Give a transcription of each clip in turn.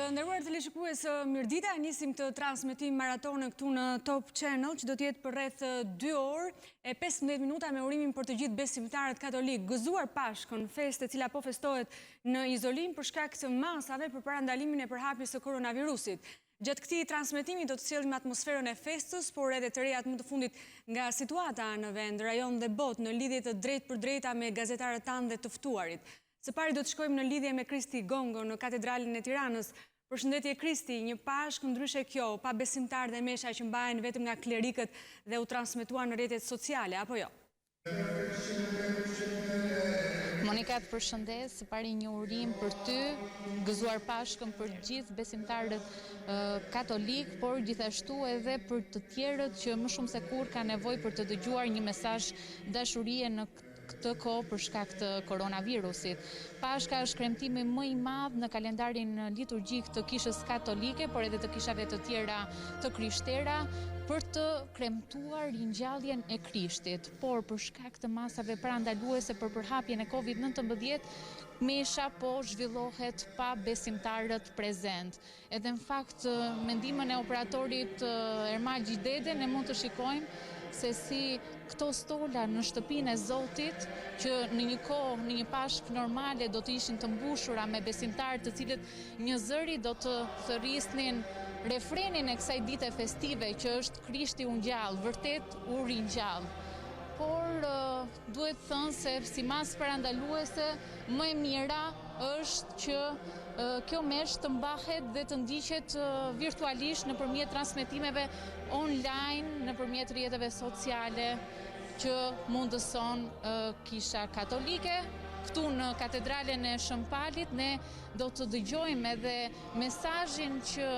Të nderuar teleshikues, mirëdita, nisim të transmetim maratonë këtu në Top Channel, që do të jetë për rreth 2 orë e 15 minuta me urimin për të gjithë besimtarët katolik. Gëzuar Pashkën, festë e cila po festohet në izolim për shkak të masave përpara ndalimin e përhapjes së koronavirusit. Gjatë këtij transmetimi do të sjellim atmosferën e festës, por edhe të rejat më të fundit nga situata në vend, rajon dhe botë në lidhje të drejtpërdrejta me gazetarët tanë dhe të ftuarit. Së pari do të shkojmë në lidhje me Kristi Gongo në katedralin e Tiranës. Përshëndetje Kristi, një Pashkë ndryshe kjo, pa besimtar dhe mesha që mbahen vetëm nga klerikët dhe u transmetuar në rrjetet sociale, apo jo? Monika, të përshëndes, së pari një urim për ty, gëzuar Pashkën për gjithë besimtarët katolik, por gjithashtu edhe për të tjerët që më shumë se kur ka nevojë për të dëgjuar një mesazh dashurie në këtë kohë për shkak të koronavirusit. Pashka është kremtimi më i madh në kalendarin liturgjik të kishës katolike, por edhe të kishave të tjera të krishtera, për të kremtuar ringjalljen e Krishtit. Por për shkak të masave parandaluese për përhapjen e COVID-19, mesha po zhvillohet pa besimtarët prezent. Edhe në fakt, me ndihmën e operatorit Ermal Gjidede ne mund të shikojmë se si këto stola në shtëpinë e Zotit, që në një kohë, në një Pashkë normale do të ishin të mbushura me besimtarë të cilët një zëri do të thërrisnin refrenin e kësaj dite festive që është Krishti u ngjall, vërtet u ringjall. Por duhet thënë se si mas parandaluese më e mira është që kjo mesh të mbahet dhe të ndiqet virtualisht nëpërmjet transmetimeve online, nëpërmjet rrjeteve sociale që mundëson Kisha Katolike. Këtu në katedralen e Shëmpalit ne do të dëgjojmë edhe mesazhin që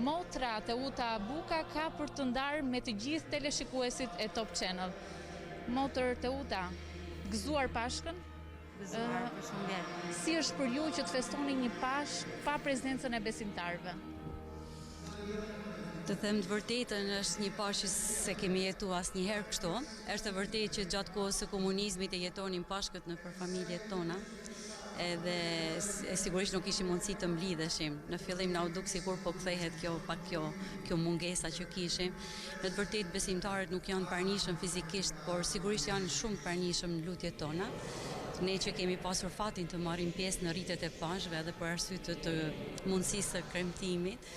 motra Teuta Buka ka për të ndarë me të gjithë teleshikuesit e Top Channel. Motër Teuta, gëzuar Pashkën? Gëzuar, përshëndetje. Si është për ju që të festoni një Pashkë pa prezencën e besimtarëve? Të them të vërtetën, është një Pashkë se kemi jetu asnjëherë kështu. Është e vërtetë që gjatë kohës së komunizmit e jetonin Pashkët nëpër familjet tona. Edhe sigurisht nuk kishim mundësi të mblidheshim. Në fillim na u duk sikur po kthehet kjo mungesa që kishim. Në të vërtetë besimtarët nuk janë pranishëm fizikisht, por sigurisht janë shumë pranishëm në lutjet tona. Ne që kemi pasur fatin të marrim pjesë në rritet e Pashkëve edhe për arsye të mundësisë së kremtimit,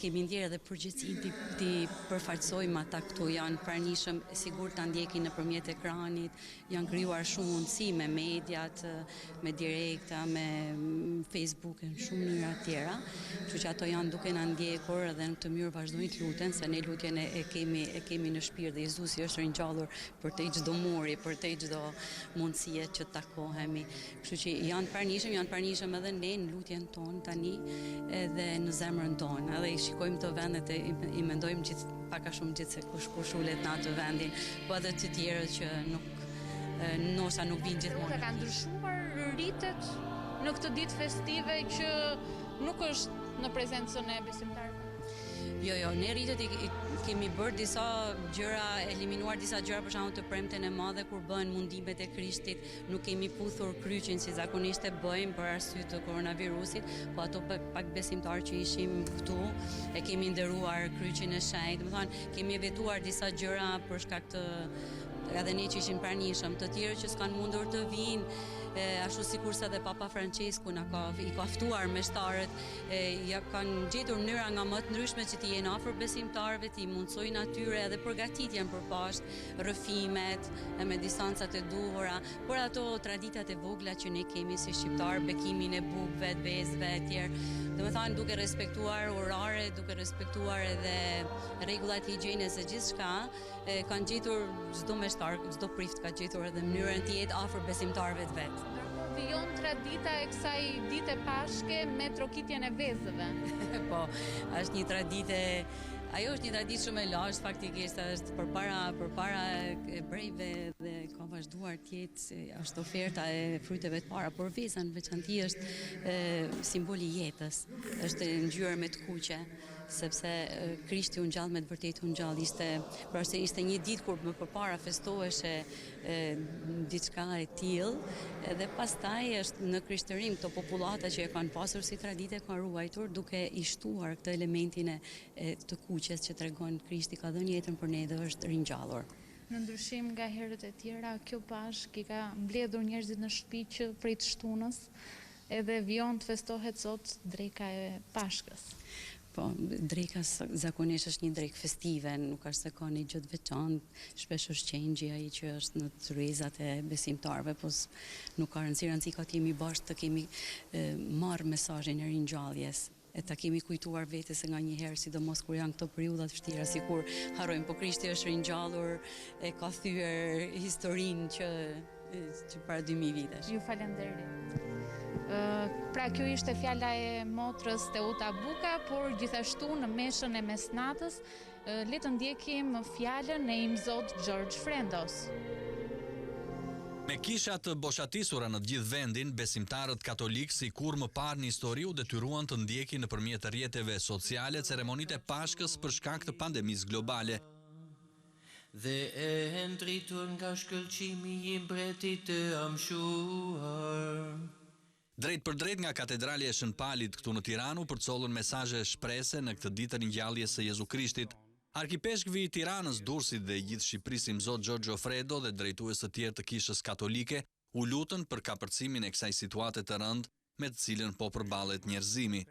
kemi ndjerë edhe përgjegjësinë ti përfaqësojmë ata këtu, janë pranishëm, sigur ta ndjekin nëpërmjet ekranit, janë krijuar shumë mundësi me mediat, me direkta, me Facebook-ën, shumë mënyra të tjera, kështu që ato janë duke na ndjekur edhe në këtë mënyrë vazhdojnë të luten, se ne lutjen e kemi në shpirt dhe Jezusi është ringjallur për te çdo muri, për te çdo mundësie që takohemi. Kështu që janë pranishëm edhe ne në lutjen tonë tani edhe në zemrën tonë. Edhe i shikojmë të vendet e i mendojmë pak a shumë gjithë se kush ulet në atë vendin, po edhe të tjerët që ndoshta nuk vinë gjithmonë. Ka ndryshuar rritet në këtë ditë festive që nuk është në prezencën e besimtarëve? Jo, ne rritet kemi bërë disa gjëra, eliminuar disa gjëra, për shembull të premten e madhe kur bëhen mundimet e Krishtit, nuk kemi puthur kryqin si zakonisht e bëjmë për arsye të koronavirusit, po ato pak besimtarë që ishim këtu e kemi nderuar kryqin e shenjtë. Domethënë kemi evituar disa gjëra për shkak të edhe ne që ishim pranishëm, të tjerë që s'kan mundur të vinë, ashtu sikurse edhe Papa Francesku i ka ftuar meshtarët, ja kanë gjetur mënyra nga më të ndryshme që t'i jenë afër besimtarëve, t'i mundsojnë atyre edhe përgatitjen për Pashkë, rrëfimet me distancat e duhura, por ato traditat e vogla që ne kemi si shqiptar, bekimin e bukëve, të vezëve e tjerë. Domethënë duke respektuar orare, duke respektuar edhe rregullat higjienës e gjithçka, kanë gjetur çdo meshtar, çdo prift ka gjetur edhe mënyrën të jetë afër besimtarëve të vet. Vijon tradita e kësaj dite Pashke me trokitjen e vezëve. Po, është një traditë, ajo është një traditë shumë e lashtë faktikisht, është përpara ebrejve dhe ka vazhduar të jetë, është oferta e fryteve të para, por veza në veçanti është simboli i jetës, është ngjyrë me të kuqe. sepse Krishti u ngjall me të vërtetë u ngjall. Ishte një ditë kur më përpara festoheshe diçka e tillë, dhe pastaj është në krishtërim këto popullata që e kanë pasur si traditë kanë ruajtur duke i shtuar këtë elementin e të kuqes që tregon Krishti ka dhënë jetën për ne dhe është ringjallur. Në ndryshim nga herët e tjera, kjo pashk i ka mbledhur njerëzit në shtëpi që prej të shtunës, edhe vijon të festohet sot dreka e pashkës. Po, dreka zakonisht është një drekë festive, nuk është se ka një gjë të veçantë, shpesh është qengji ai që është në tryezat e besimtarëve, po nuk ka rëndësi ka të jemi bashkë, të kemi marrë mesazhin e ringjalljes. E ta kemi kujtuar vetes nga një herë, sidomos kur janë këto periudha të vështira, sikur harrojmë, po Krishti është ringjallur, e ka thyer historinë që para 2000 vitesh. Ju falenderoj. Pra kjo ishte fjala e motrës Teuta Buka, por gjithashtu në meshën e mesnatës le të ndjekim fjalën e imzot George Frendos. Me kisha të boshatisura në gjithë vendin, besimtarët katolik si kur më parë në histori u detyruan të ndjekin nëpërmjet rrjeteve sociale ceremonitë e Pashkës për shkak të pandemisë globale. Dhe e ndritur nga shkëlqimi i mbretit të amshuar. Drejt për drejt nga katedrali e Shën Palit këtu në Tiranë u përcollën mesazhe shprese në këtë ditë ringjalljes së Jezu Krishtit. Arkipeshkvi i Tiranës, Durrësit dhe gjithë Shqipërisë imzot Gjorgjo Ofredo dhe drejtues të tjerë të kishës katolike u lutën për kapërcimin e kësaj situate të rëndë me të cilën po përballet njerëzimi.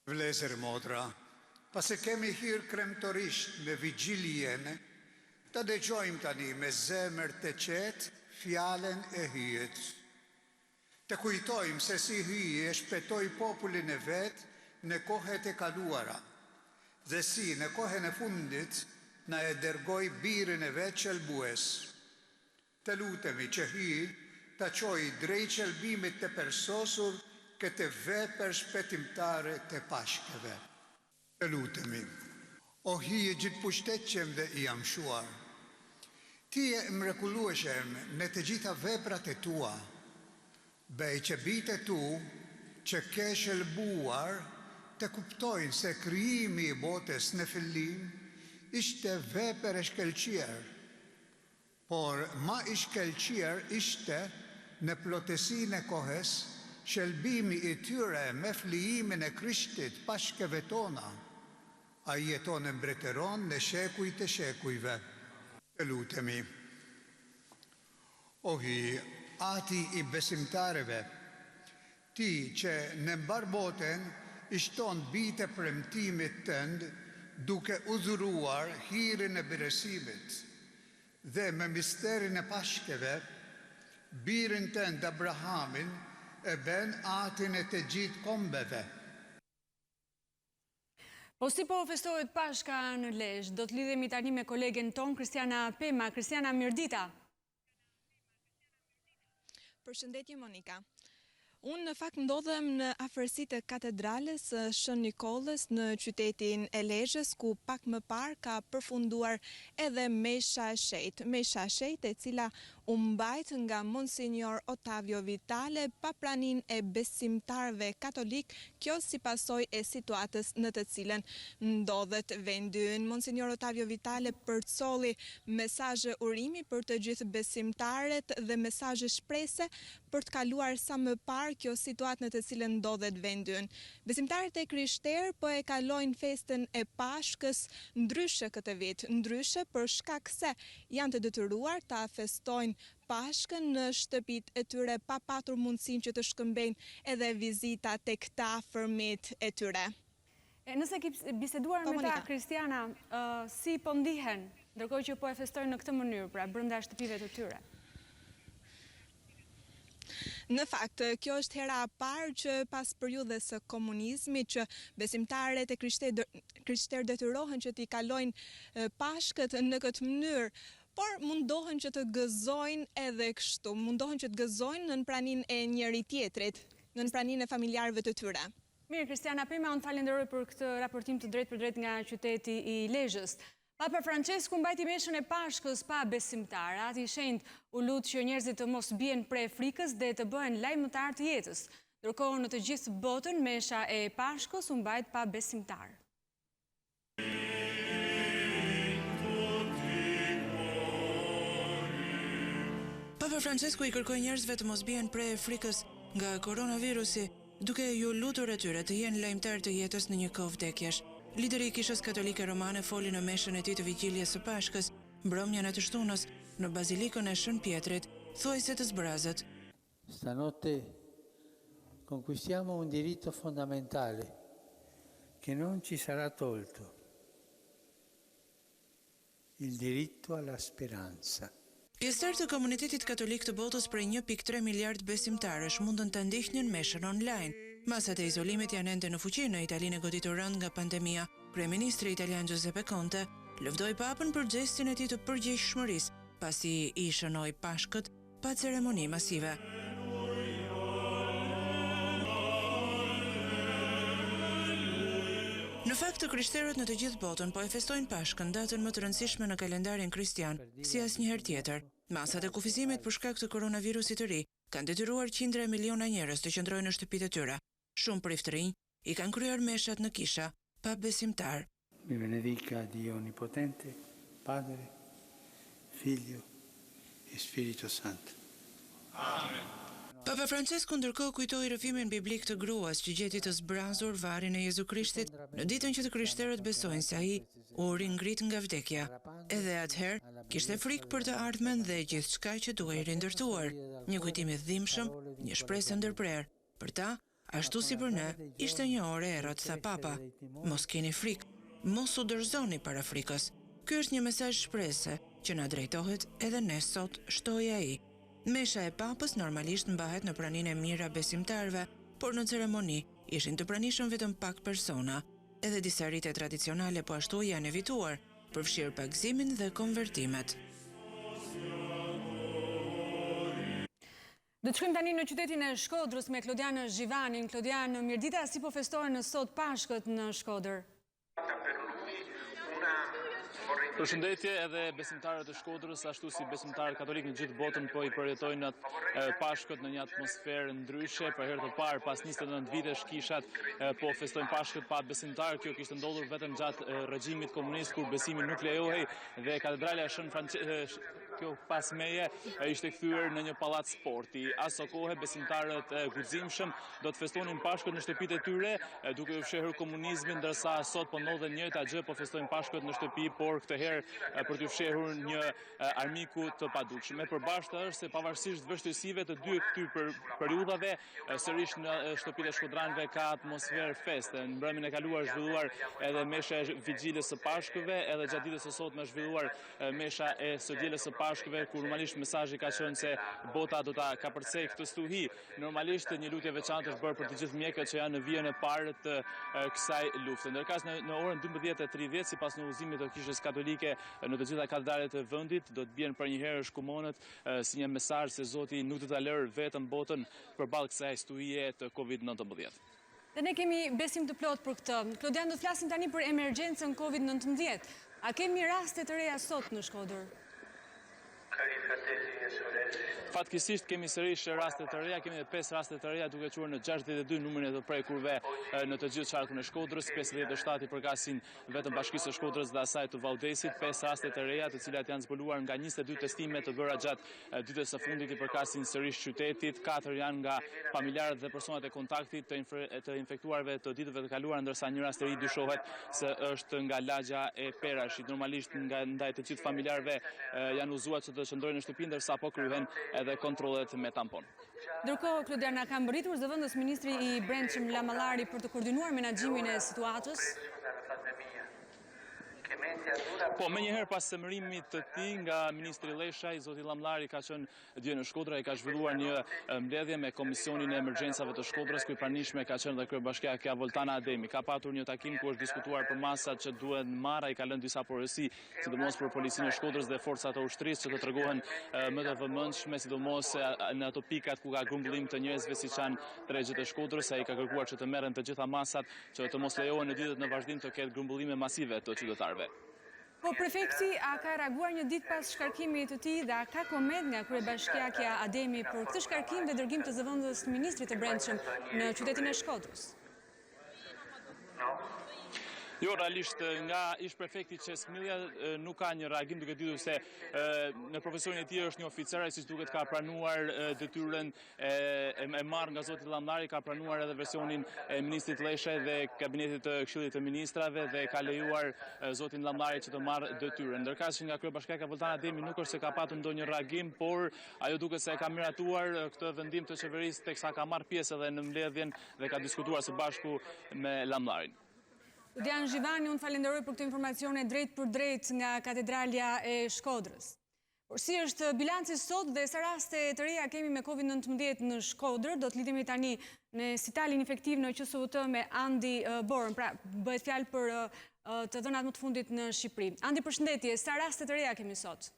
Vlezër motra, pasi kemi hir kremtorisht me vigjiljen, ta dëgjojmë tani me zemër të qetë fjalen e hyjet. Të kujtojmë se si hyje shpëtoi popullin e vet në kohet e kaluara, dhe si në kohën e fundit na e dërgoi birin e vet qelbues. Të lutemi që hyj ta çojë drejt qelbimit të përsosur këtë vepër shpëtimtare të pashkëve. Të lutemi, o hyje gjithëpushtetshëm dhe i amshuar, ti je mrekullueshëm në të gjitha veprat e tua, bëj që bitë tu që ke shëlbuar të kuptojnë se krijimi i botës në fillim ishte vepër e shkëlqyer, por ma i shkëlqyer ishte në plotësinë e kohës shëlbimi i tyre me flijimin e Krishtit pashkëve tona. Ai jeton e mbretëron në shekuj të shekujve. Të lutemi, o hy, ati i besimtarëve, ti që në mbar botën ishton bitë premtimit tënd duke udhëruar hirin e beresimit dhe me misterin e pashkëve, birin tënd Abrahamin e bën atin e të gjithë kombeve. Po si po festohet Pashka në Lezhë, do të lidhemi tani me kolegen ton, Kristiana Pema. Kristiana, mirëdita. Përshëndetje Monika. Unë në fakt ndodhem në afërsitë e katedrales Shën Nikolës në qytetin e Lezhës, ku pak më parë ka përfunduar edhe mesha e shejtë. Mesha e shejtë e cila u mbajt nga Monsignor Ottavio Vitale pa praninë e besimtarëve katolik, kjo si pasojë e situatës në të cilën ndodhet vendi ynë. Monsignor Ottavio Vitale përcolli mesazhe urimi për të gjithë besimtarët dhe mesazhe shprese për të kaluar sa më parë kjo situatë në të cilën ndodhet vendi ynë. Besimtarët e krishterë po e kalojnë festën e Pashkës ndryshe këtë vit, ndryshe për shkak se janë të detyruar ta festojnë Pashkën në shtëpitë e tyre pa patur mundësinë që të shkëmbejnë edhe vizita tek të afërmit e tyre. Nëse ke biseduar me ta, Kristiana, si po ndihen, ndërkohë që po e festojnë në këtë mënyrë, pra brenda shtëpive të tyre? Në fakt, kjo është hera e parë që pas periudhës së komunizmit që besimtarët e krishterë detyrohen që t'i kalojnë Pashkët në këtë mënyrë, por mundohen që të gëzojnë edhe kështu, mundohen që të gëzojnë në praninë e njëri tjetrit, në praninë e familjarëve të tyre. Mirë, Kristiana Pema, unë falenderoj për këtë raportim të drejt për drejt nga qyteti i Lezhës. Papa Francesku mbajti meshën e Pashkës pa besimtarë, ati shenjtë u lutë që njerëzit të mos bien prej frikës dhe të bëhen lajmëtar të jetës. Ndërkohë në të gjithë botën, mesha e Pashkës u mbajt pa besimtarë. Papa Francesku I kërkoi njerëzve të mos bien pre frikës nga koronavirusi, duke ju lutur atyre të jenë lajmtar të jetës në një kohë vdekjesh. Lideri I Kishës Katolike Romane foli në meshën e tij të vigjiljes së Pashkës, mbrëmjen e të shtunës, në bazilikën e Shën Pjetrit, thuajse të zbrazët. Stanotte conquistiamo un diritto fondamentale che non ci sarà tolto, il diritto alla speranza. Pjesëtar të komunitetit katolik të botës prej 1.3 miliard besimtarësh mundën të ndihnin meshën online. Masat e izolimit janë ende në fuqi në Italinë e goditur rënd nga pandemia. Kryeministri italian Giuseppe Conte lëvdoi papën për gestin e tij të përgjegjshmërisë, pasi I shënoi Pashkët pa ceremoni masive. Në fakt të krishterët në të gjithë botën po e festojnë Pashkën, datën më të rëndësishme në kalendarin kristian, si asnjëherë tjetër. Masat e kufizimit për shkak të koronavirusit të ri kanë detyruar qindra e miliona njerëz të qëndrojnë në shtëpitë e tyre. Shumë prift të rinj I kanë kryer meshat në kisha pa besimtar. Mi benedica Dio Onnipotente, Padre, Figlio e Spirito Santo. Amen. Papa Francesku ndërkohë kujtoi rrëfimin biblik të gruas që gjeti të zbrazur varin e Jezu Krishtit në ditën që të krishterët besojnë se ai u ringrit nga vdekja. Edhe atëherë kishte frikë për të ardhmen dhe gjithçka që duhej rindërtuar, një kujtim I dhimbshëm, një shpresë ndërprer. Për ta, ashtu si për ne, ishte një orë e errët, tha Papa. Mos keni frikë, mos u dorëzoni para frikës. Ky është një mesazh shprese që na drejtohet edhe ne sot, shtoi ai. Mesha e Papës normalisht mbahet në praninë e mira besimtarëve, por në ceremoni ishin të pranishëm vetëm pak persona. Edhe disa rite tradicionale po ashtu janë evituar, përfshirë pagëzimin dhe konvertimet. Do të shkojmë tani në qytetin e Shkodrës me Klodian Zhivanin. Klodian, mirëdita, si po festohen sot Pashkët në Shkodër? Përshëndetje, edhe besimtarët e Shkodrës, ashtu si besimtarët katolik në gjithë botën po I përjetojnë Pashkët në një atmosferë ndryshe. Për herë të parë pas 29 vitesh kishat po festojnë Pashkët pa besimtarë. Kjo kishte ndodhur vetëm gjatë regjimit komunist kur besimi nuk lejohej dhe katedrala e Shën kjo pas meje ishte kthyer në një pallat sporti. Aso kohë besimtarët guximshëm do të festonin Pashkët në shtëpitë e tyre, duke u fshehur komunizmin, ndërsa sot po ndodhen njëjta gjë, po festojnë Pashkët në shtëpi, por këtë herë për të fshehur një armiku të padukshëm. E përbashkëta është se pavarësisht vështirësive të dy këtyre periudhave, sërish në shtëpitë e shkodranëve ka atmosferë feste. Në mbrëmjen e kaluar zhvilluar edhe mesha e vigjiljes së Pashkëve, edhe gjatë ditës së sotme zhvilluar mesha e së dielës së Pashkëve, kur normalisht mesazhi ka qenë se bota do ta kapërcej këtë stuhi. Normalisht një lutje veçantë është bërë për të gjithë mjekët që janë në vijën e parë të kësaj lufte. Ndërkas në orën 12:30, sipas në udhëzimit të Kishës Katolike, në të gjitha katedralet e vendit do të bien për një herë shkumonët si një mesazh se Zoti nuk do ta lërë vetëm botën përballë kësaj stuhie të COVID-19. Dhe ne kemi besim të plot për këtë. Klodian, do të flasim tani për emergjencën COVID-19. A kemi raste të reja sot në Shkodër? Fatkeqësisht kemi sërish raste të reja, kemi 5 raste të reja duke quar në 62 numrin e të prekurve në të gjithë qarkun e Shkodrës, 57 I përkasin vetëm Bashkisë së Shkodrës dhe asaj të Valldesit, 5 raste të reja të cilat janë zbuluar nga 22 testime të bëra gjatë ditës së fundit I përkasin sërish qytetit, 4 janë nga familjarët dhe personat e kontaktit të infektuarve të ditëve të kaluara, ndërsa një rast I ri dyshohet se është nga lagja e Perashit. Normalisht ndaj të gjithë familjarëve janë uzuar që të qëndrojnë në shtëpi, ndërsa po kryhen edhe kontrollet me tampon. Ndërkohë, Klodiana, ka mbërritur zëvendës ministri I Brendshëm Lamallari për të koordinuar menaxhimin e situatës? Po, me njëherë pas semërimit të tij nga ministri Leshaj, zoti Lamallari ka qenë dje në Shkodra, I ka zhvilluar një mbledhje me Komisionin e Emergjencave të Shkodrës, ku I pranishme ka qenë dhe kryebashkiaja Voltana Ademi. Ka patur një takim ku është diskutuar për masat që duhet marrë, ai ka lënë disa porosi, sidomos për policinë e Shkodrës dhe forcat e ushtrisë që të tregohen më të vëmendshme, sidomos në ato pikat ku ka grumbullim të njerëzve siç janë tregjet e Shkodrës. Ai ka kërkuar që të merren të gjitha masat që të mos lejohen në ditët në vazhdim të ketë grumbullime masive të qytetarëve. Po, prefekti a ka reaguar një ditë pas shkarkimit të tij dhe a ka koment nga kryebashkiaja Ademi për këtë shkarkim dhe dërgim të zëvendës ministrit të Brendshëm në qytetin e Shkodrës? Jo, realisht nga ish prefekti Qesmilja nuk ka një reagim duke ditur se në profesionin e tij është një oficer, siç duket ka pranuar detyrën e marrë nga zoti Llamllari, ka pranuar edhe versionin e ministrit Leshe dhe kabinetit të Këshillit të Ministrave dhe ka lejuar zotin Llamllari që të marrë detyrën. Ndërkëse që nga kryebashkiaka Vlltana Demi nuk është se ka patur ndonjë reagim, por ajo duket se e ka miratuar këtë vendim të qeverisë teksa ka marrë pjesë edhe në mbledhjen dhe ka diskutuar së bashku me Llamllarin. Dian Zhivani, unë falenderoj për këtë informacione drejt për drejt nga Katedralja e Shkodrës. Por si është bilanci sot dhe sa raste të reja kemi me COVID-19 në Shkodrë, do të lidhemi tani në sitalin efektiv në QSVT me Andi Borën, pra bëhet fjalë për të dhënat më të fundit në Shqipëri. Andi, përshëndetje, sa raste të reja kemi sot?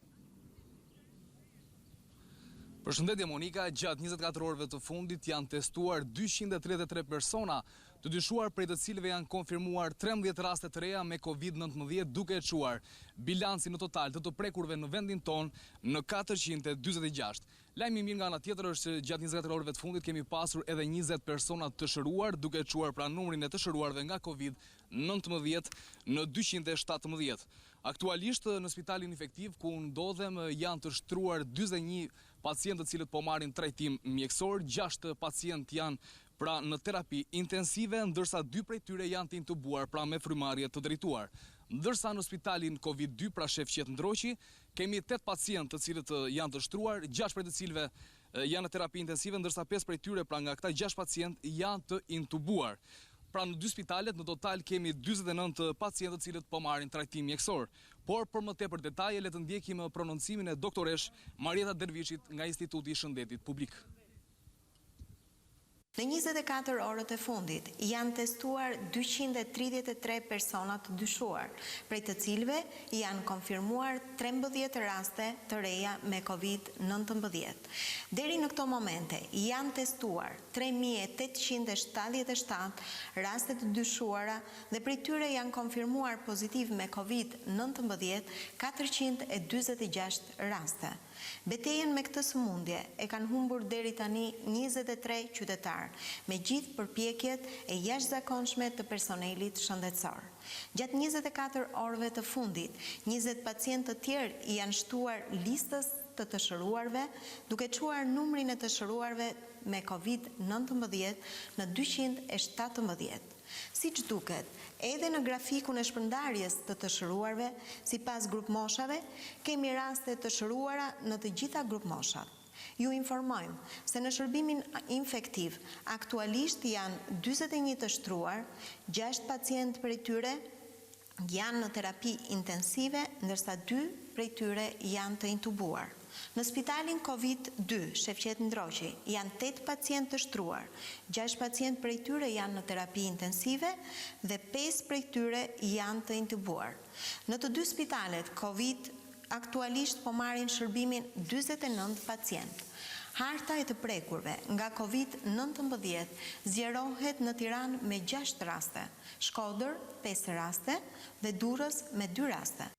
Përshëndetje Monika, gjatë 24 orëve të fundit janë testuar 233 persona, të dyshuar prej të cilëve janë konfirmuar 13 raste të reja me COVID-19 duke e quar bilanci në total të prekurve në vendin ton në 426. Lajmi mirë nga ana tjetër është që gjatë 24 orëve të fundit kemi pasur edhe 20 persona të shëruar duke e quar pra numrin e të shëruarve nga COVID-19 në 217. Aktualisht në spitalin efektiv ku ndodhem janë të shtruar 41 pacientë të cilët po marrin trajtim mjekësor, 6 pacientë janë pra në terapi intensive, ndërsa 2 prej tyre janë të intubuar pra me frymarrje të drejtuar. Ndërsa në spitalin COVID-2 pra Shefqet Ndroqi, kemi 8 pacientë të cilët janë të shtruar, 6 prej të cilëve janë në terapi intensive, ndërsa 5 prej tyre pra nga këta 6 pacientë janë të intubuar. Pra në 2 spitalet në total kemi 49 pacientë të cilët po marrin trajtim mjekësor. Por për më tepër detaje le të ndjekim prononcimin e doktoresh Marieta Dervishit nga Instituti i Shëndetit Publik. Në 24 orët e fundit janë testuar 233 persona të dyshuar, prej të cilëve janë konfirmuar 13 raste të reja me COVID-19. Deri në këto momente janë testuar 3877 raste të dyshuara dhe prej tyre janë konfirmuar pozitiv me COVID-19 426 raste. Betejën me këtë sëmundje e kanë humbur deri tani 23 qytetarë, me gjithë përpjekjet e jashtëzakonshme të personelit shëndetësor. Gjatë 24 orëve të fundit, 20 pacientë të tjerë janë shtuar listës të shëruarve, duke quar numrin e të shëruarve me COVID-19 në 217. Siç duket, edhe në grafikun e shpërndarjes të shëruarve, sipas grup moshave, kemi raste të shëruara në të gjitha grup moshat. Ju informojmë se në shërbimin infektiv aktualisht janë 41 të shtruar, 6 pacientë prej tyre janë në terapi intensive, ndërsa 2 prej tyre janë të intubuar. Në spitalin COVID-2, Shefqet Ndroqi, janë 8 pacientë të shtruar, 6 pacientë prej tyre janë në terapi intensive dhe 5 prej tyre janë të intubuar. Në të 2 spitalet COVID aktualisht po marrin shërbimin 49 pacientë. Harta e të prekurve nga COVID-19 zjerohet në Tiranë me 6 raste, Shkodër 5 raste dhe Durrës me 2 raste.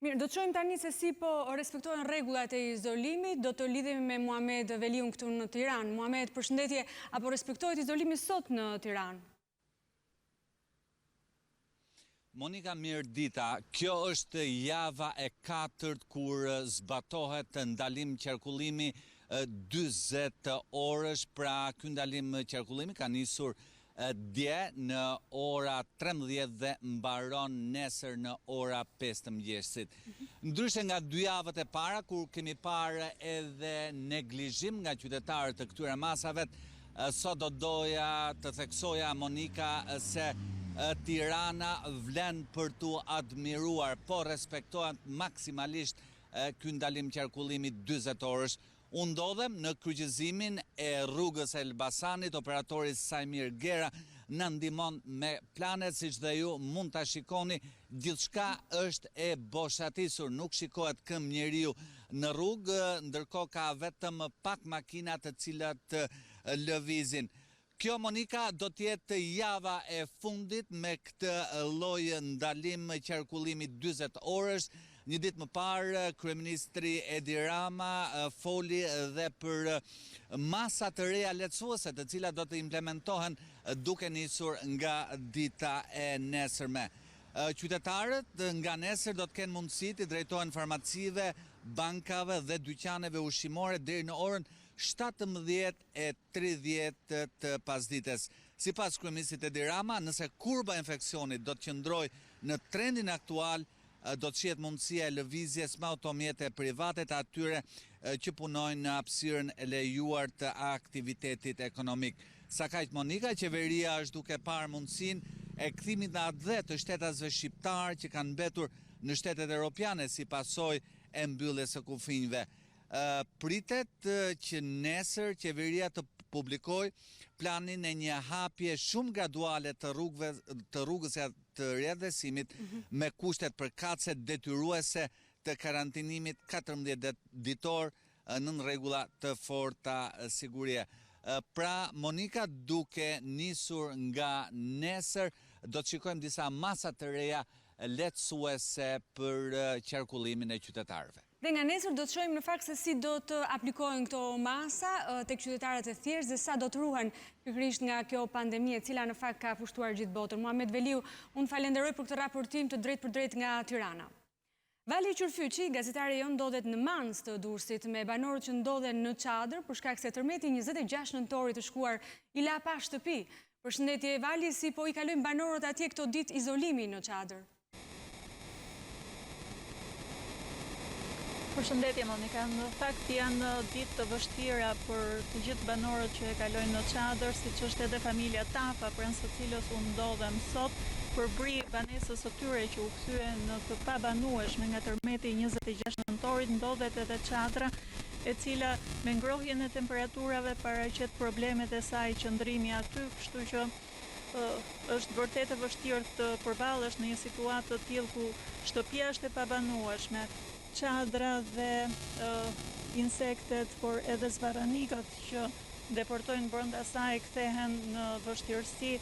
Mirë, do të shojmë tani se si po respektojnë rregullat e izolimit, do të lidhemi me Muhamet Veliun këtu në Tiranë. Muhamet, përshëndetje, apo respektohet izolimi sot në Tiranë? Monika, mirë dita, kjo është java e 4 kur zbatohet ndalim qarkullimi 40 orësh, pra ky ndalim qarkullimi ka nisur dje në ora 13 dhe mbaron nesër në ora 5 të mëngjesit. Ndryshe nga 2 javët e para, kur kemi parë edhe neglizhim nga qytetarët të këtyre masave, sot do doja të theksoja, Monika, se Tirana vlen për tu admiruar, po respektohet maksimalisht ky ndalim qarkullimi 40 orësh. Unë ndodhem në kryqëzimin e rrugës Elbasanit, operatori Sajmir Gera në ndihmon me planet, siç dhe ju mund ta shikoni, gjithçka është e boshatisur, nuk shikohet këmbë njeriu në rrugë, ndërkohë ka vetëm pak makina të cilat lëvizin. Kjo, Monika, do t'jetë java e fundit me këtë lloj ndalim qarkullimi 40 orësh Një ditë më parë, kryeministri Edi Rama foli dhe për masa të reja lehtësuese, të cilat do të implementohen duke nisur nga dita e nesërme. Qytetarët nga nesër do të kenë mundësi të drejtohen farmacive, bankave dhe dyqaneve ushqimore deri në orën 17:30 të pasdites. Sipas kryeministrit Edi Rama, nëse kurba e infeksionit do të qëndrojë në trendin aktual, do të shihet mundësia e lëvizjes me automjete private të atyre që punojnë në hapësirën e lejuar të aktivitetit ekonomik. Sa kaq Monika, qeveria është duke parë mundësinë e kthimit në atë të shtetasve shqiptar që kanë mbetur në shtetet europiane si pasojë e mbylljes së kufive. Pritet që nesër qeveria të publikoj planin e një hapje shumë graduale të rrugës të riadhesimit me kushtet përkatëse detyruese të karantinimit 14 ditor nën rregulla të forta sigurie. Pra, Monika, duke nisur nga nesër, do të shikojmë disa masa të reja lehtësuese për qarkullimin e qytetarëve. Dhe nga nesër do të shohim në fakt se si do të aplikohen këto masa tek qytetarët e thjeshtë dhe sa do të ruhen pikërisht nga kjo pandemi e cila në fakt ka pushtuar gjithë botën. Muhamet Veliu, unë falenderoj për këtë raportim të drejt për drejt nga Tirana. Vali Qurfyqi, gazetari jon, ndodhet në Mans të Durrësit me banorët që ndodhen në çadër për shkak se tërmeti 26 nëntori të shkuar i la pa shtëpi. Përshëndetje Vali, si po i kalojnë banorët atje këto ditë izolimi në çadër? Përshëndetje Monika, në fakt janë ditë të vështira për të gjithë banorët që e kalojnë në çadër, siç është edhe familja Tafa, pranë së cilës u ndodhem sot, për bri banesës së tyre që u kthyen në të pabanueshme nga tërmeti 26 nëntorit, ndodhet edhe çadra, e cila me ngrohjen e temperaturave paraqet problemet e saj qëndrimi aty, kështu që është vërtet e vështirë të përballesh në një situatë të tillë ku shtëpia është e pabanueshme. Çadra dhe insektet, por edhe zvarranikët që deportojnë brenda saj kthehen në vështirësi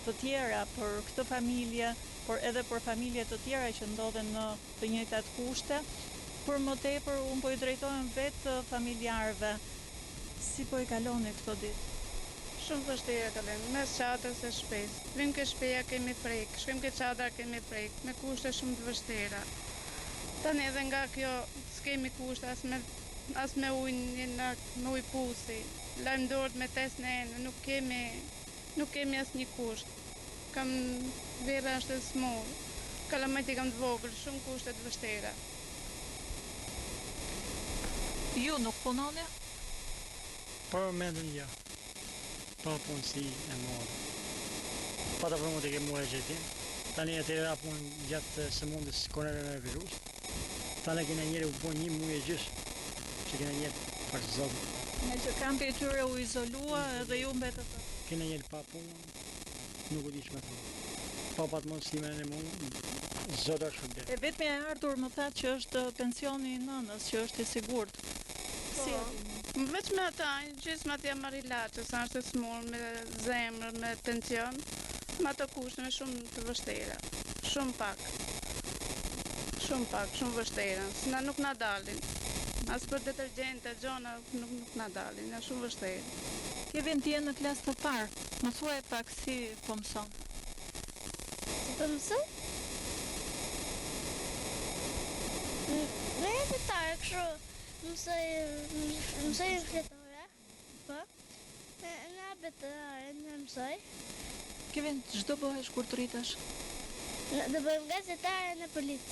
të tjera për këtë familje, por edhe për familje të tjera që ndodhen në të njëjtat kushte. Për më tepër, unë po i drejtohem vetë familjarëve. Si po i kaloni këto ditë? Shumë vështira kalojmë, mes çadrës e shtëpisë. Vim ke shtëpia kemi frikë, shkojmë ke çadra kemi frikë, me kushte shumë të vështira. Tani edhe nga kjo s'kemi kushte as me ujë, me ujë pusi. Lajmë dorët me test në enë, nuk kemi asnjë kusht. Kam vera është e smur, kalamajti kam të vogël, shumë kushte të vështira. Ju nuk punoni? Për momentin ja, pa punësi e madhe. Pa të përmut e ke mua e gjetin. Tani e të era punë gjatë sëmundës Koronavirus. Tani kena njëri u po një muaj e gjysë, që kena njëri për zotë. Me që kampi e tyre u izolua edhe ju mbetët të? Kena njëri pa punë, nuk u di që me punë. Pa patë mundësime në mundë, zotë është shërbet. E vetëmi e ardhur më thatë që është pensioni i nënës, që është i sigurt. Si veç me ata, gjithë ma t'ja marrë ilaçe, sa është e smur, me zemrë, me tension, ma të kushte me shumë të vështira, shumë pak, shumë vështira, na nuk na dalin, as për detergjente, gjona nuk na dalin, na shumë vështira. Ke vend t'je në klasë të parë, më thuaj pak si po mëson. Si po mëson? Në jetëtare, kështu, mësoj fletore, po, në abetare në mësoj. Ke vend çdo bëhesh kur të rritesh? Do bëjmë gazetare në polic.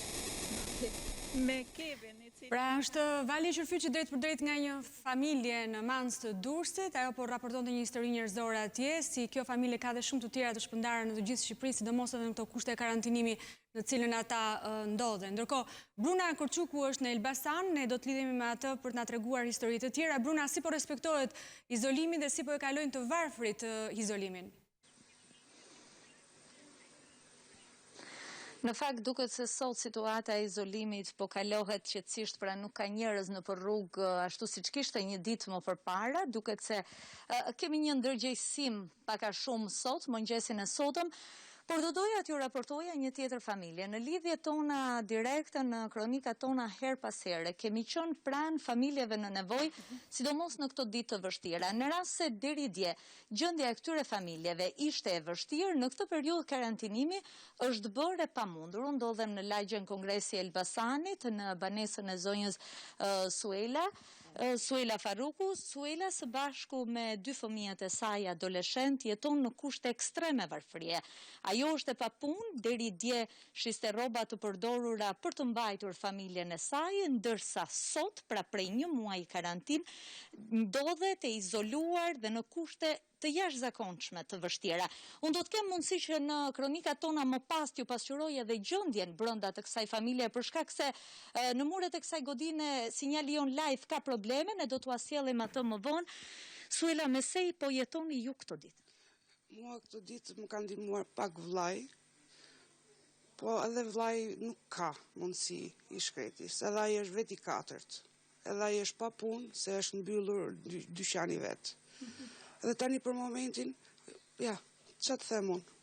Me Kevin i cili... Pra është Vali Qurfyqi drejt për drejt nga një familje në Mans të Durrësit, ajo po raportonte një histori njerëzore atje, si kjo familje ka dhe shumë të tjera të shpërndarë në të gjithë Shqipërisë, sidomos edhe në këto kushte e karantinimi në cilën ata ndodhen. Ndërkohë, Bruna Korçuku është në Elbasan, ne do të lidhemi me atë për të na treguar histori të tjera. Bruna, si po respektohet izolimi dhe si po e kalojnë të varfrit izolimin? Në fakt duket se sot situata e izolimit po kalohet qetësisht, pra nuk ka njerëz në rrugë ashtu siç kishte një ditë më përpara, duket se kemi një ndërgjegjësim pak a shumë sot, mëngjesin e sotëm, Por do doja t'ju raportoja një tjetër familje. Në lidhje tona direkte në kronikat tona her pas here, kemi qenë pranë familjeve në nevojë, sidomos në këto ditë të vështira. Në rast se deri dje gjendja e këtyre familjeve ishte e vështirë, në këtë periudhë karantinimi është bërë e pamundur. Unë ndodhem në lagjen Kongresi Elbasanit, në banesën e zonjës Suela Faruku. Suela së bashku me 2 fëmijët e saj adoleshent jeton në kushte ekstreme varfërie. Ajo është e papunë, deri dje shiste rroba të përdorura për të mbajtur familjen e saj, ndërsa sot, pra prej 1 muaji karantin, ndodhet e izoluar dhe në kushte të jashtëzakonshme të vështira. Unë do të kem mundësi që në kronikat tona më pas t'ju pasqyroj edhe gjendjen brenda të kësaj familje, për shkak se në muret e kësaj godine sinjali jon live ka probleme, ne do t'u sjellim atë më vonë. Suela, me se po jetoni ju këto ditë? Mua këto ditë më kanë ndihmuar pak vllai, po edhe vllai nuk ka mundësi i shkretis, edhe ai është veti 4, edhe ai është pa punë, se është mbyllur dyqani vet. Dhe tani për momentin, ja, që të them unë,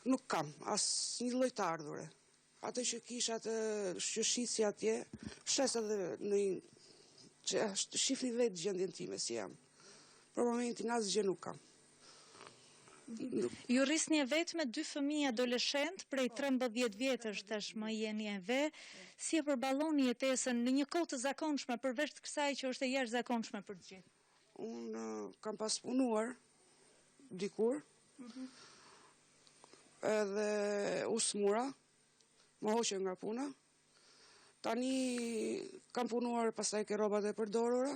nuk kam as një lloj të ardhure. Atë që kisha të shqëshisi atje, shes edhe në që shifni vetë gjendjen time si jam. Për momentin asgjë nuk kam. Ju rrisni e vetë me 2 fëmijë adoleshent, prej 13 vjetësh tashmë jeni e ve, si e përballoni jetesën në një kohë të zakonshme, përveç kësaj që është e jashtëzakonshme për të gjithë? Unë kam pas punuar dikur, edhe u smura, më hoqe nga puna. Tani kam punuar pastaj ke rrobat e përdorura.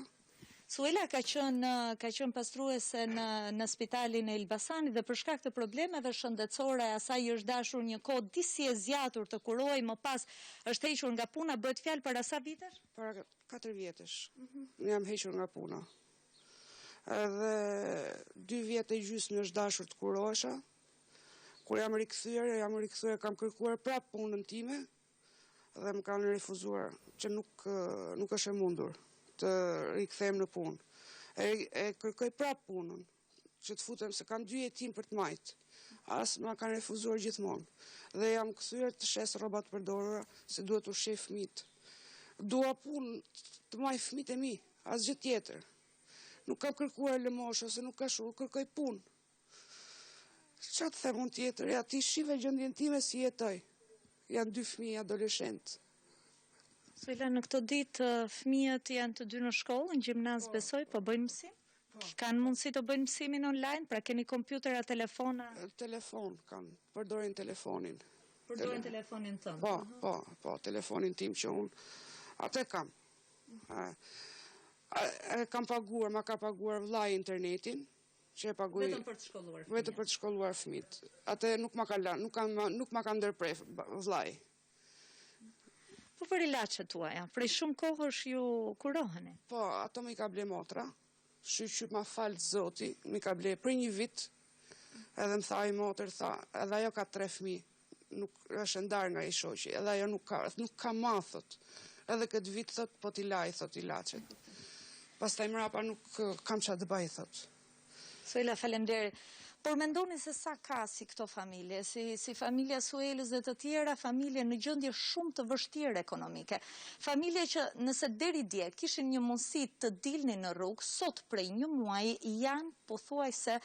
Suela ka qenë pastruese në spitalin e Elbasanit dhe për shkak të problemeve shëndetësore asaj është dashur një kohë disi e zgjatur të kurojë, më pas është hequr nga puna. Bëhet fjalë para sa vitesh? Para 4 vjetësh. Jam hequr nga puna. Edhe 2 vjet e gjysmë është dashur të kurohesha. Kur jam rikthyer, kam kërkuar prap punën time dhe më kanë refuzuar që nuk është e mundur të rikthehem në punë. E kërkoj prap punën, që të futem se kam 2 jetim për të majt. As më kanë refuzuar gjithmonë. Dhe jam kthyer të shes rrobat përdorura se duhet u sheh fëmijët. Dua punë të maj fëmijët e mi, asgjë tjetër. Nuk kam kërkuar lëmosh ose nuk ka shumë, kërkoj punë. Qa të them unë tjetër? Ja, ti shive gjendjen time si jetoj. Janë 2 fëmijë adoleshent. Suela, në këto ditë fëmijët janë të 2 në shkollë, në gjimnaz besoj, po bëjnë mësim? Kanë mundësi të bëjnë mësimin online, pra keni kompjutera, telefona? Telefon kanë, përdorin telefonin. Përdorin telefonin tënë? Po, telefonin tim që unë, atë kam. Kam paguar, ma ka paguar vllai internetin, që e paguaj vetëm për të shkolluar fëmijët. Vetëm për të shkolluar fëmijët. Atë nuk ma ka lënë, nuk ma ka ndërprer vllai. Po për ilaçet tuaja, prej shumë kohësh ju kuroheni? Po, ato më i ka ble motra, që ma falë zoti, më ka ble për 1 vit, edhe më tha i motër, edhe ajo ka 3 fëmijë, nuk është ndarë nga i shoqi, edhe ajo nuk ka ma, thot. Edhe këtë vit, thot, po t'i laj, thot, ilaçet. Pastaj mrapa nuk kam qa të baj, thot. Suela, faleminderit. Por mendoni se sa ka si këto familje, si familja Suelës dhe të tjera, familje në gjendje shumë të vështirë ekonomike. Familje që nëse deri dje kishin një mundësi të dilnin në rrugë, sot prej 1 muaji janë pothuajse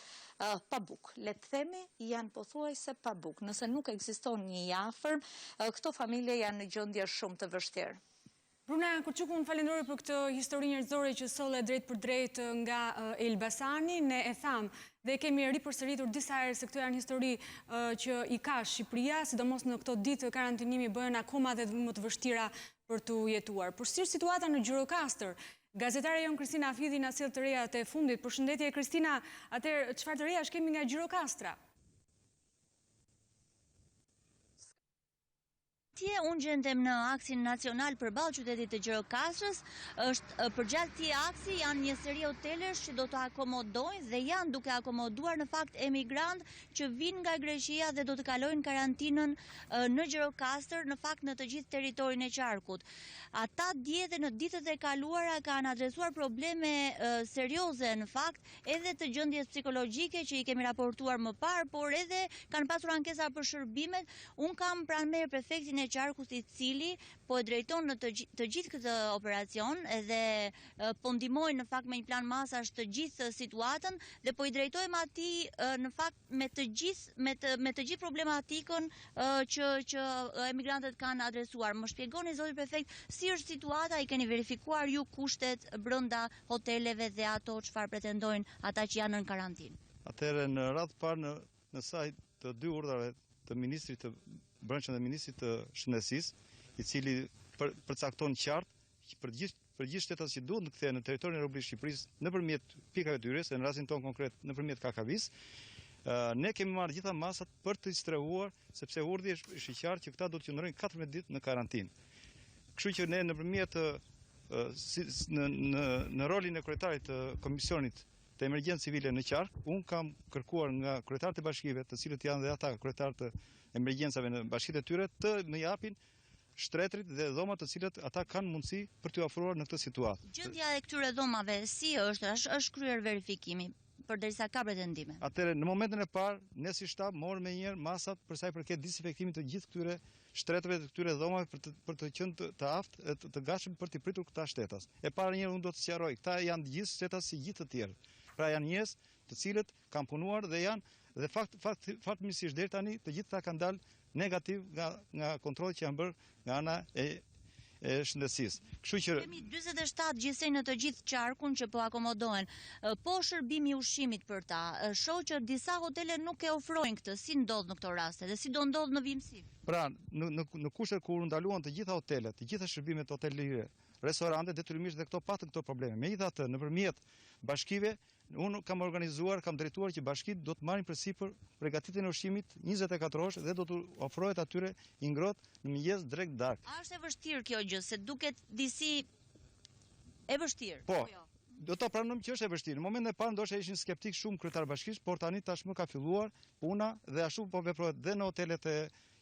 pa bukë. Le të themi, janë pothuajse pa bukë. Nëse nuk ekziston një i afërm, këto familje janë në gjendje shumë të vështirë. Bruna Kurçuku, unë falenderoj për këtë histori njerëzore që solle drejt për drejt nga Elbasani. Ne e tham dhe kemi ripërsëritur disa herë se këto janë histori që i ka Shqipëria, sidomos në këto ditë karantinimi bëhen akoma dhe më të vështira për të jetuar. Por si është situata në Gjirokastër? Gazetare jon Kristina Afidhi na sjell të rejat e fundit. Përshëndetje Kristina, atëherë çfarë të rejash kemi nga Gjirokastra? Unë gjendem në aksin nacional përballë qytetit të Gjirokastrës, është përgjatë këtij aksi janë një seri hotelesh që do të akomodojnë dhe janë duke akomoduar në fakt emigrant që vinë nga Greqia dhe do të kalojnë karantinën në Gjirokastër, në fakt në të gjithë territorin e qarkut. Ata dje dhe në ditët e kaluara kanë adresuar probleme serioze në fakt, edhe të gjendjes psikologjike që i kemi raportuar më parë, por edhe kanë pasur ankesa për shërbimet. Unë kam pranmer prefektin e qarkut i cili po e drejton në të gjithë këtë operacion edhe po ndihmojnë në fakt me një plan masash të gjithë situatën dhe po i drejtojmë atij në fakt me të gjithë problematikën që emigrantët kanë adresuar. Më shpjegoni zoti prefekt, si është situata, i keni verifikuar ju kushtet brenda hoteleve dhe ato çfarë pretendojnë ata që janë në karantinë? Atëherë në radhë parë në sajt të dy urdhrave të ministrit të brendshëm dhe ministrit të shëndetësisë, i cili përcakton qartë për gjithë shtetat që duhet të kthehen në territorin e Republikës së Shqipërisë nëpërmjet pikave të hyrjes, në rastin ton konkret nëpërmjet KK-vis, ne kemi marrë gjitha masat për të strehuar, sepse urdhri është i qartë që këta do të qëndrojnë 14 ditë në karantinë. Kështu që ne nëpërmjet në rolin e kryetarit të Komisionit të Emergjencë Civile në qark, unë kam kërkuar nga kryetarët e bashkive, të cilët janë dhe ata kryetarët të emergjencave në bashkitë e tyre, të më japin shtretrit dhe dhomat të cilët ata kanë mundësi për t'u ofruar në këtë situatë. Gjendja e këtyre dhomave si është kryer verifikimi përderisa ka pretendime? Atëherë, në momentin e parë, ne si shtab morëm me njëherë masat për sa i përket disinfektimit të gjithë këtyre shtretrave të këtyre dhomave për të qenë të aftë, të gatshëm për t'i pritur këta shtetas. E para njëherë unë do të sqaroj, këta janë gjithë shtetas si gjithë të tjerë. Pra janë njerëz të cilët kanë punuar dhe janë fatmirësisht deri tani të gjitha kanë dalë negativ nga kontrollet që janë bërë nga ana e shëndetësisë. Kështu që kemi 47 gjithsej në të gjithë qarkun që po akomodohen. Po shërbimi i ushqimit për ta, shoh që disa hotele nuk e ofrojnë këtë. Si ndodh në këto raste dhe si do ndodh në vimësi? Pra, në kushtet kur u ndaluan të gjitha hotelet, të gjitha shërbimet hotelire, restorante, detyrimisht dhe këto patën këto probleme. Megjithatë, nëpërmjet bashkive, unë kam organizuar, kam drejtuar që bashkitë do të marrin përsipër përgatitjen e ushqimit 24 orësh dhe do të ofrohet atyre i ngrohtë në mëngjes drejt darkë. A është e vështirë kjo gjë, se duket disi e vështirë? Po. Do ta pranojmë që është e vështirë. Në momentin e parë ndoshta ishin skeptik shumë kryetar bashkisë, por tani tashmë ka filluar puna dhe ashtu po veprohet dhe në hotelet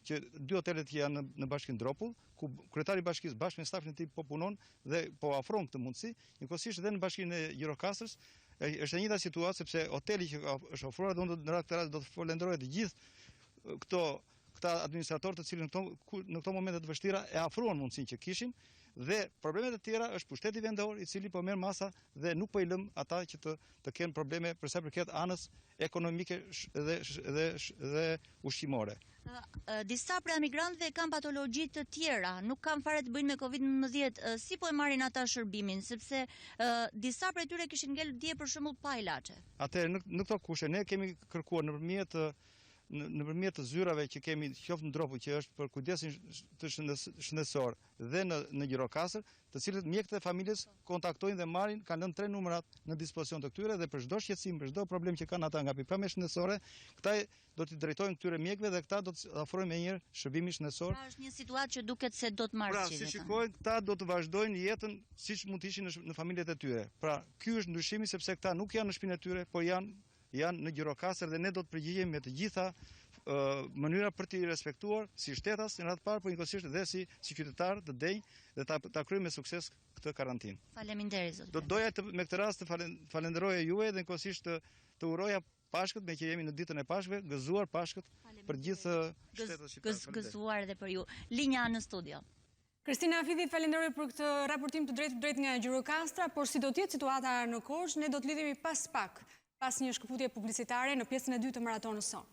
që dy hotelet që janë në bashkinë Dropull, ku kryetari i bashkisë bashkë me stafin e tij po punon dhe po afron këtë mundësi, njëkohësisht edhe në bashkinë e Gjirokastrës është e njëjta situatë sepse hoteli që është ofruar dhe unë në këtë rast do të falenderoj të gjithë këta administratorë të cilët në këto momente të vështira e afruan mundësinë që kishin. Dhe problemet e tjera është pushteti vendor i cili po merr masa dhe nuk po i lëm ata që të kenë probleme për sa përket anës ekonomike dhe ushqimore. Disa prej emigrantëve kanë patologji të tjera, nuk kanë fare të bëjnë me COVID-19. Si po e marrin ata shërbimin, sepse disa prej tyre kishin ngelur dje për shembull pa ilaçe. Atëherë në këto kushte ne kemi kërkuar nëpërmjet të zyrave që kemi qoftë në Dropull që është për kujdesin të shëndetësor dhe në Gjirokastër, të cilët mjekët e familjes kontaktojnë dhe marrin, kanë lënë 3 numrat në dispozicion të këtyre dhe për çdo shqetësim, për çdo problem që kanë ata nga pikpamja shëndetësore, këta do t'i drejtojnë këtyre mjekëve dhe këta do të ofrojnë me njëherë shërbimi shëndetësor. Pra është një situatë që duket se do të marrë Pra, si shikojnë, këta do të vazhdojnë jetën siç mund të ishin në familjet e tyre. Pra, ky është ndryshimi sepse këta nuk janë në shtëpinë e tyre, por janë në Gjirokastër dhe ne do të përgjigjemi me të gjitha mënyra për t'i respektuar si shtetas në radhë parë, por njëkohësisht dhe si qytetar të denjë dhe ta kryejmë me sukses këtë karantinë. Faleminderit zot. Do doja me këtë rast të falenderoja juve dhe njëkohësisht të uroja Pashkët, me që jemi në ditën e Pashkëve, gëzuar Pashkët për gjithë shtetet shqiptare. Gëzuar edhe për ju. Linja në studio. Kristina Afidhi, falenderoj për këtë raportim të drejt nga Gjirokastra, por si do të jetë situata në Korçë, ne do të lidhemi pas një shkëputje publicitare në pjesën e dytë të maratonës sonë.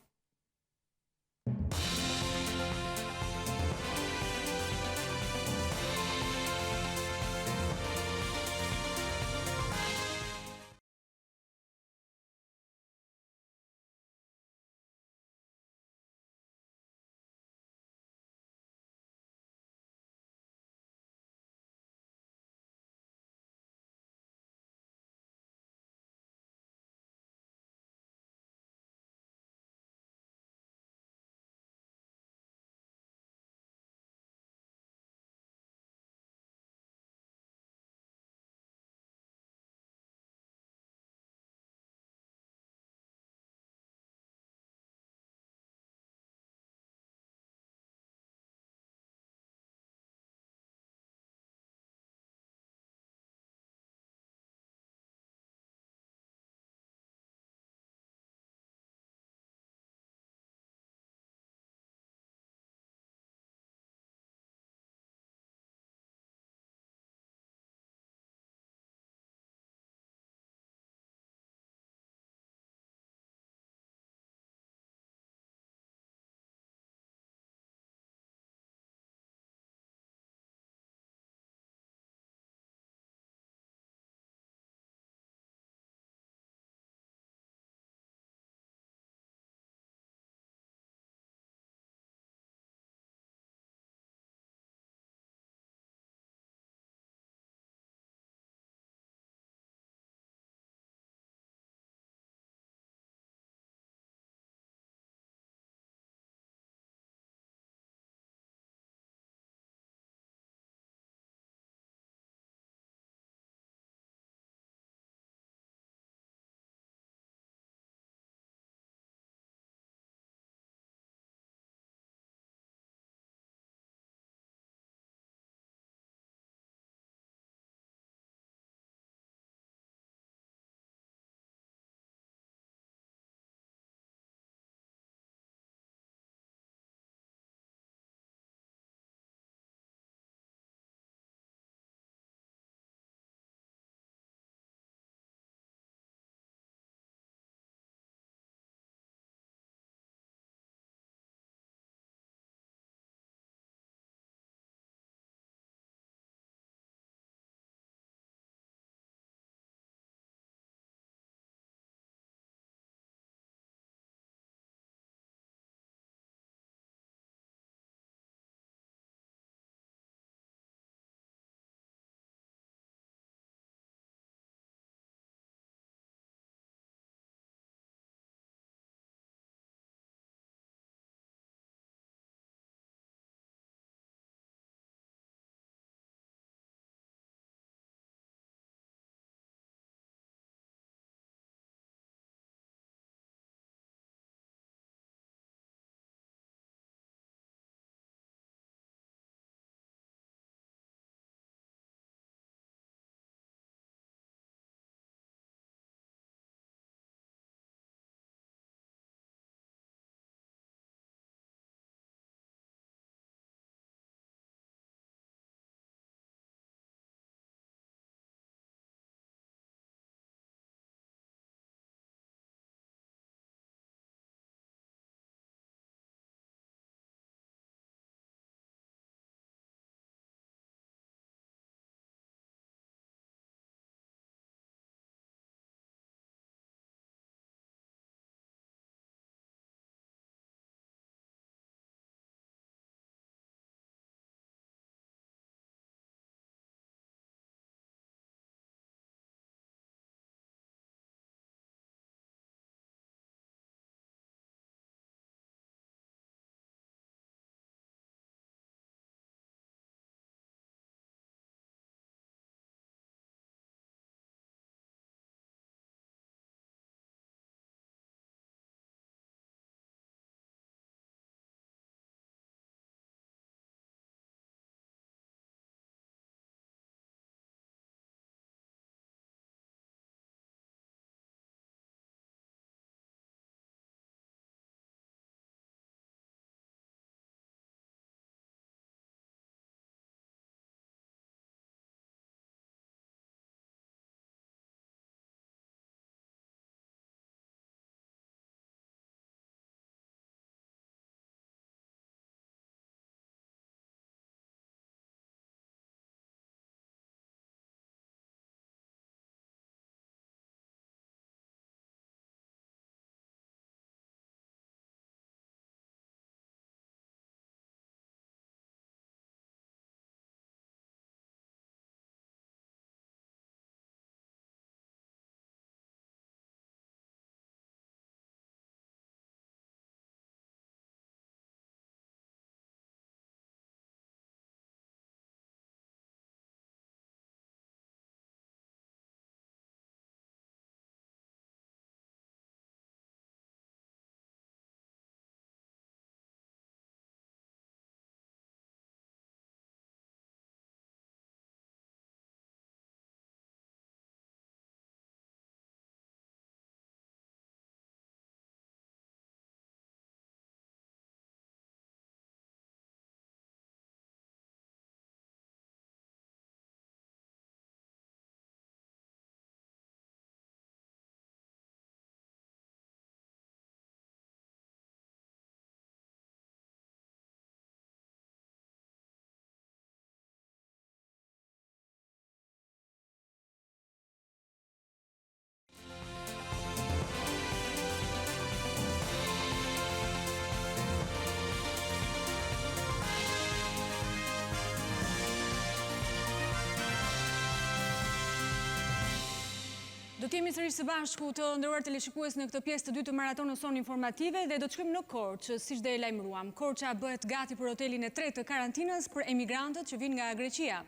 të jemi sërish së bashku të nderuar teleshikues në këtë pjesë të dytë të maratonës sonë informative dhe do të shkojmë në Korçë, siç dhe e lajmëruam. Korça bëhet gati për hotelin e tretë të karantinës për emigrantët që vinë nga Greqia.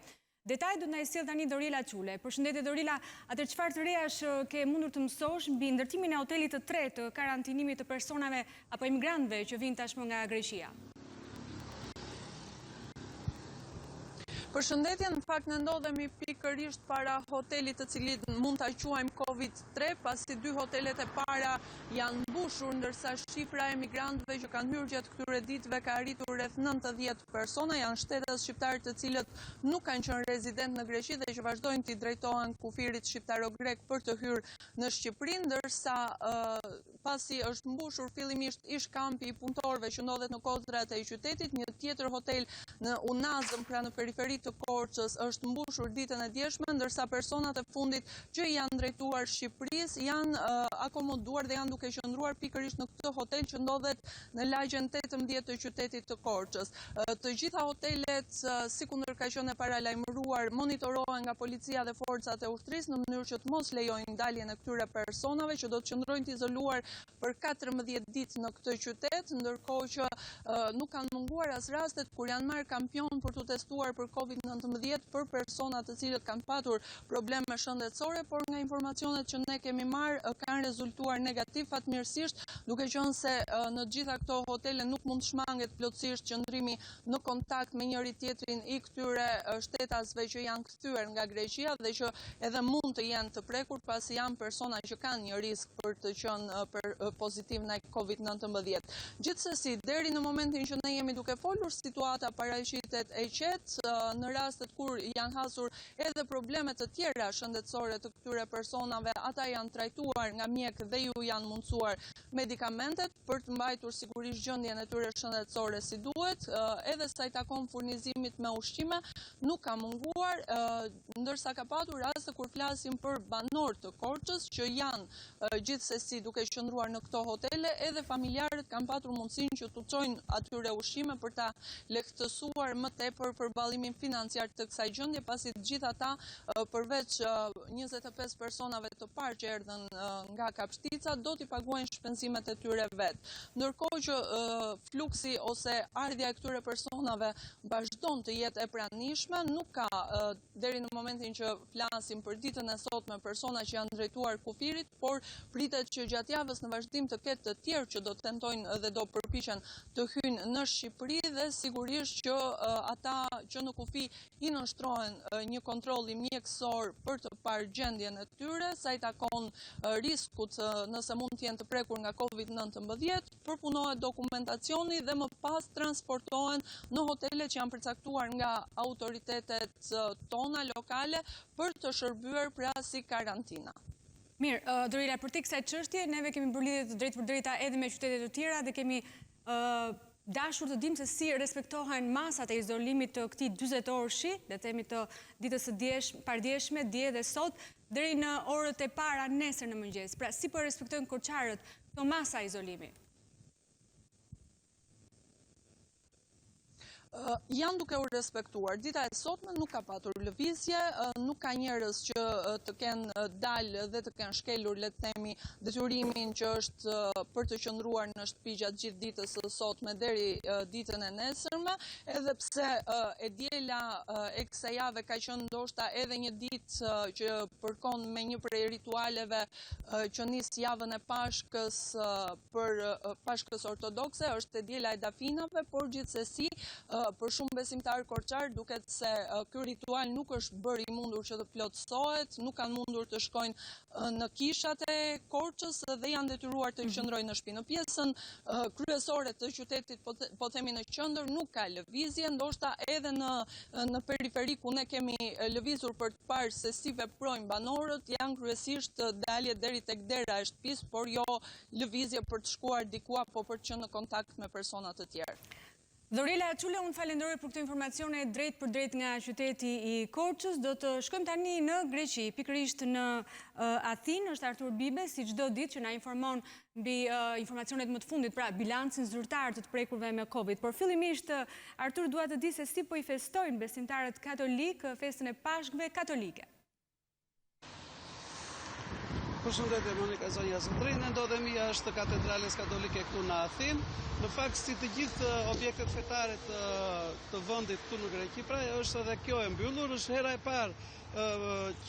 Detaj do të na i sjell tani Dorila Çule. Përshëndetje Dorila, atë çfarë të rejash ke mundur të mësosh mbi ndërtimin e hotelit të tretë të karantinimit të personave apo emigrantëve që vinë tashmë nga Greqia? Përshëndetje, në fakt në ndodhemi pikërisht para hotelit të cilit mund ta quajmë Covid-3, pasi dy hotelet e para janë mbushur, ndërsa shifra e emigrantëve që kanë hyrë gjatë këtyre ditëve ka arritur rreth 90 persona, janë shtetës shqiptarë të cilët nuk kanë qenë rezident në Greqi dhe që vazhdojnë të drejtohen kufirit shqiptaro-grek për të hyrë në Shqipëri, ndërsa pasi është mbushur fillimisht ish kampi i punëtorëve që ndodhet në kozrat e qytetit, një tjetër hotel në Unazëm, pra në periferi të Korçës, është mbushur ditën e djeshme, ndërsa personat e fundit që janë drejtuar Shqipërisë janë akomoduar dhe janë duke qëndruar pikërisht në këtë hotel që ndodhet në lagjen 18 të qytetit të Korçës. Të gjitha hotelet, sikundër ka qenë e paralajmëruar, monitorohen nga policia dhe forcat e ushtrisë në mënyrë që të mos lejojnë daljen e këtyre personave që do të qëndrojnë të izoluar për 14 ditë në këtë qytet, ndërkohë që nuk kanë munguar as rastet kur janë marrë kampion për të testuar për Covid-19 për personat të cilët kanë patur probleme shëndetësore, por nga informacionet që ne kemi marrë kanë rezultuar negativ fatmirësisht, duke qenë se në gjitha këto hotele nuk mund të shmanget plotësisht qëndrimi në kontakt me njëri tjetrin i këtyre shtetasve që janë kthyer nga Greqia dhe që edhe mund të jenë të prekur pasi janë persona që kanë një risk për të qenë pozitiv në Covid-19. Gjithsesi, deri në momentin që ne jemi duke folur, situata paraqitet e qetë, në rastet kur janë hasur edhe problemet të tjera shëndetësore të këtyre personave, ata janë trajtuar nga mjek dhe ju janë mundësuar medikamentet për të mbajtur sigurisht gjendjen e tyre shëndetësore si duhet, edhe sa i takon furnizimit me ushqime, nuk ka munguar, ndërsa ka patur raste kur flasim për banor të Korçës që janë gjithsesi duke qëndruar në këto hotele, edhe familjarët kanë patur mundësinë që të çojnë atyre ushqime për ta lehtësuar më tepër përballlimin financiar të kësaj gjendje, pasi të gjithë ata përveç 25 personave të parë që erdhën nga Kapshtica do t'i paguajnë shpenzimet e tyre vet. Ndërkohë që fluksi ose ardhja e këtyre personave vazhdon të jetë e pranishme, nuk ka deri në momentin që flasim për ditën e sotme persona që janë drejtuar kufirit, por pritet që gjatë javës në vazhdim të ketë të tjerë që do të tentojnë dhe do përpiqen të hyjnë në Shqipëri dhe sigurisht që ata që në kufi i nënshtrohen një kontrolli mjekësor për të parë gjendjen e tyre, sa i takon riskut nëse mund të jenë të prekur nga Covid-19, përpunohet dokumentacioni dhe më pas transportohen në hotele që janë përcaktuar nga autoritetet tona lokale për të shërbyer pra si karantina. Mirë, Dorila, për të kësaj çështje, neve kemi bërë lidhje të drejtë për drejta edhe me qytete të tjera dhe kemi dashur të dimë se si respektohen masat e izolimit të këtij 40 orëshi, le të themi të ditës së pardjeshme, dje dhe sot, deri në orët e para nesër në mëngjes. Pra, si po respektojnë korçarët këto masa izolimi? Janë duke u respektuar. Dita e sotme nuk ka patur lëvizje, nuk ka njerëz që të kenë dalë dhe të kenë shkelur, le të themi, detyrimin që është për të qëndruar në shtëpi gjatë gjithë ditës së sotme deri ditën e nesërme, edhe pse e diela e kësaj jave ka qenë ndoshta edhe një ditë që përkon me një prej ritualeve që nis javën e Pashkës për Pashkës ortodokse, është e diela e dafinave, por gjithsesi për shumë besimtarë korçar duket se ky ritual nuk është bërë i mundur që të plotësohet, nuk kanë mundur të shkojnë në kishat e Korçës dhe janë detyruar të qëndrojnë në shtëpi. Në pjesën kryesore të qytetit, po themi në qendër, nuk ka lëvizje, ndoshta edhe në periferi ku ne kemi lëvizur për të parë se si veprojnë banorët, janë kryesisht dalje deri tek dera e shtëpisë, por jo lëvizje për të shkuar diku apo për të qenë në kontakt me persona të tjerë. Dorila Çule, unë falenderoj për këto informacione drejt për drejt nga qyteti i Korçës. Do të shkojmë tani në Greqi, pikërisht në Athinë, është Artur Bibe, si çdo ditë që na informon mbi informacionet më të fundit, pra bilancin zyrtar të prekurve me Covid. Por fillimisht, Artur, dua të di se si po i festojnë besimtarët katolik festën e Pashkëve katolike. Përshëndetje Monika zonja Zotrin, ndodhemi është katedrales katolike këtu në Athinë. Në fakt si të gjithë objektet fetare të vendit këtu në Greqi, pra është edhe kjo e mbyllur, është hera e parë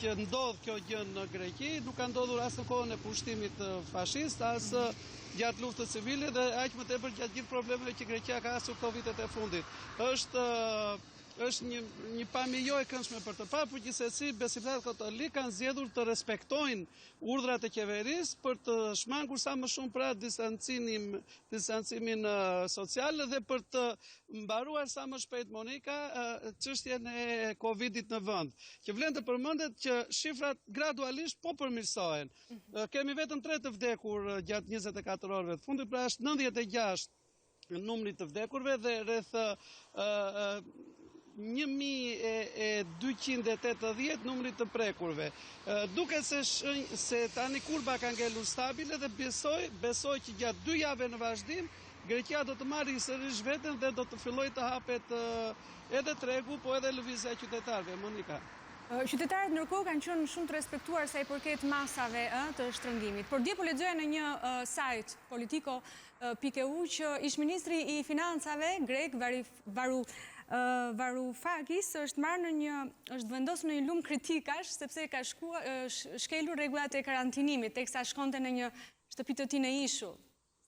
që ndodh kjo gjë në Greqi, nuk ka ndodhur as në kohën e pushtimit fashist, as gjatë luftës civile dhe aq më tepër gjatë gjithë problemeve që Greqia ka hasur këto vitet e fundit. Është një pamje jo e këndshme për të parë, por gjithsesi besimtarët katolik kanë zgjedhur të respektojnë urdhrat e qeverisë për të shmangur sa më shumë pra distancimin social dhe për të mbaruar sa më shpejt Monika çështjen e Covidit në vend. Që vlen të përmendet që shifrat gradualisht po përmirësohen. Kemi vetëm 3 të vdekur gjatë 24 orëve të fundit, pra është 96 numri të vdekurve dhe rreth 1280 numrit të prekurve. Duke se tani kurba ka ngelur stabile dhe besoj që gjatë 2 jave në vazhdim, Greqia do të marrë sërish veten dhe do të filloj të hapet edhe tregu, po edhe lëvizja e qytetarëve, Monika. Qytetarët ndërkohë kanë qenë shumë të respektuar sa i përket masave të shtrëngimit. Por dje po lexoja në një sajt politiko.eu që ish-ministri i financave grek Varoufakis është vendosur në një lumë kritikash sepse ka shkelur rregullat e karantinimit teksa shkonte në një shtëpi të tij në Ishull.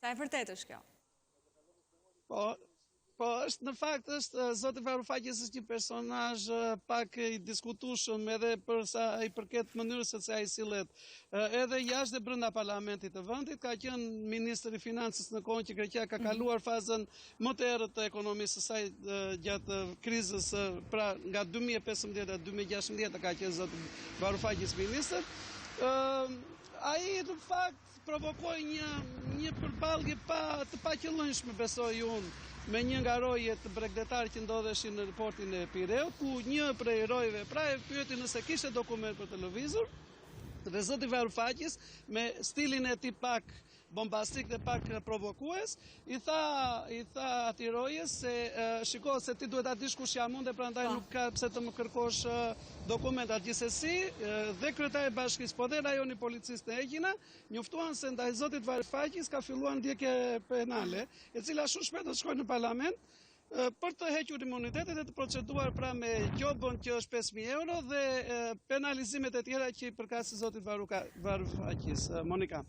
Sa e vërtetë është kjo? Po, është në fakt zoti Varoufakis është një personazh pak i diskutueshëm edhe për sa i përket mënyrës se si ai sillet edhe jashtë dhe brenda parlamentit të vendit, ka qenë ministri i financës në kohën që Greqia ka kaluar fazën më të errët të ekonomisë së saj gjatë krizës, pra nga 2015 deri 2016 ka qenë zoti Varoufakis ministër. Ai në fakt provokoi një përballje të paqëllënshme, besoj unë, me një nga rojet bregdetar që ndodheshin në portin e Pireut, ku një prej rojeve pra e pyeti nëse kishte dokument për televizor, dhe zoti Varoufakis me stilin e tij pak bombastik dhe pak provokues, i tha atij roje se shiko se ti duhet ta dish kush jam unë dhe prandaj nuk ka pse të më kërkosh dokumentat. Gjithsesi, dhe kryetari i bashkisë, po dhe rajoni policisë në Egjina, njoftuan se ndaj zotit Varoufakis ka filluar ndjekje penale, e cila shumë shpejt do të shkojë në parlament për të hequr imunitetet e të proceduar pra me gjobën që është 5.000 euro dhe penalizimet e tjera që i përkasin zotit Varoufakis. Monika.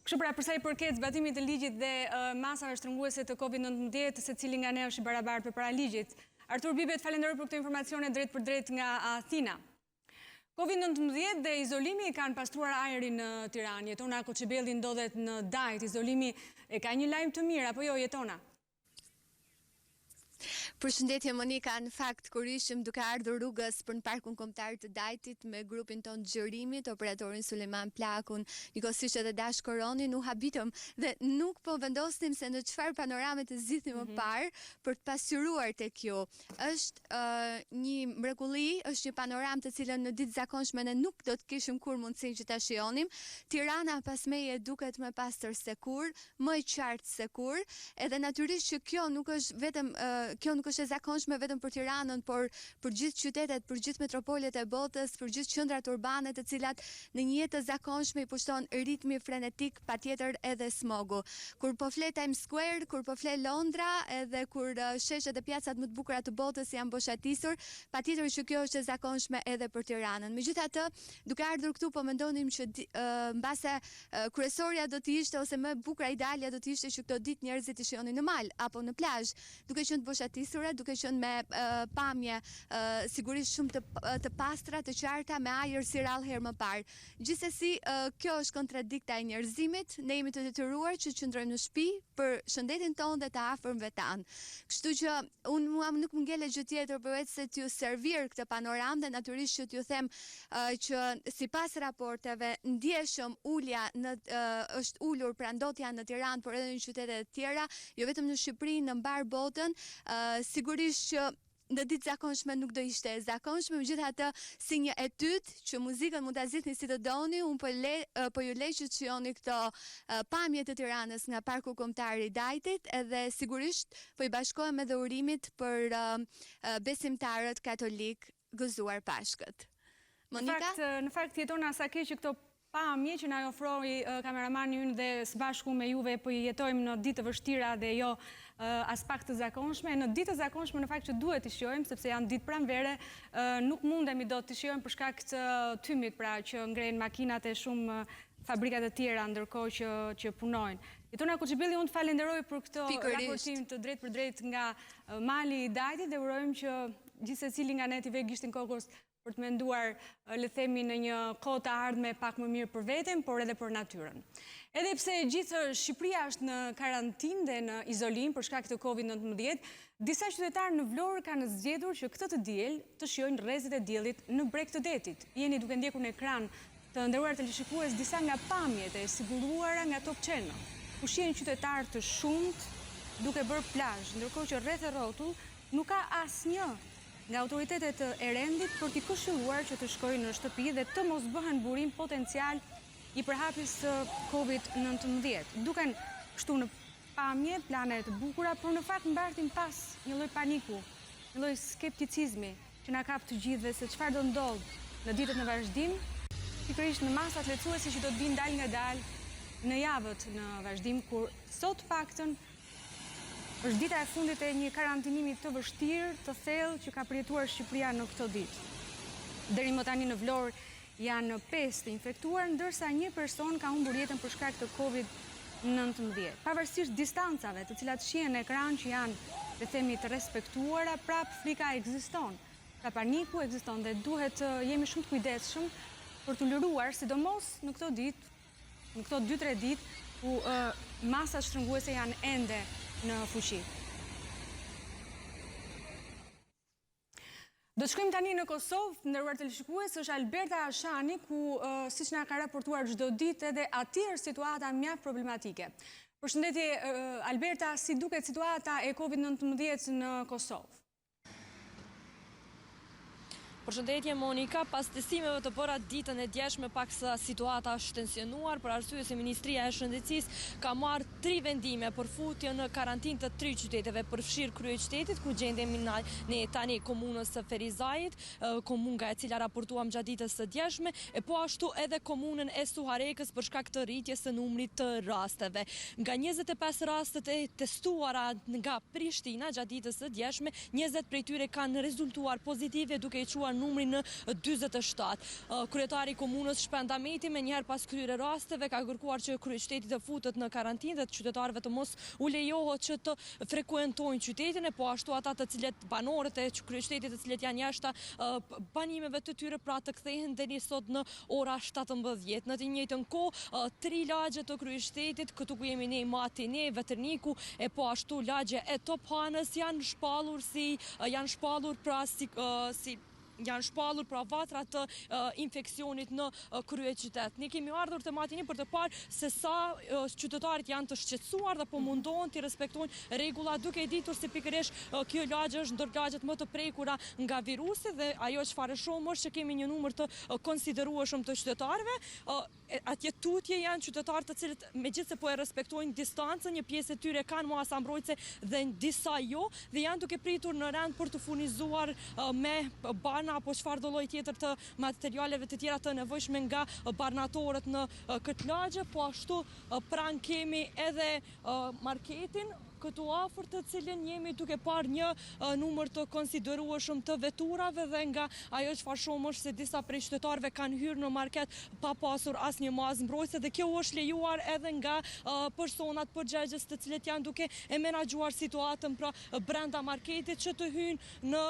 Kështu pra, përsa i përket zbatimit të ligjit dhe masave shtrënguese të Covid-19, secili nga ne është i barabartë përpara ligjit. Artur Bibet, falenderoj për këtë informacione drejt për drejt nga Athina. Covid-19 dhe izolimi kanë pastruar ajrin në Tiranë. Jetona Koçebelli ndodhet në Dajt. Izolimi ka një lajm të mirë, apo jo, Jetona? Përshëndetje Monika, në fakt kur ishim duke ardhur rrugës për në parkun kombëtar të Dajtit me grupin ton të xhirimit, operatorin Sulejman Plakun, njëkohësisht edhe Dash Koronin, u habitëm dhe nuk po vendosnim se në çfarë panorame të zgjidhnim më parë për të pasqyruar tek ju. Është një mrekulli, është një panoramë të cilën në ditë zakonshme ne nuk do të kishim kur mundësinë që ta shijonim. Tirana pas meje duket më pastër se kur, më e qartë se kur, edhe natyrisht që kjo nuk është vetëm nuk është e zakonshme vetëm për Tiranën, por për gjithë qytetet, për gjithë metropolet e botës, për gjithë qendrat urbane të cilat në një jetë të zakonshme i pushton ritmi frenetik, patjetër edhe smogu. Kur po flet Times Square, kur po flet Londra, edhe kur sheshet e pjacat më të bukura të botës janë boshatisur, patjetër që kjo është e zakonshme edhe për Tiranën. Megjithatë, duke ardhur këtu po mendonim që mbase kryesorja do të ishte ose më e bukur idealja do të ishte që këto ditë njerëzit të shijonin në mal apo në plazh, duke qenë të boshatisura, duke qenë me pamje sigurisht shumë të pastra, të qarta, me ajër si rallë herë më parë. Gjithsesi, kjo është kontradikta e njerëzimit, ne jemi të detyruar që qëndrojmë në shtëpi për shëndetin tonë dhe të afërmëve tanë. Kështu që unë nuk më ngele gjë tjetër përveç se t'ju servir këtë panoramë dhe natyrisht që t'ju them që sipas raporteve ndjeshëm ulja është ulur pra ndotja në Tiranë, por edhe në qytetet e tjera, jo vetëm në Shqipëri, në mbar botën. Sigurisht që në ditë zakonshme nuk do ishte e zakonshme, megjithatë si një etyt që muzikën mund ta zgjidhni si të doni, unë po ju lej që të shihoni këto pamje të Tiranës nga parku kombëtar i Dajtit, edhe sigurisht po i bashkohem edhe urimit për besimtarët katolik gëzuar Pashkët. Monika? Në fakt Jetona, sa keq që këto pamje që na ofroi kameramani ynë dhe së bashku me juve po jetojmë në ditë të vështira dhe jo as pak të zakonshme. Në ditë të zakonshme në fakt që duhet të shijojmë sepse janë ditë pranvere, nuk mundemi dot të shijojmë për shkak të tymit, pra që ngrenë makinat e shumë fabrikat e tjera ndërkohë që punojnë. Jetona Kuçibilli, unë të falenderoj për këtë raportim të drejt për drejt nga mali i Dajtit dhe urojmë që gjithsecili nga ne t'i vë gishtin kokës për të menduar, le themi, në një kohë të ardhme pak më mirë për veten, por edhe për natyrën. Edhe pse gjithë Shqipëria është në karantinë dhe në izolim për shkak të Covid-19, disa qytetarë në Vlorë kanë zgjedhur që këtë të diel të shijojnë rrezet e diellit në breg të detit. Jeni duke ndjekur në ekran të nderuar televizionist disa nga pamjet e siguruara nga Top Channel, ku shihen qytetarë të shumt duke bërë plazh, ndërkohë që rreth e rrotull nuk ka asnjë nga autoritetet e rendit për t'i këshilluar që të shkojnë në shtëpi dhe të mos bëhen burim potencial i përhapjes së Covid-19. Duken kështu në pamje, plane të bukura, por në fakt mbartin pas një lloj paniku, një lloj skepticizmi që na kap të gjithë dhe se çfarë do ndodh në ditët në vazhdim, pikërisht në masat lecuese që do të vinë dal nga dal në javët në vazhdim, kur sot paktën është dita e fundit e një karantinimi të vështirë, të thellë që ka përjetuar Shqipëria në këtë ditë. Deri më tani në Vlorë janë 5 të infektuar, ndërsa një person ka humbur jetën për shkak të Covid-19. Pavarësisht distancave të cilat shihen në ekran që janë, le themi, të respektuara, prap frika ekziston. Pra paniku ekziston dhe duhet jemi shumë të kujdesshëm për të lëruar, sidomos në këto ditë, në këto 2-3 ditë ku masat shtrënguese janë ende në fuqi. Do të shkojmë tani në Kosovë, nderuar televizionistë, është Alberta Ashani, ku siç na ka raportuar çdo ditë edhe aty është situata mjaft problematike. Përshëndetje Alberta, si duket situata e Covid-19 në Kosovë? Përshëndetje Monika, pas testimeve të bëra ditën e djeshme paksa situata është tensionuar për arsye se Ministria e Shëndetësisë ka marrë 3 vendime për futje në karantinë të 3 qyteteve, përfshirë kryeqytetit ku gjendemi ne tani komunës së Ferizajit, komunë nga e cila raportuam gjatë ditës së djeshme, e po ashtu edhe komunën e Suharekës për shkak të rritjes së numrit të rasteve. Nga 25 rastet e testuara nga Prishtina gjatë ditës së djeshme, 20 prej tyre kanë rezultuar pozitive, duke i quar numrin në 47. Kryetari i komunës Shpendameti me njëherë pas kryerjes rasteve ka kërkuar që kryeqyteti të futet në karantinë dhe të qytetarëve të mos u lejohet që të frekuentojnë qytetin, e po ashtu ata të cilët banorët e kryeqytetit të cilët janë jashtë banimeve të tyre pra të kthehen deri sot në ora 17. Në të njëjtën kohë 3 lagje të kryeqytetit, këtu ku jemi ne, Matine, Veterniku, e po ashtu lagje e Tophanës janë shpallur pra vatra të infeksionit në kryeqytet. Ne kemi ardhur te Matini për të parë se sa qytetarit janë të shqetësuar dhe po mundohen të respektojnë rregulla, duke i ditur se pikërisht kjo lagje është ndër lagjet më të prekura nga virusi dhe ajo çfarë shohim është që kemi një numër të konsiderueshëm të qytetarëve. Atje tutje janë qytetarë të cilët megjithëse po e respektojnë distancën, një pjesë e tyre kanë masa mbrojtëse dhe disa jo, dhe janë duke pritur në rend për të furnizuar me barna apo çfarë do lloj tjetër të materialeve të tjera të nevojshme nga barnatorët në këtë lagje. Po ashtu pranë kemi edhe marketin këtu afër, të cilin jemi duke parë një numër të konsiderueshëm të veturave dhe nga ajo çfarë shohim është se disa prej qytetarëve kanë hyrë në market pa pasur asnjë masë mbrojtëse dhe kjo është lejuar edhe nga personat përgjegjës të cilët janë duke e menaxhuar situatën pra brenda marketit që të hyjnë në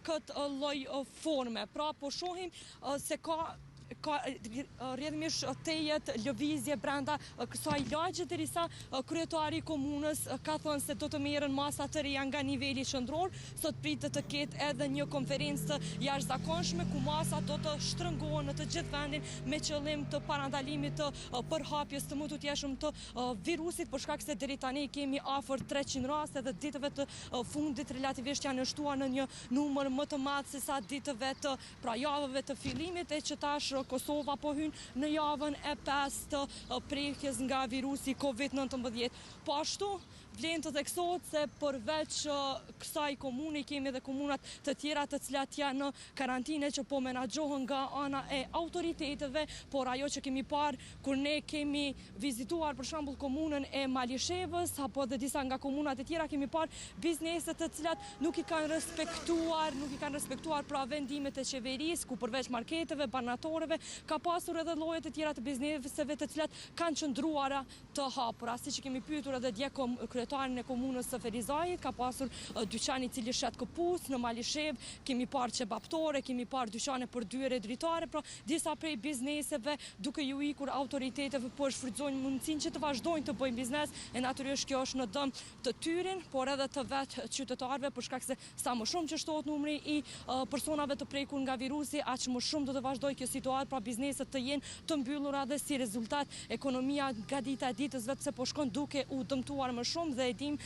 këtë lloj forme. Pra po shohim se ka rrjedhimisht tejet lëvizje brenda kësaj lagje, derisa kryetari i komunës ka thënë se do të merren masa të reja nga niveli qendror. Sot pritet të ketë edhe një konferencë të jashtëzakonshme ku masa do të shtrëngohen në të gjithë vendin me qëllim të parandalimit të përhapjes të më tutjeshëm të virusit, për shkak se deri tani kemi afër 300 raste dhe ditëve të fundit relativisht janë shtuar në një numër më të madh se sa ditëve të javëve të fillimit, e që tash Kosova po hyn në javën e 5 të prekjes nga virusi Covid-19. Po ashtu vlen të theksohet se përveç kësaj komune kemi edhe komunat të tjera të cilat janë në karantine që po menaxhohen nga ana e autoriteteve, por ajo që kemi parë kur ne kemi vizituar për shembull komunën e Malishevës apo dhe disa nga komunat e tjera, kemi parë bizneset të cilat nuk i kanë respektuar pra vendimet e qeverisë, ku përveç marketeve, banatoreve, ka pasur edhe lloje të tjera të bizneseve të cilat kanë qëndruara të hapura. Siç kemi pyetur edhe dje kryetarin e komunës së Ferizajit, ka pasur dyqan i cili shet këpus në Malishev, kemi parë qebaptore, kemi parë dyqane për dyre dritare, pra disa prej bizneseve duke ju ikur autoriteteve po shfrytëzojnë mundësinë që të vazhdojnë të bëjnë biznes, e natyrisht kjo është në dëm të tyrin, por edhe të vetë qytetarëve, për shkak se sa më shumë që shtohet numri i personave të prekur nga virusi, aq më shumë do të vazhdojë kjo situatë, pra bizneset të jenë të mbyllura dhe si rezultat ekonomia nga dita e ditës vetë se po shkon duke u dëmtuar më shumë, dhe e dim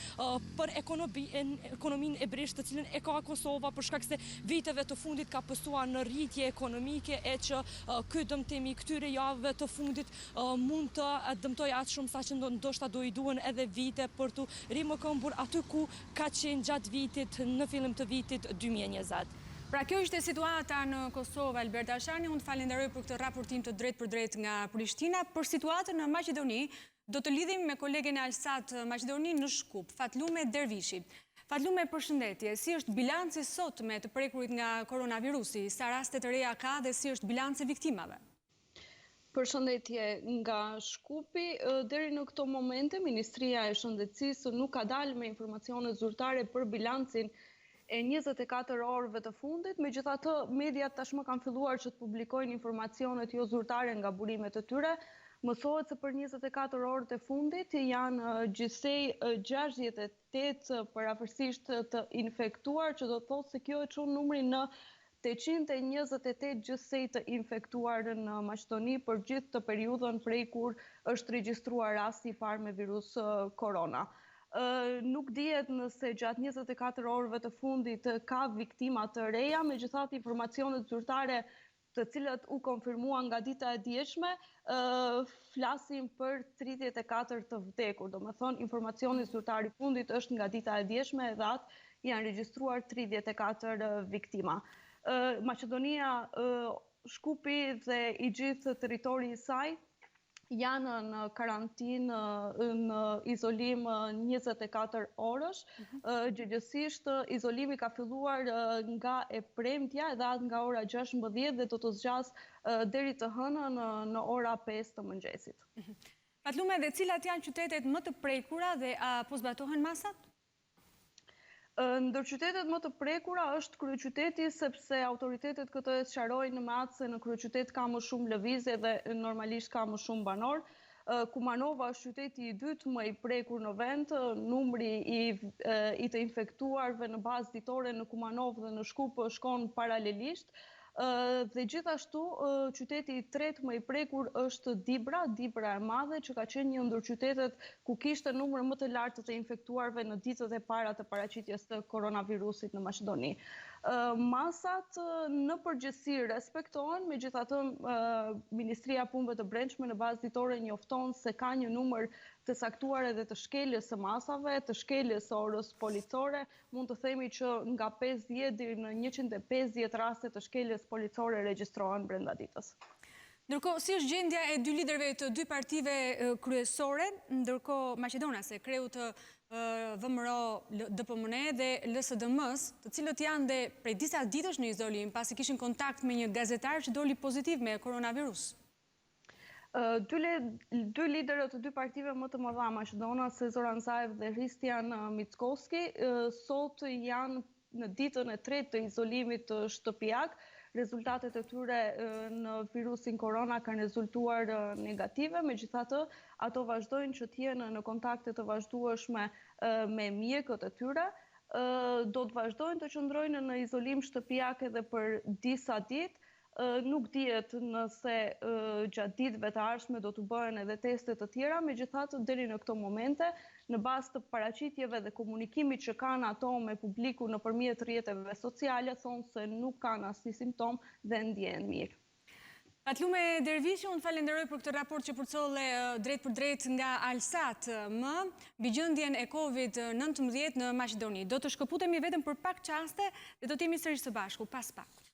për ekonominë e brishtë të cilën e ka Kosova, për shkak se viteve të fundit ka pësuar në rritje ekonomike, e që ky dëmtim i këtyre javëve të fundit mund të dëmtoj atë shumë sa që ndoshta do i duhen edhe vite për të rimëkëmbur aty ku ka qenë gjatë vitit, në fillim të vitit 2020. Pra kjo ishte situata në Kosovë, Albert Ashani, unë falenderoj për këtë raportim të drejt për drejt nga Prishtina. Për situatën në Maqedoni, do të lidhim me kolegen e Alsat Maqedoni në Shkup, Fatlume Dervishi. Fatlume, përshëndetje, si është bilanci sot me të prekurit nga koronavirusi, sa raste të reja ka dhe si është bilanci viktimave? Përshëndetje nga Shkupi, deri në këto momente, Ministria e Shëndetësisë nuk ka dalë me informacione zyrtare për bilancin e 24 orëve të fundit, megjithatë mediat tashmë kanë filluar që të publikojnë informacionet jo zyrtare nga burimet e tyre. Mësohet se për 24 orët e fundit janë gjithsej 68 parafërsisht të infektuar, që do të thotë se kjo e çon numrin në 828 gjithsej të infektuar në Maqedoni për gjithë të periudhën prej kur është regjistruar rasti i parë me virus korona. Nuk dihet nëse gjatë 24 orëve të fundit ka viktima të reja, megjithatë informacionet zyrtare të cilat u konfirmuan nga dita e dieshme, flasim për 34 të vdekur. Do me thonë, informacioni zyrtar i fundit është nga dita e dieshme dhe atë janë regjistruar 34 viktima. Maqedonia, Shkupi dhe i gjithë territori i saj janë në karantinë në izolim 24 orësh. Gjithsesi izolimi ka filluar nga e premtja dhe atë nga ora 16 dhe do të zgjasë deri të hënën në ora 5 të mëngjesit. Fatlume, dhe cilat janë qytetet më të prekura dhe a po zbatohen masat? Ndër qytetet më të prekura është kryeqyteti, sepse autoritetet këtë e sqarojnë me atë se në kryeqytet ka më shumë lëvizje dhe normalisht ka më shumë banor. Kumanova është qyteti i dytë më i prekur në vend, numri i të infektuarve në bazë ditore në Kumanov dhe në Shkup shkon paralelisht. Dhe gjithashtu qyteti i tretë më i prekur është Dibra e Madhe, që ka qenë një ndër qytetet ku kishte numër më të lartë të infektuarve në ditët e para të paraqitjes të koronavirusit në Maqedoni. Masat në përgjithësi respektohen, megjithatë Ministria e Punëve të Brendshme në bazë ditore njofton se ka një numër të saktuar edhe të shkeljes së masave, të shkeljes së orës policore. Mund të themi që nga 50 deri në 150 raste të shkeljes policore regjistrohen brenda ditës. Ndërkohë, si është gjendja e dy liderëve të dy partive kryesore, ndërkohë Maqedonase, kreu të VMRO DPMN dhe LSDM-s, të cilët janë dhe prej disa ditësh në izolim, pasi kishin kontakt me një gazetar që doli pozitiv me koronavirus? Dy liderët të dy partive më të mëdha Maqedonase, Zoran Zaev dhe Hristijan Mickovski, sot janë në ditën e tretë të izolimit shtëpiak. Rezultatet e tyre në virusin korona kanë rezultuar negative, megjithatë ato vazhdojnë që të jenë në kontakte të vazhdueshme me mjekët e tyre. Do të vazhdojnë të qëndrojnë në izolim shtëpiak edhe për disa ditë. Nuk dihet nëse gjatë ditëve të ardhshme do të bëhen edhe teste të tjera, megjithatë deri në këto momente, në bazë të paraqitjeve dhe komunikimit që kanë ato me publiku nëpërmjet rrjeteve sociale, thonë se nuk kanë asnjë simptom dhe ndjehen mirë. Atlume Dervishi, unë falenderoj për këtë raport që përcolle drejt për drejt nga Alsat më mbigjendjen e COVID-19 në Maqedoni. Do të shkëputemi vetëm për pak çaste dhe do të jemi sërish së bashku pas pak.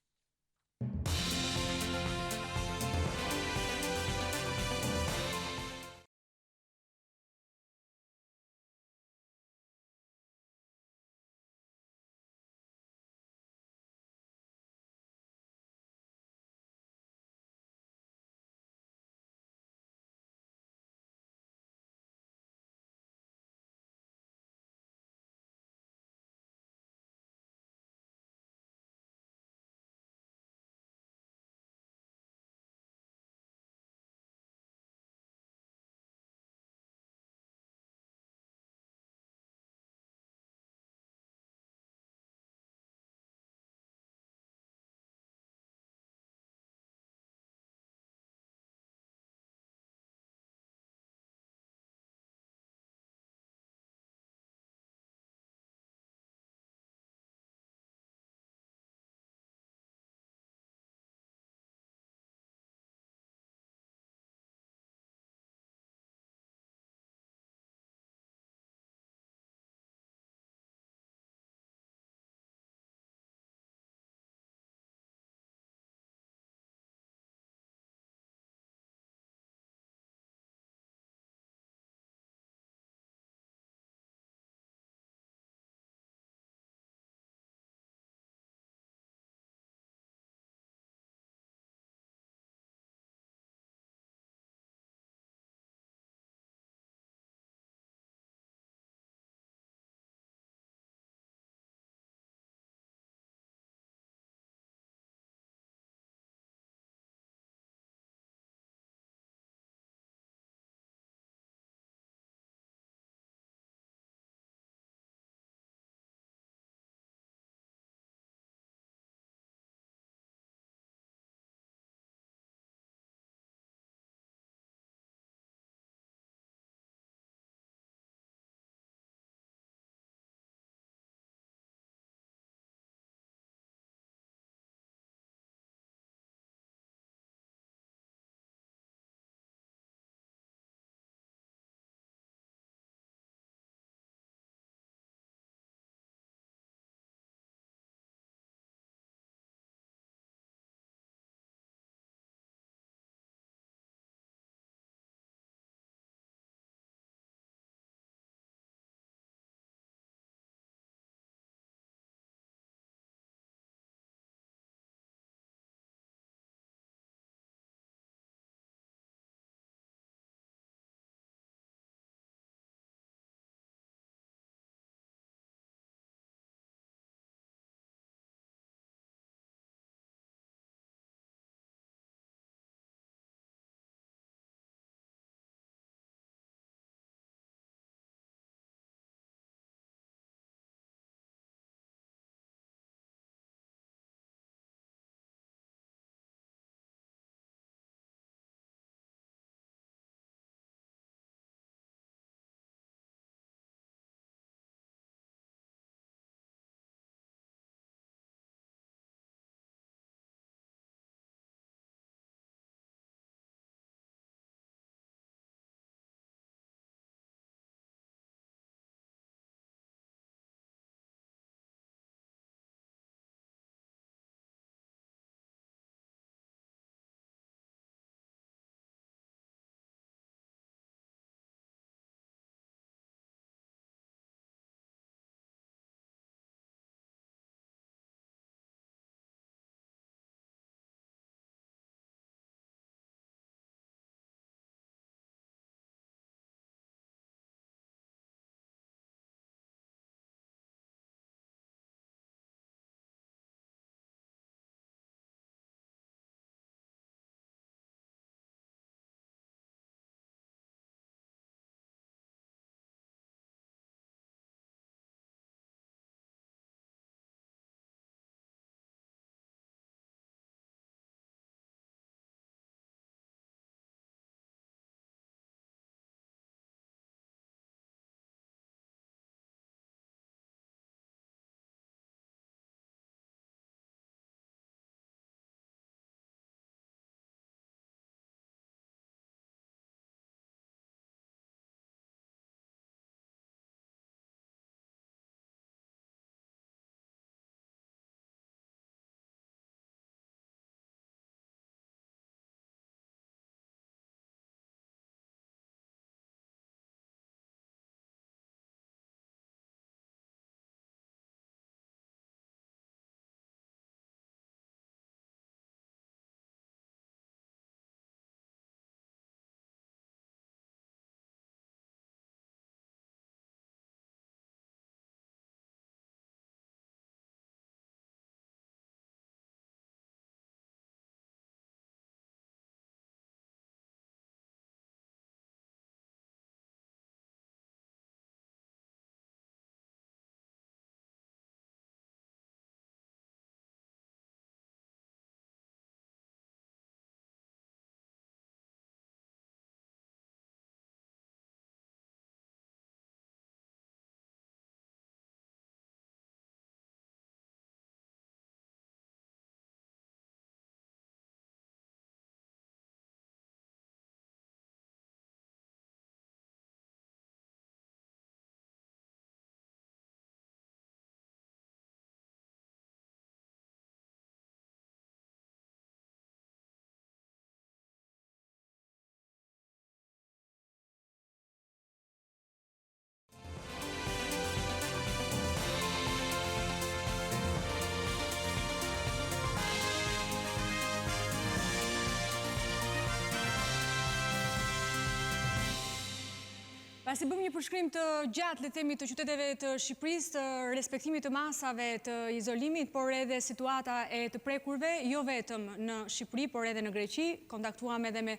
Pasi bëm një përshkrim të gjatë, le të themi, të qyteteve të Shqipërisë, të respektimit të masave të izolimit, por edhe situata e të prekurve, jo vetëm në Shqipëri, por edhe në Greqi, kontaktuam edhe me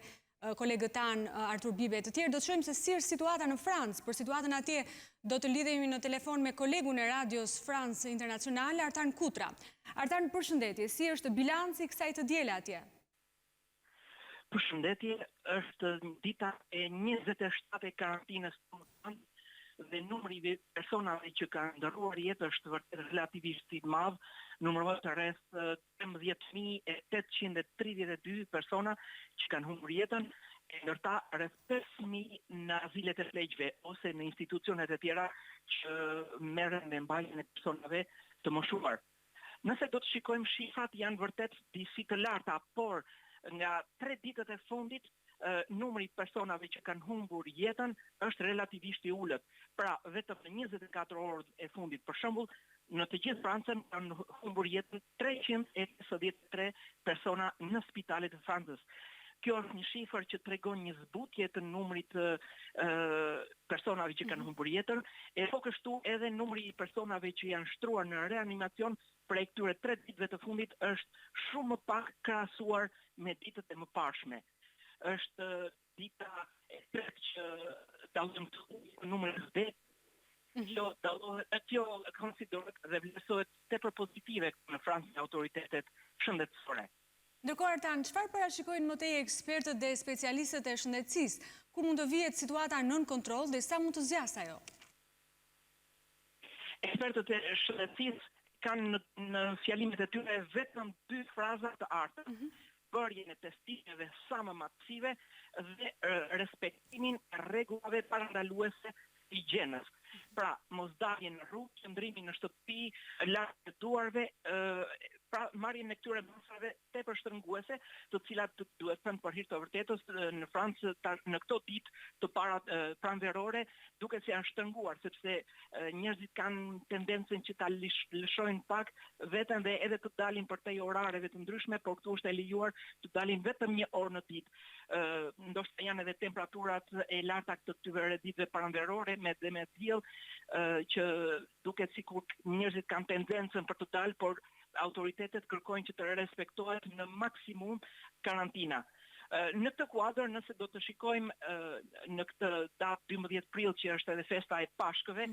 kolegët tanë Artur Bibe e të tjerë. Do të shohim se si është situata në Francë. Për situatën atje do të lidhemi në telefon me kolegun e radios Francë Internacionale, Artan Kutra. Artan, përshëndetje, si është bilanci kësaj të diele atje? Përshëndetje, është dita e 27 e karantinës dhe numri i personave që kanë ndërruar jetë është vërtet relativisht i madh, numërohet rreth 13.832 persona që kanë humbur jetën, ndërta rreth 5.000 në azilet e pleqve ose në institucionet e tjera që merren me mbajtjen e personave të moshuar. Nëse do të shikojmë shifrat, janë vërtet disi të larta, por nga 3 ditët e fundit, numri personave që kanë humbur jetën është relativisht i ulët. Pra, vetëm në 24 orë e fundit, për shembull, në të gjithë Francën kanë humbur jetën 353 persona në spitalet e Francës. Kjo është një shifër që tregon një zbutje të numrit të personave që kanë humbur jetën, e po kështu edhe numri i personave që janë shtruar në reanimacion prej këtyre 3 ditëve të fundit është shumë më pak krahasuar me ditët e mëparshme. Është dita e tretë që dallon numrin e vdekur. Kjo konsiderohet dhe vlerësohet tepër pozitive në Francë nga autoritetet shëndetësore. Ndërkohë, Artan, çfarë parashikojnë më tej ekspertët dhe specialistët e shëndetësisë? Ku mund të vihet situata nën kontroll dhe sa mund të zgjasë ajo? Ekspertët e shëndetësisë kanë në fjalimet e tyre vetëm 2 fraza të artën, bërjen e testimeve sa më masive dhe respektimin e rregullave parandaluese higjienës. Pra, mos dalje në rrugë, qëndrimi në shtëpi, larg të duarve, pra marrjen e këtyre masave tepër shtrënguese, të cilat duhet thënë për hir të vërtetës në Francë në këto ditë të para pranverore duket se janë shtrënguar, sepse njerëzit kanë tendencën që ta lëshojnë pak veten dhe edhe të dalin përtej orareve të ndryshme, por këtu është e lejuar të dalin vetëm 1 orë në ditë. Ndoshta janë edhe temperaturat e larta të këtyre ditëve pranverore me diell që duket sikur njerëzit kanë tendencën për të dalë, por autoritetet kërkojnë që të respektohet në maksimum karantina. Në këtë kuadër, nëse do të shikojmë në këtë datë 12 prill që është edhe festa e Pashkëve,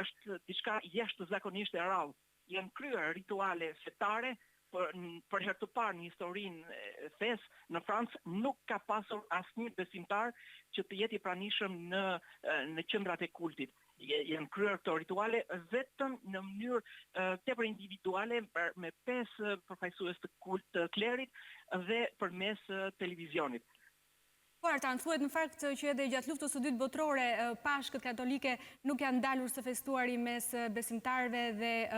është diçka jashtëzakonisht e rrallë. Janë kryer rituale fetare, për herë të parë në historinë e fesë në Francë nuk ka pasur asnjë besimtar që të jetë i pranishëm në qendrat e kultit. Janë kryer këto rituale vetëm në mënyrë tepër individuale me 5 përfaqësues të kult të klerit dhe përmes televizionit. Po, Artan, thuhet në fakt që edhe gjatë luftës së dytë botërore, pashkët katolike nuk janë dalur së festuari mes besimtarëve dhe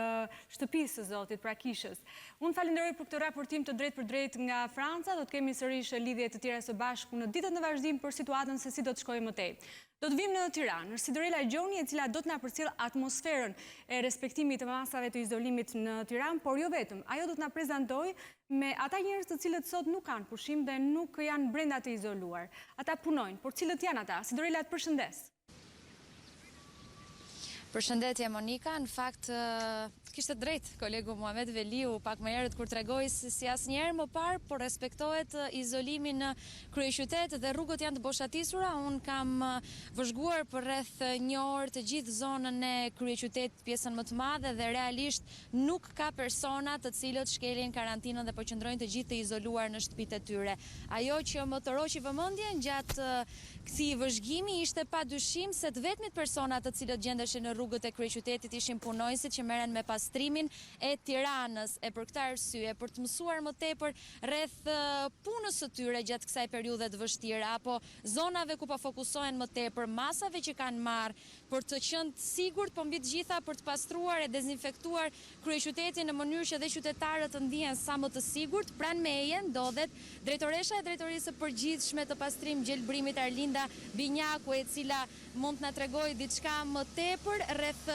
shtëpisë së Zotit, pra kishës. Unë falenderoj për këtë raportim të drejtë për drejtë nga Franca, do të kemi sërish lidhje të tjera së bashku në ditët në vazhdim për situatën se si do të shkojmë më tej. Do të vim në Tiranë, është Sidorela Gjoni, e cila do të na përcjell atmosferën e respektimit të masave të izolimit në Tiranë, por jo vetëm. Ajo do të na prezantojë me ata njerëz të cilët sot nuk kanë pushim dhe nuk janë brenda të izoluar. Ata punojnë, por cilët janë ata? Sidorela, të përshëndes. Përshëndetje Monika, në fakt kishte drejt kolegu Muhamet Veliu pak më herët kur tregoi se si asnjëherë më parë po respektohet izolimi në kryeqytet dhe rrugët janë të boshatisura. Un kam vëzhguar për rreth 1 orë të gjithë zonën e kryeqytetit, pjesën më të madhe, dhe realisht nuk ka persona të cilët shkelin karantinën dhe po qëndrojnë të gjithë të izoluar në shtëpitë e tyre. Ajo që më toroqi vëmendjen gjatë këtij vëzhgimi ishte padyshim se të vetmit persona të cilët gjendeshin në rrugët e kryeqytetit ishin punonjësit që merren me pastrimin e Tiranës, e për këtë arsye, për të mësuar më tepër rreth punës së tyre gjatë kësaj periudhe të vështirë, apo zonave ku po fokusohen më tepër, masave që kanë marrë për të qenë sigurt, po mbi të gjitha për të pastruar e dezinfektuar kryeqytetin në mënyrë që dhe qytetarët të ndihen sa më të sigurt. Pranë meje ndodhet drejtoresha e drejtorisë së përgjithshme të pastrim gjelbrimit Arlinda Binjaku, e cila mund të na tregojë diçka më tepër rreth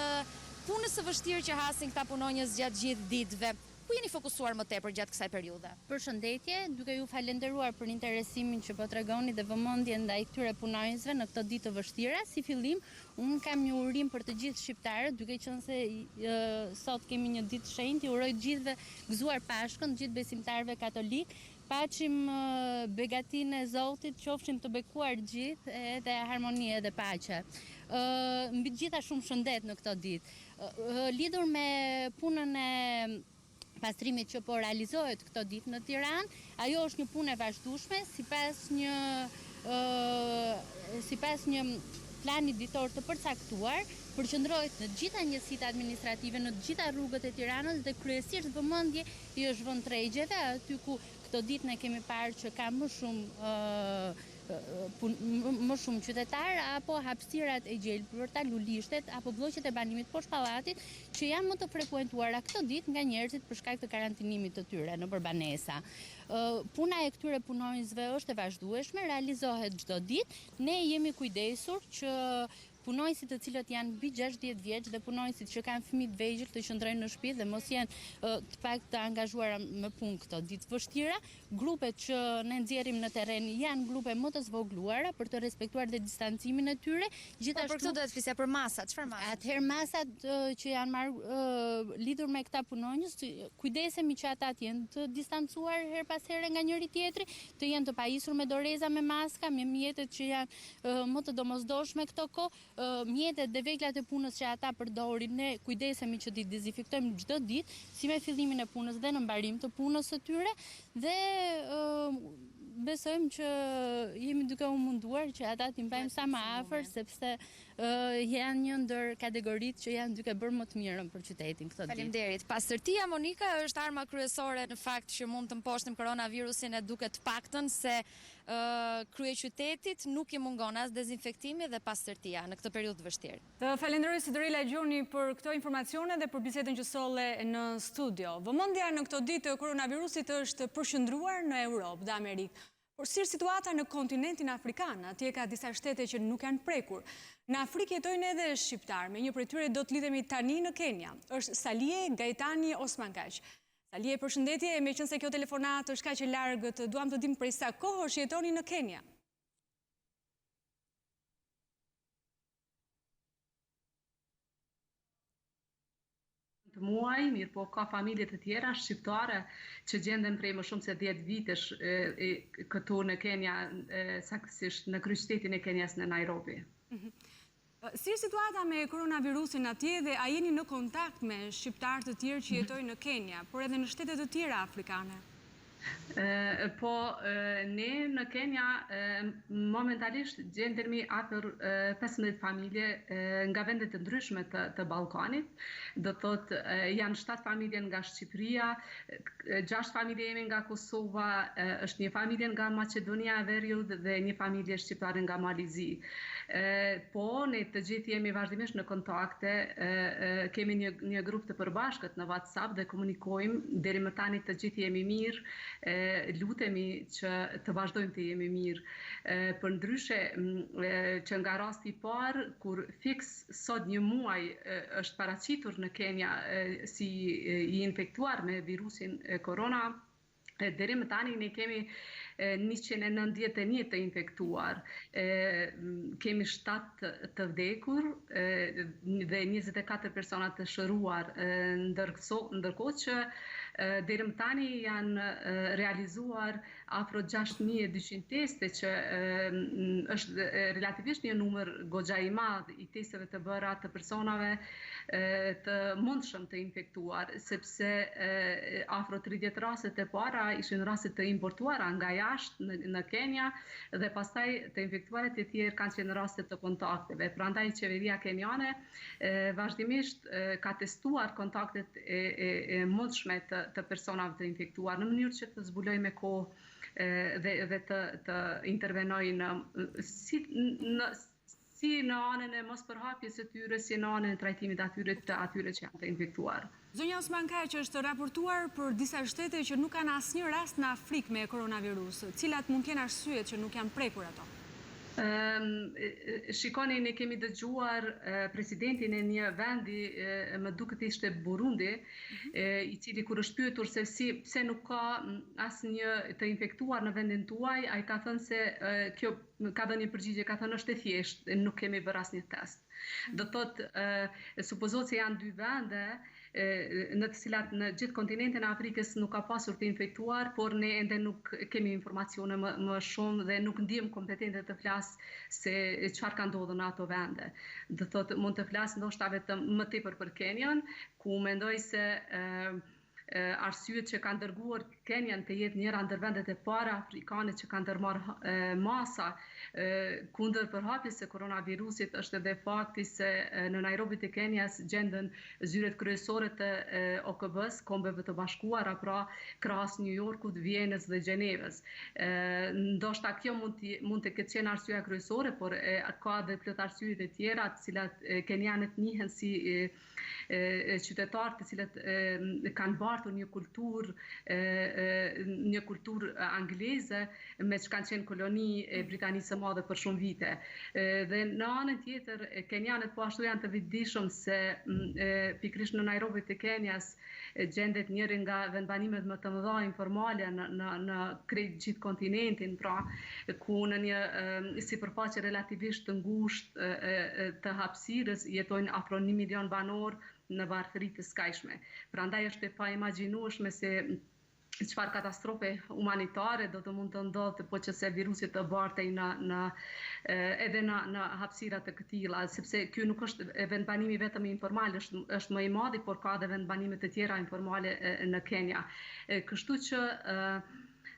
punës së vështirë që hasin këta punonjës gjatë gjithë ditëve. ku jeni fokusuar më tepër gjatë kësaj periudhe? Përshëndetje, duke ju falenderuar për interesimin që po tregoni dhe vëmendjen ndaj këtyre punonjësve në këtë ditë të vështira. Si fillim, unë kam një urim për të gjithë shqiptarët, duke qenë se sot kemi një ditë shenjtë, i uroj të gjithëve gëzuar Pashkën, gjithë besimtarëve katolik. Paqim begatinë e Zotit, qofshim të bekuar gjithë edhe harmoni edhe paqe. Mbi gjitha shumë shëndet në këtë ditë. Lidhur me punën e pastrimit që po realizohet këtë ditë në Tiranë, ajo është një punë e vazhdueshme sipas një plani ditor të përcaktuar, përqendrohet në gjitha njësitë administrative, në të gjitha rrugët e Tiranës dhe kryesisht vëmendje i është vënë rejgjeve, aty ku këtë ditë ne kemi parë që ka më shumë qytetarë apo hapësirat e gjelbërta, lulishtet apo blloqet e banimit poshtë pallatit që janë më të frekuentuara këtë ditë nga njerëzit për shkak të karantinimit të tyre nëpër banesa. Puna e këtyre punonjësve është e vazhdueshme, realizohet çdo ditë. Ne jemi kujdesur që punonjësit të cilët janë mbi 60 vjeç dhe punonjësit që kanë fëmijë të vegjël të qëndrojnë në shtëpi dhe mos jenë të pak të angazhuara me punë këto ditë vështira. Grupet që ne nxjerrim në terren janë grupe më të zvogluara për të respektuar dhe distancimin e tyre. Gjithashtu për këtë do të flisja për masat. Çfarë masat? Atëherë masat që janë marrë lidhur me këta punonjës, kujdesemi që ata të jenë të distancuar her pas here nga njëri tjetri, të jenë të pajisur me doreza, me maska, me mjetet që janë më të domosdoshme këto kohë. Mjetet dhe veglat e punës që ata përdorin, ne kujdesemi që t'i dezinfektojmë çdo ditë, si me fillimin e punës dhe në mbarim të punës së tyre, dhe besojmë që jemi duke u munduar që ata t'i mbajmë sa më afër, sepse janë një ndër kategoritë që janë duke bërë më të mirën për qytetin këtë ditë. Faleminderit. Pastërtia, Monika, është arma kryesore në fakt që mund të mposhtim koronavirusin, e duket të paktën se kryeqytetit nuk i mungon as dezinfektimi dhe pastërtia në këtë periudhë të vështirë. Të falenderoj si Lajgjoni për këto informacione dhe për bisedën që solle në studio. Vëmendja në këtë ditë të koronavirusit është përqendruar në Europë dhe Amerikë. Por si situata në kontinentin afrikan, atje ka disa shtete që nuk janë prekur. Në Afrikë jetojnë edhe shqiptar, me një prej tyre do të lidhemi tani në Kenya. Është Salie Gaetani Osmankaq. Salie, përshëndetje, me qenë se kjo telefonat është kaq e largët, duam të dim prej sa kohësh jetoni në Kenya. Muaj, mirë po ka familje të tjera shqiptare që gjenden prej më shumë se 10 vitesh këtu në Kenya, saktësisht në kryeqytetin e Kenjas në Nairobi. Si situata me koronavirusin atje dhe a jeni në kontakt me shqiptar të tjerë që jetojnë në Kenya, por edhe në shtetet të tjera afrikane? Po, ne në Kenya momentalisht gjendemi afër 15 familje nga vendet të ndryshme të Ballkanit. Do thot janë 7 familje nga Shqipëria, 6 familje jemi nga Kosova, është një familje nga Maqedonia e Veriut dhe një familje shqiptare nga Malizi. Po, ne të gjithë jemi vazhdimisht në kontakte, kemi një grup të përbashkët në WhatsApp dhe komunikojmë, deri më tani të gjithë jemi mirë, lutemi që të vazhdojmë të jemi mirë. Për ndryshe që nga rasti i parë, kur fiks sot një muaj është paraqitur në Kenya si i infektuar me virusin korona, deri më tani ne kemi 191 të infektuar, kemi 7 të vdekur dhe 24 persona të shëruar, ndërkohë që deri më tani janë realizuar afro 6200 teste, që është relativisht një numër goxha i madh i testeve të bëra të personave të mundshëm të infektuar, sepse afro 30 rastet e para ishin rastet të importuara nga jashtë në Kenya dhe pastaj të infektuaret e tjerë kanë qenë raste të kontakteve. Prandaj qeveria kenjane vazhdimisht ka testuar kontaktet e mundshme të personave të infektuar në mënyrë që të zbuloj me kohë dhe të intervenoj si në anën e mos përhapjes së tyre, si në anën e trajtimit atyre që janë të infektuar. Zonja Osmankaq, është raportuar për disa shtete që nuk kanë asnjë rast në Afrikë me koronavirus. Cilat mund të jenë arsyet që nuk janë prekur ato? Shikoni, ne kemi dëgjuar presidentin e një vendi, më duket ishte Burundi, i cili kur është pyetur se pse nuk ka asnjë të infektuar në vendin tuaj, ai ka thënë se kjo ka dhënë një përgjigje, ka thënë është e thjeshtë, nuk kemi bërë asnjë test. Do thotë, supozohet se janë dy vende në të cilat në gjithë kontinentin e Afrikës nuk ka pasur të infektuar, por ne ende nuk kemi informacione më shumë dhe nuk ndihem kompetente të flas se çfarë ka ndodhur në ato vende. Do thotë, mund të flas ndoshta vetëm më tepër për Kenyan, ku mendoj se arsyet që kanë dërguar Kenyan të jetë njëra ndër vendet e para afrikane që kanë ndërmarrë masa kundër përhapjes së koronavirusit është edhe fakti se në Nairobi të Kenjas gjenden zyret kryesore të OKB-s, Kombeve të Bashkuara, pra krahas New Yorkut, Vienës dhe Gjenevës. Ndoshta kjo mund të ketë qenë arsyeja kryesore, por ka edhe plot arsye të tjera, të cilat kenjanët njihen si qytetarë të cilët kanë bartur një kulturë angleze me që kanë qenë koloni e Britanisë së Madhe për shumë vite. Dhe në anën tjetër, kenjanët po ashtu janë të vetëdijshëm se pikërisht në Nairobi të Kenjas gjendet njëri nga vendbanimet më të mëdha informale në krejt gjithë kontinentin, pra ku në një sipërfaqe relativisht të ngushtë të hapësirës jetojnë afro 1 milion banor në varfëri të skajshme. Prandaj është e paimagjinueshme se çfarë katastrofe humanitare do të mund të ndodhte po që se virusi të bartej edhe në hapësira të këtilla, sepse ky nuk është vendbanimi vetëm informal, është më i madhi, por ka edhe vendbanime të tjera informale në Kenya. Kështu që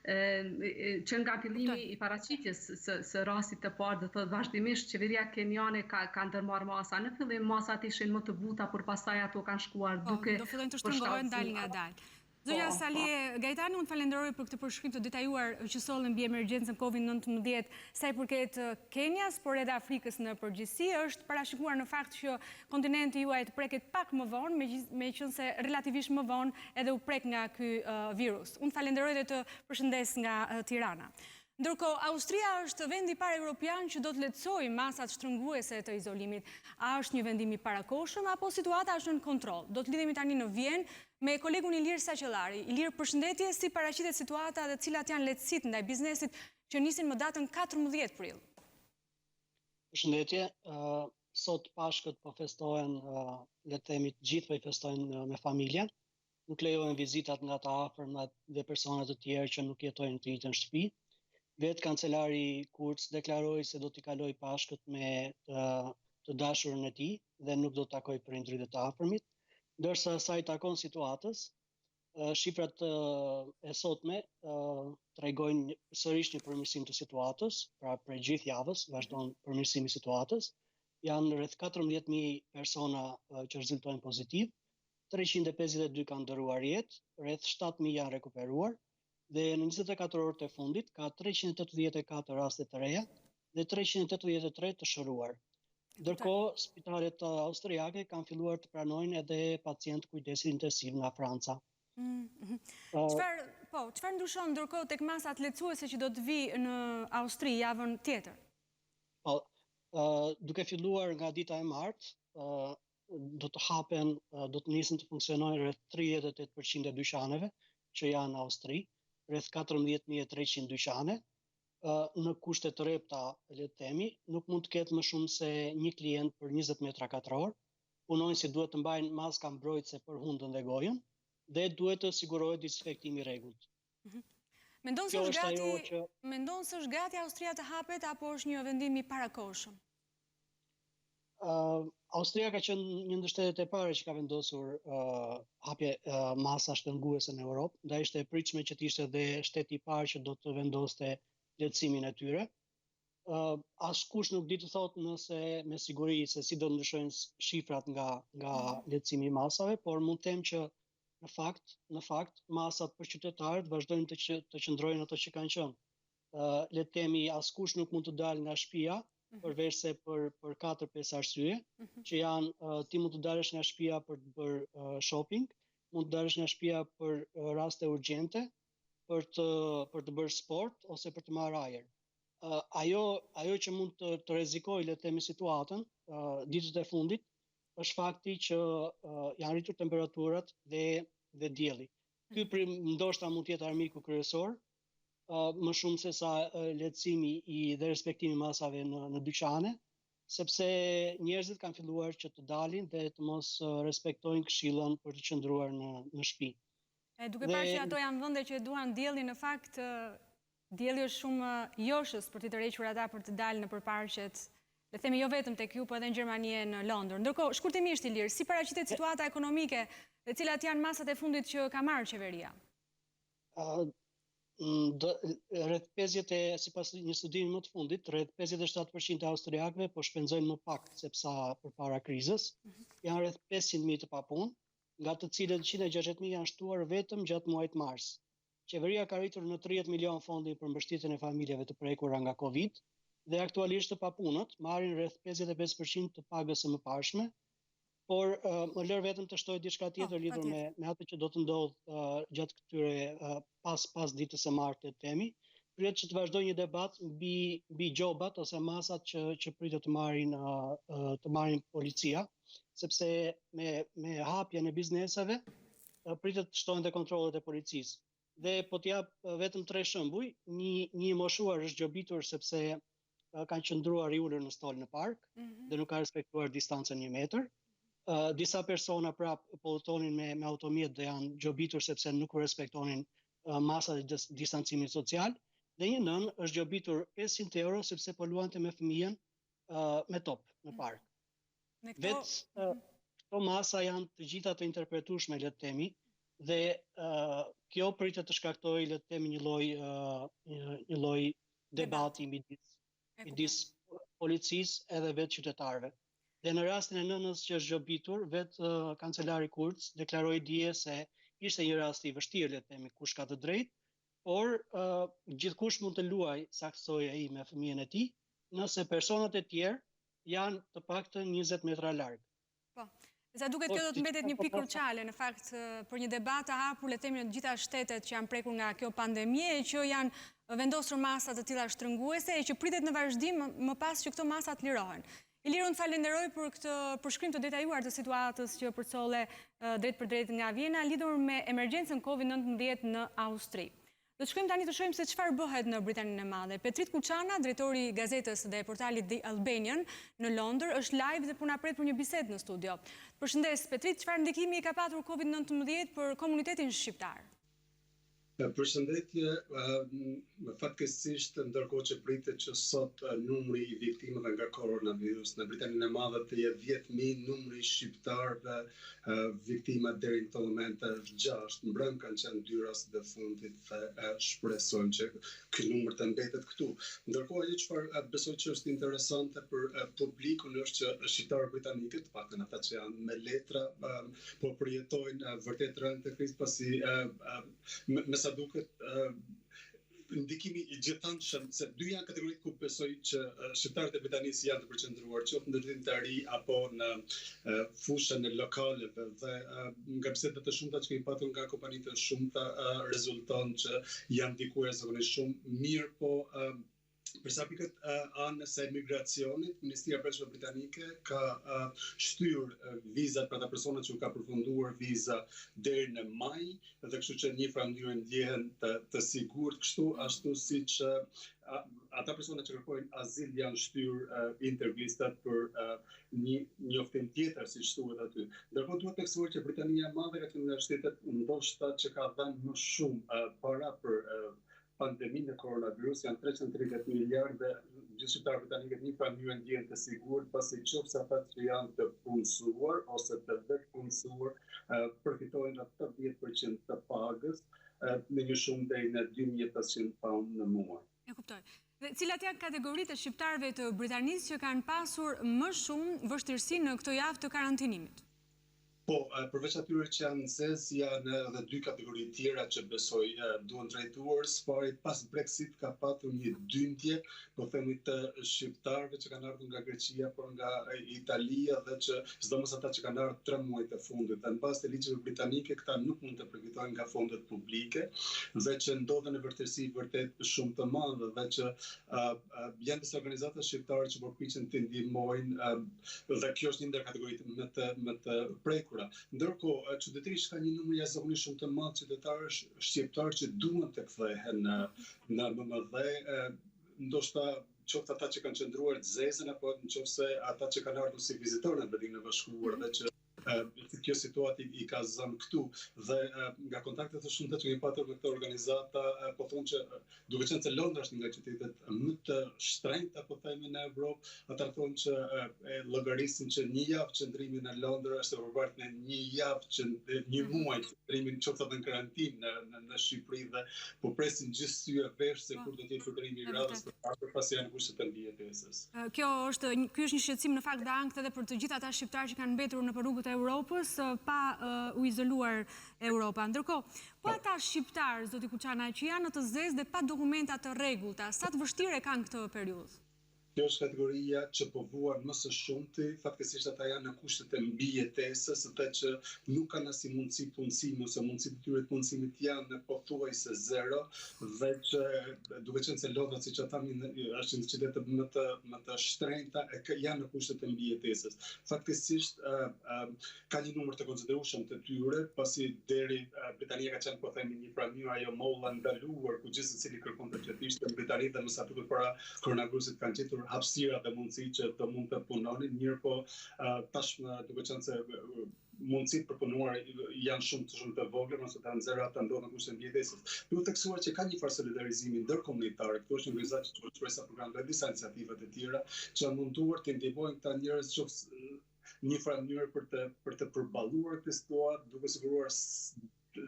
që nga fillimi i paraqitjes së rastit të parë, do thotë vazhdimisht qeveria kenjane ka ndërmarrë masa. Në fillim masat ishin më të buta, por pastaj ato kanë shkuar duke do fillojnë të shtrëngohen dal nga dal. Zonja Salie Gajtani, unë falenderoj për këtë përshkrim të detajuar që solën mbi emergjencën COVID-19 sa i përket Kenjas, por edhe Afrikës në përgjithësi. Është parashikuar në fakt që kontinenti juaj të preket pak më vonë, meqense relativisht më vonë edhe u prek nga ky virus. Unë falenderoj dhe të përshëndes nga Tirana. Ndërkohë, Austria është vendi parë europian që do të lehtësojë masat shtrënguese të izolimit. A është një vendim i parakohshëm apo situata është në kontroll? Do të lidhemi tani në Vjenë me kolegun Ilir Saqellari. Ilir, përshëndetje, si paraqitet situata dhe cilat janë lehtësitë ndaj biznesit që nisin më datën 14 prill? Përshëndetje, sot Pashkët po festohen, le të themi, të gjithë po i festojnë me familjen. Nuk lejohen vizitat nga të afërmat dhe personat të tjerë që nuk jetojnë të njëjtën shtëpi. Vetë kancelari Kurz deklaroi se do t'i kaloj Pashkët me të dashurën e tij dhe nuk do të takoj prindrit e të afërmit, ndërsa sa i takon situatës, shifrat e sotme tregojnë sërish një përmirësim të situatës, pra për gjithë javës vazhdon përmirësimi i situatës. Janë rreth 14.000 persona që rezultojnë pozitiv, 352 kanë ndëruar jetë, rreth 7.000 janë rekuperuar. Dhe në 24 orët e fundit ka 384 raste të reja dhe 383 të shëruar. Ndërkohë, spitalet austriake kanë filluar të pranojnë edhe pacient kujdesit intensiv nga Franca. Çfarë ndryshon ndërkohë tek masat lehtësuese që do të vi në Austri javën tjetër? Duke filluar nga dita e martë, do të nisin të funksionojnë rreth 38% e dyqaneve që janë në Austri, rreth 14.300 dyqane, në kushte të repta, le të themi, nuk mund të ketë më shumë se një klient për 20 metra katror. Punonjësit duhet të mbajnë maska mbrojtëse për hundën dhe gojën dhe duhet të sigurohet disinfektimi i rregullt. Mendon se është gati Austria të hapet apo është një vendim i parakohshëm? Austria ka qenë një ndër shtetet e para që ka vendosur hapje masa shtrënguese në Europë, ndaj ishte e pritshme që të ishte edhe shteti i parë që do të vendoste lehtësimin e tyre. Askush nuk di të thotë nëse me siguri se si do ndryshojnë shifrat nga lehtësimi i masave, por mund të them që në fakt masat për qytetarët vazhdojnë të qëndrojnë ato që kanë qenë. Le të themi, askush nuk mund të dalë nga shtëpia përveç se për 4-5 arsye, që janë ti mund të dalësh nga shtëpia për të bërë shopping, mund të dalësh nga shtëpia për raste urgjente, për të bërë sport ose për të marrë ajër. ajo që mund të rrezikojë le të themi situatën ditët e fundit është fakti që janë rritur temperaturat dhe dielli. Ky ndoshta mund të jetë armiku kryesor, më shumë se sa lehtësimi dhe respektimi masave në dyqane, sepse njerëzit kanë filluar që të dalin dhe të mos respektojnë këshillën për të qëndruar në shtëpi. Duke parë që ato janë vende që duan dielli, në fakt dielli është shumë joshës për të tërhequr ata për të dalë në përparqet, le themi jo vetëm tek ju, po edhe në Gjermani e në Londër. Ndërkohë, shkurtimisht Ilir, si paraqitet situata ekonomike dhe cilat janë masat e fundit që ka marrë qeveria? Rreth 50, sipas një studimi më të fundit, rreth 57% e austriakëve po shpenzojnë më pak se sa përpara krizës. Janë rreth 500.000 të papunë, nga të cilët 160.000 janë shtuar vetëm gjatë muajit mars. Qeveria ka rritur në 30 milion fondin për mbështetjen e familjeve të prekura nga Covid dhe aktualisht të papunët marrin rreth 55% të pagës së mëparshme, por më lër vetëm të shtoj diçka tjetër lidhur me atë që do të ndodhë gjatë këtyre pas ditës së martë të temi. Pritet që të vazhdojë një debat mbi gjobat ose masat që pritet të marrin policia, sepse me hapjen e bizneseve pritet të shtohen dhe kontrollet e policisë. Dhe po t'jap vetëm 3 shembuj, një moshuar është gjobitur sepse kanë qëndruar i ulur në stol në park dhe nuk ka respektuar distancën 1 metër. Disa persona prap po udhtonin me automjet dhe janë gjobitur sepse nuk respektonin masat e distancimit social, dhe një nën është gjobitur 500 euro sepse po luante me fëmijën me top në park. Këto masa janë të gjitha të interpretueshme, le të themi, dhe kjo pritet të shkaktojë, le të themi, një lloj debati midis policisë edhe vetë qytetarëve. Dhe në rastin e nënës që është gjobitur, vetë kancelari Kurz deklaroi dje se ishte një rast i vështirë, le të themi, kush ka të drejtë, por gjithkush mund të luajë saktësoj ai me fëmijën e tij, nëse personat e tjerë janë të paktën 20 metra larg. Po. Sa duket kjo do të mbetet një pikë kruciale në fakt për një debat të hapur, le të themi, në të gjitha shtetet që janë prekur nga kjo pandemie, që janë vendosur masa të tilla shtrënguese e që pritet në vazhdim më pas që këto masa të lirohen. Ilir, unë falenderoj për këtë përshkrim të detajuar të situatës që përcolle drejt për drejt nga Vjena lidhur me emergjencën COVID-19 në Austri. Do të shkojmë tani të shohim se çfarë bëhet në Britaninë e Madhe. Petrit Kuçana, drejtori i gazetës dhe portalit The Albanian në Londër, është live dhe po na pret për një bisedë në studio. Përshëndes Petrit, çfarë ndikimi ka patur COVID-19 për komunitetin shqiptar? Përshëndetje, fatkeqësisht ndërkohë që pritet që sot numri i viktimave nga koronavirus në Britaninë e Madhe të jetë 10.000, numri i shqiptarëve viktima deri në këtë moment është 6. Mbrëm kanë qenë 2 rastet e fundit dhe shpresojmë që ky numër të mbetet këtu. Ndërkohë ajo çfarë besoj që është interesante për publikun është që shqiptarët britanikë, të paktën ata që janë me letra, po përjetojnë vërtet rënd të krizë pasi me sa duket ndikimi i gjithëndshëm, se 2 janë kategoritë ku besoj që shqiptarët e Britanisë janë të përqendruar, qoftë në ndërtim të ri apo në fushën e lokaleve, dhe nga bisedat të shumta që kemi patur nga kompanitë të shumta rezulton që janë ndikuar zakonisht shumë mirë, po për sa piket anës e migracionit, Ministria e Brendshme britanike ka shtyr vizat për ata personat që u ka përfunduar viza deri në maj, dhe kështu që një fra mënyrë ndjehen të sigurt, kështu ashtu siç ata persona që kërkojnë azil janë shtyr intervistat për një njoftim tjetër, siç thuhet aty. Ndërkohë duhet të theksuar që Britania e Madhe ka qenë nga shtetet ndoshta që ka dhënë më shumë para për pandeminë e koronavirus, janë 330 miliardë dhe gjithë shqiptarët britanikët një pra mënyrë ndjehen të sigurt, pasi qoftë ata që janë të punësuar ose të vetë punësuar përfitojnë atë 10% të pagës me një shumë deri në 2.500 pound në muaj. E kuptoj. Dhe cilat janë kategoritë e shqiptarëve të Britanisë që kanë pasur më shumë vështirësi në këtë javë të karantinimit? Po, përveç atyre që janë nxez, janë edhe dy kategori tjera që besoj duhen trajtuar. Sfari pas Brexit ka patur një dyndje, po themi të shqiptarëve që kanë ardhur nga Greqia, por nga Italia dhe që sidomos ata që kanë ardhur 3 muajt e fundit. Dhe në bazë të ligjeve britanike, këta nuk mund të përfitohen nga fondet publike, dhe që ndodhen në vërtetësi vërtet shumë të madhe, dhe që janë disa organizata shqiptare që përpiqen të ndihmojnë, dhe kjo është një ndër kategoritë më të prekur. Ndërkohë, çuditërisht ka një numër jashtëzakonisht shumë të madh qytetarësh shqiptar që duan të kthehen në MMD, ndoshta qoftë ata që kanë qëndruar të zezën apo nëse ata që kanë ardhur si vizitorë në Mbretërinë e Bashkuar dhe që kjo situatë i ka zënë këtu dhe nga kontaktet të shumta që kemi patur me këtë organizata po thonë që duke qenë se Londra është një nga qytetet më të shtrenjta po themi në Evropë, ata thonë që llogarisin që një javë qëndrimi në Londër është përbart me një javë një muaj qëndrimi qoftë edhe në karantinë në Shqipëri dhe po presin gjithë sy e vesh se kur do të jetë përdorimi i radhës pasi janë kushtet e mbijetesës. Ky është një shqetësim në fakt dhe ankth edhe për të gjithë ata shqiptarë që kanë mbetur në rrugët e Europës pa u izoluar Europa. Ndërkohë, po ata shqiptarë, zoti Kuçana, që janë në të zezë dhe pa dokumenta të rregullta, sa të vështirë e kanë këtë periudhë? Kjo është kategoria që po vuan më së shumti, fatkeqësisht ata janë në kushtet e mbijetesës, ata që nuk kanë asnjë mundësi punësimi ose mundësitë e tyre të punësimit janë në pothuajse zero, dhe që duke qenë se Londra, siç e thamë, është një qytet më të shtrenjta, janë në kushtet e mbijetesës. Fatkeqësisht ka një numër të konsiderueshëm të tyre, pasi deri Britania ka qenë po themi një pranyer ajo molla ndaluar ku gjithë secili kërkon të qëtishte në Britani dhe më sa duket para koronavirusit kanë gjetur hapësira dhe mundësi që të mund të punonin, mirë po tashmë duke qenë se mundësitë për punuar janë shumë të vogla, nëse ta nxjerrë ata ndodhen në kushte mbijetesës. Duhet të theksuar që ka një farë solidarizimi ndërkombëtar. Këto është një organizatë që shpresa program dhe disa iniciativa të tjera që janë munduar të ndihmojnë këta njerëz një farë mënyrë për të përballuar këtë situatë, duke siguruar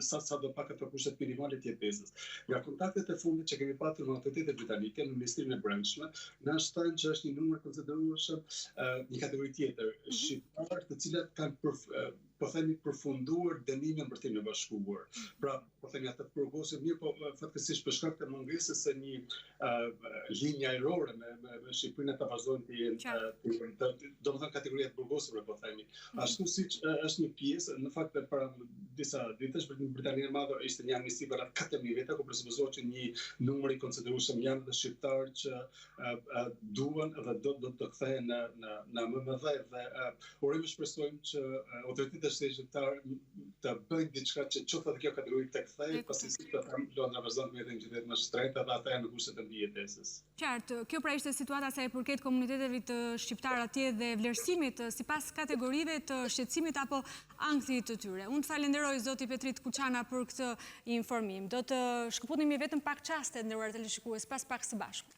sa do pak ato kushtet minimale të jetesës. Nga kontaktet e fundit që kemi patur me autoritetet britanike në Ministrinë e Brendshme, na shtojnë që është një numër konsiderueshëm një kategori tjetër, shqiptarë të cilat kanë po themi përfunduar dënimin në Mbretërinë e Bashkuar. Pra, po themi ata të përgosur mirë, po fatkeqësisht për shkak të mungesës së një linje ajrore me Shqipërinë ata vazhdojnë të jenë domethënë kategoria të burgosur po themi. Ashtu siç është një pjesë, në fakt para disa ditësh në Britaninë e Madhe ishte një amnisti për 4.000 veta, ku presupozohet që një numër i konsiderueshëm janë dhe shqiptarë që duan dhe do të kthehen në MMD dhe urojmë shpresojmë që autoritetet shqiptare të bëjnë diçka që qoftë edhe kjo kategori të kthehej, pasi si të them Londra vazhdon të jetë një qytet më shtrenjtë dhe ata janë në kushtet e mbijetesës. Qartë, kjo pra ishte situata sa i përket komuniteteve të shqiptar atje dhe vlerësimit sipas kategorive të shqetësimit apo ankthit të tyre. Unë të falenderoj zoti Petrit Kuçana për këtë informim. Do të shkëputemi vetëm pak çaste nderuar televizionistë pas pak së bashku.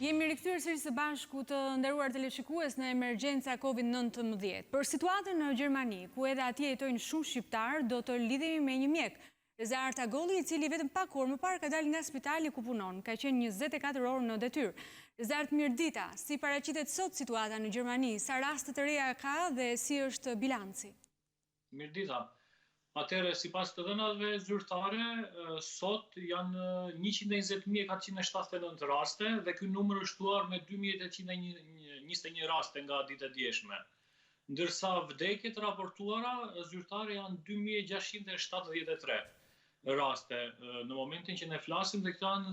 Jemi rikthyer sërish së bashku të nderuar teleshikues në emergjenca Covid-19. Për situatën në Gjermani, ku edhe atje jetojnë shumë shqiptar, do të lidhemi me një mjek. Rezar Tagolli, i cili vetëm pak orë më parë ka dalë nga spitali ku punon, ka qenë 24 orë në detyrë. Rezar, mirëdita, si paraqitet sot situata në Gjermani, sa raste të reja ka dhe si është bilanci? Mirëdita. Atëherë, sipas të dhënave zyrtare, sot janë 120.479 raste dhe ky numër është shtuar me 2.821 raste nga ditë e djeshme. Ndërsa vdekjet raportuara zyrtare janë 2.673 raste në momentin që ne flasim, dhe këto janë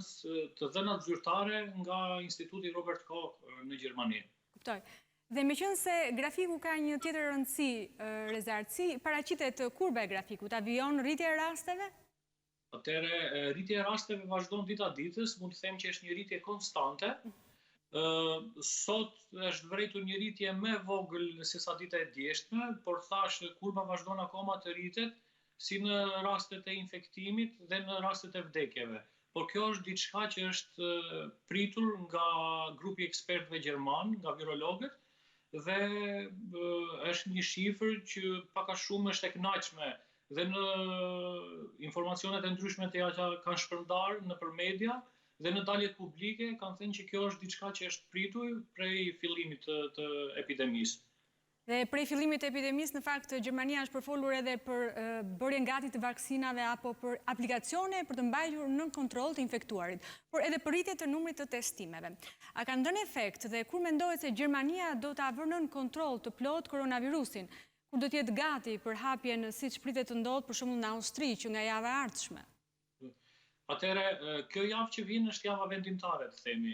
të dhënat zyrtare nga Instituti Robert Koch në Gjermani. Kuptoj. Dhe me qënë se grafiku ka një tjetër rëndësi, Rezart, si paraqitet kurba e grafikut, avion rritje e rasteve? Atëherë, rritje e rasteve vazhdon dita ditës, mund të them që është një rritje konstante. Sot është vërejtur një rritje më vogël se sa dita e djeshtme, por thash kurba vazhdon akoma të rritet, si në rastet e infektimit dhe në rastet e vdekjeve. Por kjo është diçka që është pritur nga grupi ekspertëve gjerman, nga virologët, dhe është një shifër që pak a shumë është e kënaqshme dhe në informacionet e ndryshme të ja kanë shpërndar nëpër media dhe në daljet publike kanë thënë që kjo është diçka që është pritur prej fillimit të epidemisë. Dhe prej fillimit të epidemisë, në fakt, Gjermania është përfolur edhe për bërjen gati të vaksinave apo për aplikacione për të mbajtur në kontroll të infektuarit, por edhe për rritje të numrit të testimeve. A ka ndonjë efekt dhe kur mendohet se Gjermania do ta vënë në kontroll të plot koronavirusin, kur do të jetë gati për hapjen siç pritet të ndodhë për shembull në Austri që nga java e ardhshme? Atëherë, kjo javë që vjen është java vendimtare, të themi,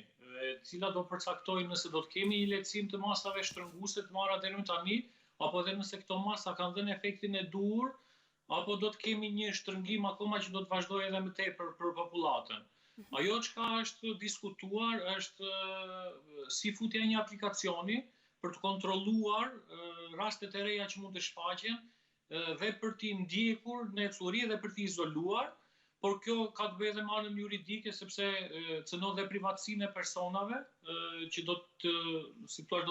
cila do përcaktojë nëse do të kemi një lehtësim të masave shtrënguese të marra deri më tani, apo edhe nëse këto masa kanë dhënë efektin e duhur, apo do të kemi një shtrëngim akoma që do të vazhdojë edhe më tepër për popullatën. Ajo çka është diskutuar është si futja e një aplikacioni për të kontrolluar rastet e reja që mund të shfaqen dhe për t'i ndjekur në ecuri dhe për t'i izoluar. Por kjo ka të bëjë edhe me anën juridike, sepse cënon dhe privatësinë e personave që do të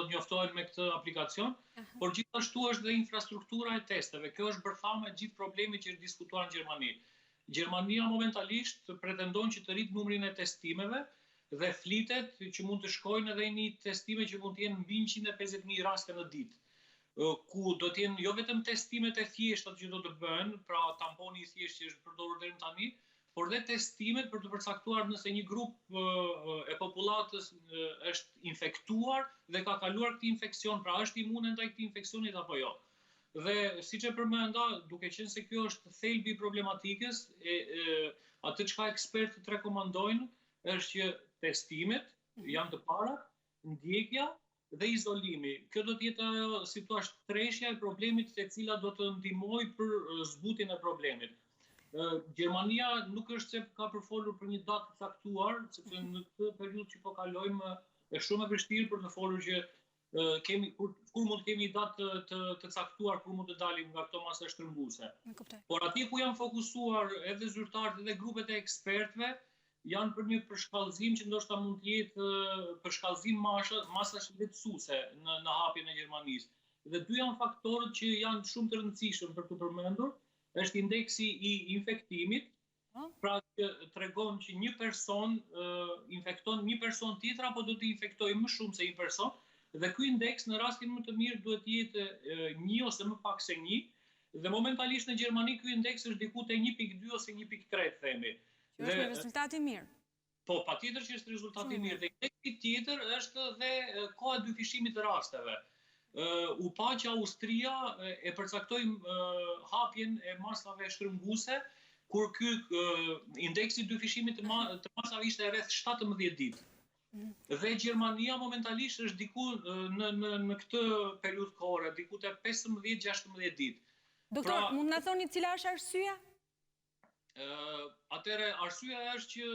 njoftohen me këtë aplikacion, por gjithashtu është dhe infrastruktura e testeve. Kjo është bërthame e gjithë problemit që është diskutuar në Gjermani. Gjermania momentalisht pretendon që të rritë numrin e testimeve dhe flitet që mund të shkojnë edhe një testime që mund të jenë mbi 150.000 raste në ditë, ku do të jenë jo vetëm testimet e thjeshta që do të bëhen, pra tamponi i thjeshtë që është përdorur deri më tani, por dhe testimet për të përcaktuar nëse një grup e popullatës është infektuar dhe ka kaluar këtë infeksion, pra është imune ndaj këtij infeksionit apo jo. Dhe siç e përmenda, duke qenë se kjo është thelbi i problematikës, atë çka ekspertët rekomandojnë është që testimet janë të parat, ndjekja dhe izolimi. Kjo do të jetë ajo, si thua, treshja e problemit e cila do të ndihmojë për zbutjen e problemit. Gjermania nuk është se ka përfolur për një datë të caktuar, sepse në këtë periudhë që po kalojmë është shumë e vështirë për të folur që kur mund të kemi datë të caktuar, kur mund të dalim nga këto masa shtrënguese. Por atje ku janë fokusuar edhe zyrtarët edhe grupet e ekspertëve, janë për një përshkallëzim që ndoshta mund të jetë përshkallëzim masash lehtësuese në hapjen e Gjermanisë. Dhe dy janë faktorët që janë shumë të rëndësishëm për të përmendur, është indeksi i infektimit, pra që tregon që një person infekton një person tjetër apo do të infektojë më shumë se një person, dhe ky indeks në rastin më të mirë duhet të jetë 1 ose më pak se 1, dhe momentalisht në Gjermani ky indeks është diku te 1.2 ose 1.3 themi. Që është rezultati mirë. Po, patjetër që është rezultati mirë. Dhe indeksi tjetër është dhe koha e dyfishimit të rasteve. U pa që Austria e përcaktoi hapjen e masave shtrënguese, kur ky indeksi dyfishimit të masave ishte rreth 17 ditë. Dhe Gjermania momentalisht është diku në këtë periudhë kohore, diku te 15-16 ditë. Doktor, mund na thoni cila është arsyeja? Atëre, arsyeja është që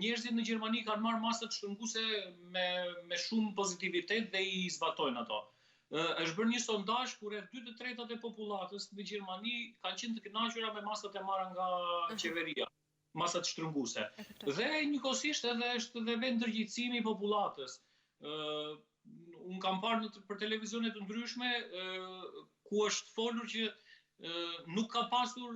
njerëzit në Gjermani kanë marrë masat shtrënguese me shumë pozitivitet dhe i zbatojnë ato. Është bërë një sondazh ku rreth 2/3 e popullatës në Gjermani kanë qenë të kënaqura me masat e marra nga qeveria. masat shtrënguese. Dhe njëkohësisht edhe është dhe vend ndërgjegjësimi i popullatës. Unë kam parë për televizionet të ndryshme ku është folur që nuk ka pasur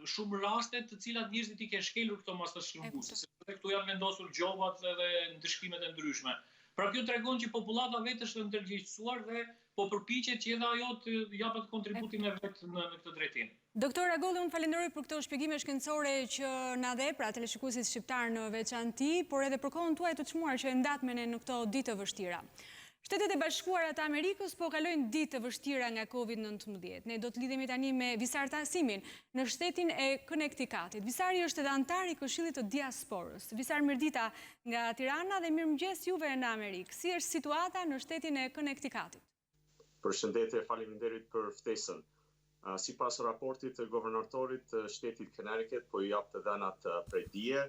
shumë raste të cilat njerëzit i kenë shkelur këto masa shtrënguese, sepse këtu janë vendosur gjobat dhe ndëshkimet e ndryshme. Pra kjo tregon që popullata vetë është ndërgjegjësuar dhe po përpiqet që edhe ajo të japet kontributin e vet në këtë drejtim. Doktor Agolli, unë falenderoj për këto shpjegime shkencore që na dhe pra teleshikuesit shqiptar në veçanti, por edhe për kohën tuaj të çmuar që e ndatmeni në këto ditë të vështira. Shtetet e Bashkuara të Amerikës po kalojnë ditë të vështira nga COVID-19. Ne do të lidhemi tani me visartasimin në shtetin e Connecticutit. Visari është edhe antar i Këshillit të Diasporës. Visar, mirëdita nga Tirana dhe mirëmëngjes juve në Amerikë. Si është situata në shtetin e Connecticutit? Përshëndetje, faleminderit për ftesën. Sipas raportit të guvernatorit të shtetit Connecticut, po i jap të dhënat prej dije,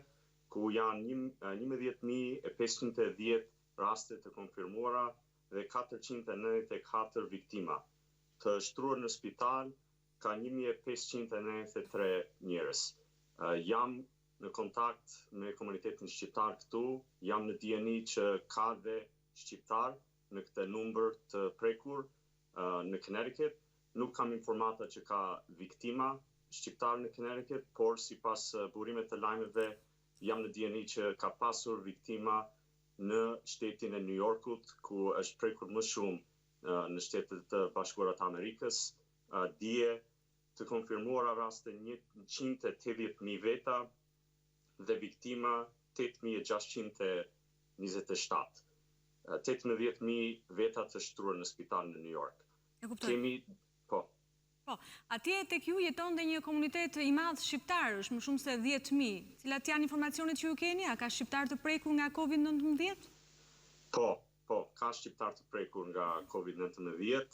ku janë 11.510 raste të konfirmuara dhe 494 viktima. Të shtruar në spital ka 1.593 njerëz. Jam në kontakt me komunitetin shqiptar këtu, jam në dijeni që ka dhe shqiptar në këtë numër të prekur në Connecticut. Nuk kam informata që ka viktima shqiptar në Connecticut, por sipas burimet të lajmeve jam në dijeni që ka pasur viktima në shtetin e New Yorkut, ku është prekur më shumë në shtetet të Bashkuara të Amerikës. Dije të konfirmuara raste 180.000 veta dhe viktima 8.627. 18.000 veta të shtruar në spital në New York. Po, atje tek ju jeton dhe një komunitet i madh shqiptarësh, më shumë se 10.000. Cilat janë informacionet që ju keni? A ka shqiptar të prekur nga COVID-19? Po, ka shqiptar të prekur nga COVID-19,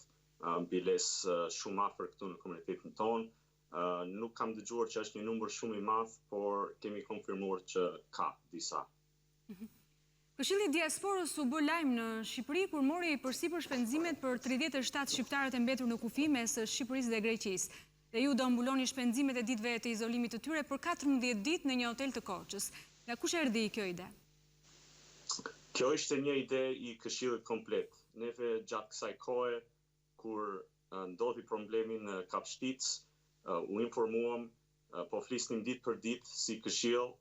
biles shumë afër këtu në komunitetin tonë. Nuk kam dëgjuar që është një numër shumë i madh, por kemi konfirmuar që ka disa. Këshilli i Diasporës u bë lajm në Shqipëri kur mori përsipër shpenzimet për 37 shqiptarët e mbetur në kufi mes Shqipërisë dhe Greqisë. Dhe ju do mbuloni shpenzimet e ditëve të izolimit të tyre për 14 ditë në një hotel të Korçës. Nga kush erdhi kjo ide? Kjo ishte një ide i këshillit komplet. Neve gjatë kësaj kohe, kur ndodhi problemi në Kapshtic, u informuam, po flisnim ditë për ditë si këshill,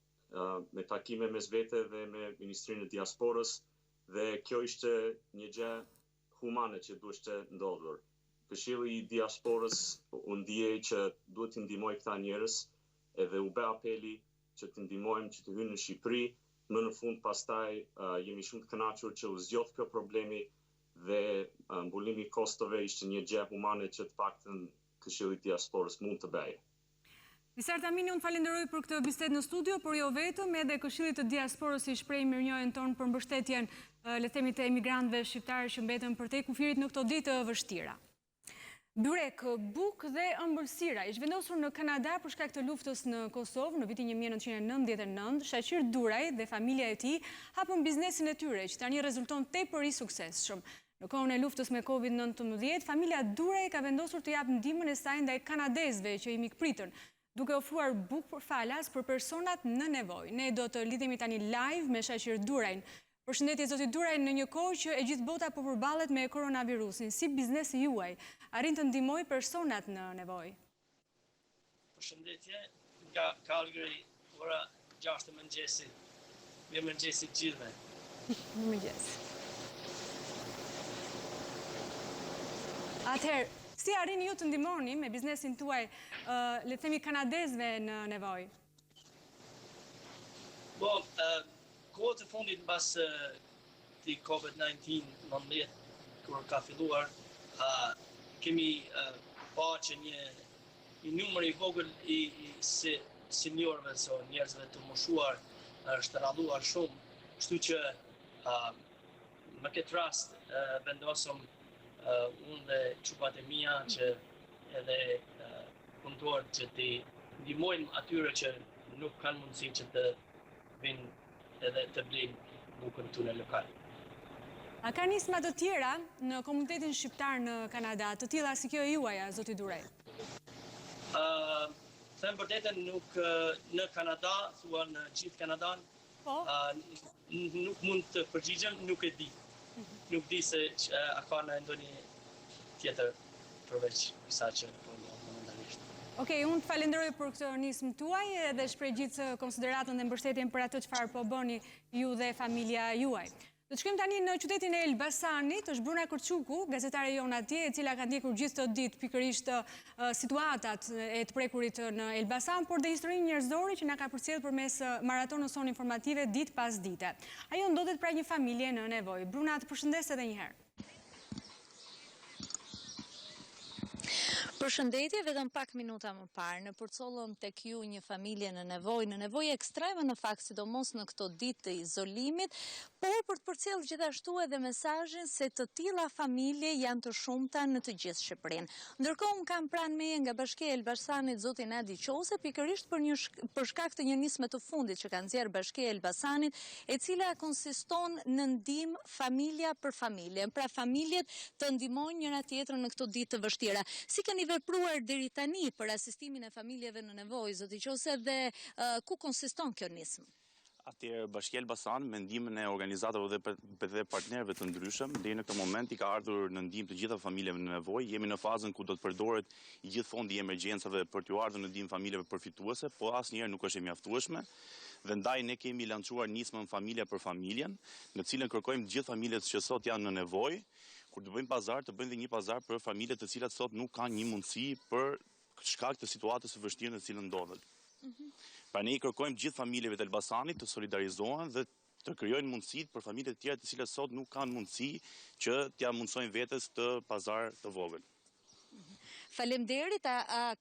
me takime mes vete dhe me Ministrinë e Diasporës, dhe kjo ishte një gjë humane që duhet të ndodhur. Këshilli i Diasporës u ndiej që duhet të ndihmoj këta njerëz, edhe u bë apeli që të ndihmojmë që të hyjnë në Shqipëri. Më në fund pastaj jemi shumë të kënaqur që u zgjodh kjo problemi dhe mbulimi i kostove ishte një gjë humane që të paktën Këshilli i Diasporës mund të bëjë. Visar Tamini, unë falenderoj për këtë bisedë në studio, por jo vetëm, edhe Këshillit të Diasporës i shpreh mirënjohjen tonë për mbështetjen, le të themi, të emigrantëve shqiptarë që mbetën përtej kufirit në këto ditë të vështira. Byrek, bukë dhe ëmbëlsira i zhvendosur në Kanada për shkak të luftës në Kosovë në vitin 1999, Shaqir Duraj dhe familja e tij hapën biznesin e tyre, që tani rezulton tepër i suksesshëm. Në kohën e luftës me COVID-19, familja Duraj ka vendosur të japë ndihmën e saj ndaj kanadezëve që i mikpritën, duke ofruar bukë për falas për personat në nevojë. Ne do të lidhemi tani live me Shaqir Durajn. Përshëndetje zoti Duraj, në një kohë që e gjithë bota po përballet me koronavirusin, si biznesi juaj arrin të ndihmojë personat në nevojë? Përshëndetje nga Calgary, ora 6 të mëngjesit. Mirëmëngjesi të gjithëve. Mirëmëngjes. Atëherë, si arrini ju të ndihmoni me biznesin tuaj, le të themi, kanadezëve në nevojë? Kohët e fundit mbas të COVID-19, kur ka filluar, kemi pa që një numër i vogël i seniorëve, so njerëzve të moshuar, është rralluar shumë. Kështu që në këtë rast vendosëm unë dhe çupat e mia që edhe punëtorët që të ndihmojnë atyre që nuk kanë mundësi që të vinë edhe të blejnë bukën tonë lokal. A ka nisma të tjera në komunitetin shqiptar në Kanada, të tilla si kjo e juaja, zoti Duraj? them vërtetën nuk në Kanada, thua në gjithë Kanadan, nuk mund të përgjigjem, nuk e di. Nuk di se a ka në ndonjë tjetër përveç kësaj që momentalisht. Okej, unë të falenderoj për këtë nismë tuaj dhe shpreh gjithë konsideratën dhe mbështetjen për atë çfarë po bëni ju dhe familja juaj. Do të shkojmë tani në qytetin e Elbasanit, është Bruna Kërçuku, gazetare jon atje, e cila ka ndjekur gjithë të ditë pikërisht situatat e të prekurit në Elbasan, por dhe historinë njerëzore që na ka përcjellë përmes maratonës sonë informative ditë pas dite. Ajo ndodhet pra një familje në nevojë. Bruna, të përshëndes edhe një herë. Përshëndetje, vetëm pak minuta më parë, në përcollëm tek ju një familje në nevojë ekstreme në fakt, sidomos në këto ditë të izolimit, por për të përcjellë gjithashtu edhe mesazhin se të tilla familje janë të shumta në të gjithë Shqipërinë. Ndërkohë unë kam pranë meje nga Bashkia e Elbasanit zotin Edicionin, pikërisht për shkak të një nisme të fundit që ka nxjerrë Bashkia e Elbasanit, e cila konsiston në ndihmë familja për familje. Pra familjet të ndihmojnë njëra tjetrën në këto ditë të vështira. Si keni vepruar deri tani për asistimin e familjeve në nevojë, zoti Qose, dhe ku konsiston kjo nismë? Atëherë Bashkia e Elbasanit me ndihmën e organizatave dhe partnerëve të ndryshëm, deri në këtë moment i ka ardhur në ndihmë të gjitha familjeve në nevojë. Jemi në fazën ku do të përdoret i gjithë fondi i emergjencave për t'u ardhur në ndihmë familjeve përfituese, po asnjëherë nuk është e mjaftueshme. Dhe ndaj ne kemi lançuar nismën familja për familjen, në cilën kërkojmë gjithë familjet që sot janë në nevojë, kur të bëjmë pazar, të bëjmë dhe një pazar për familjet të cilat sot nuk kanë një mundësi për shkak të situatës së vështirë në cilën ndodhen. Pra ne i kërkojmë gjithë familjeve të Elbasanit të solidarizohen dhe të krijojnë mundësitë për familjet e tjera të cilat sot nuk kanë mundësi që t'ia mundsojnë vetes të pazar të vogël. Faleminderit,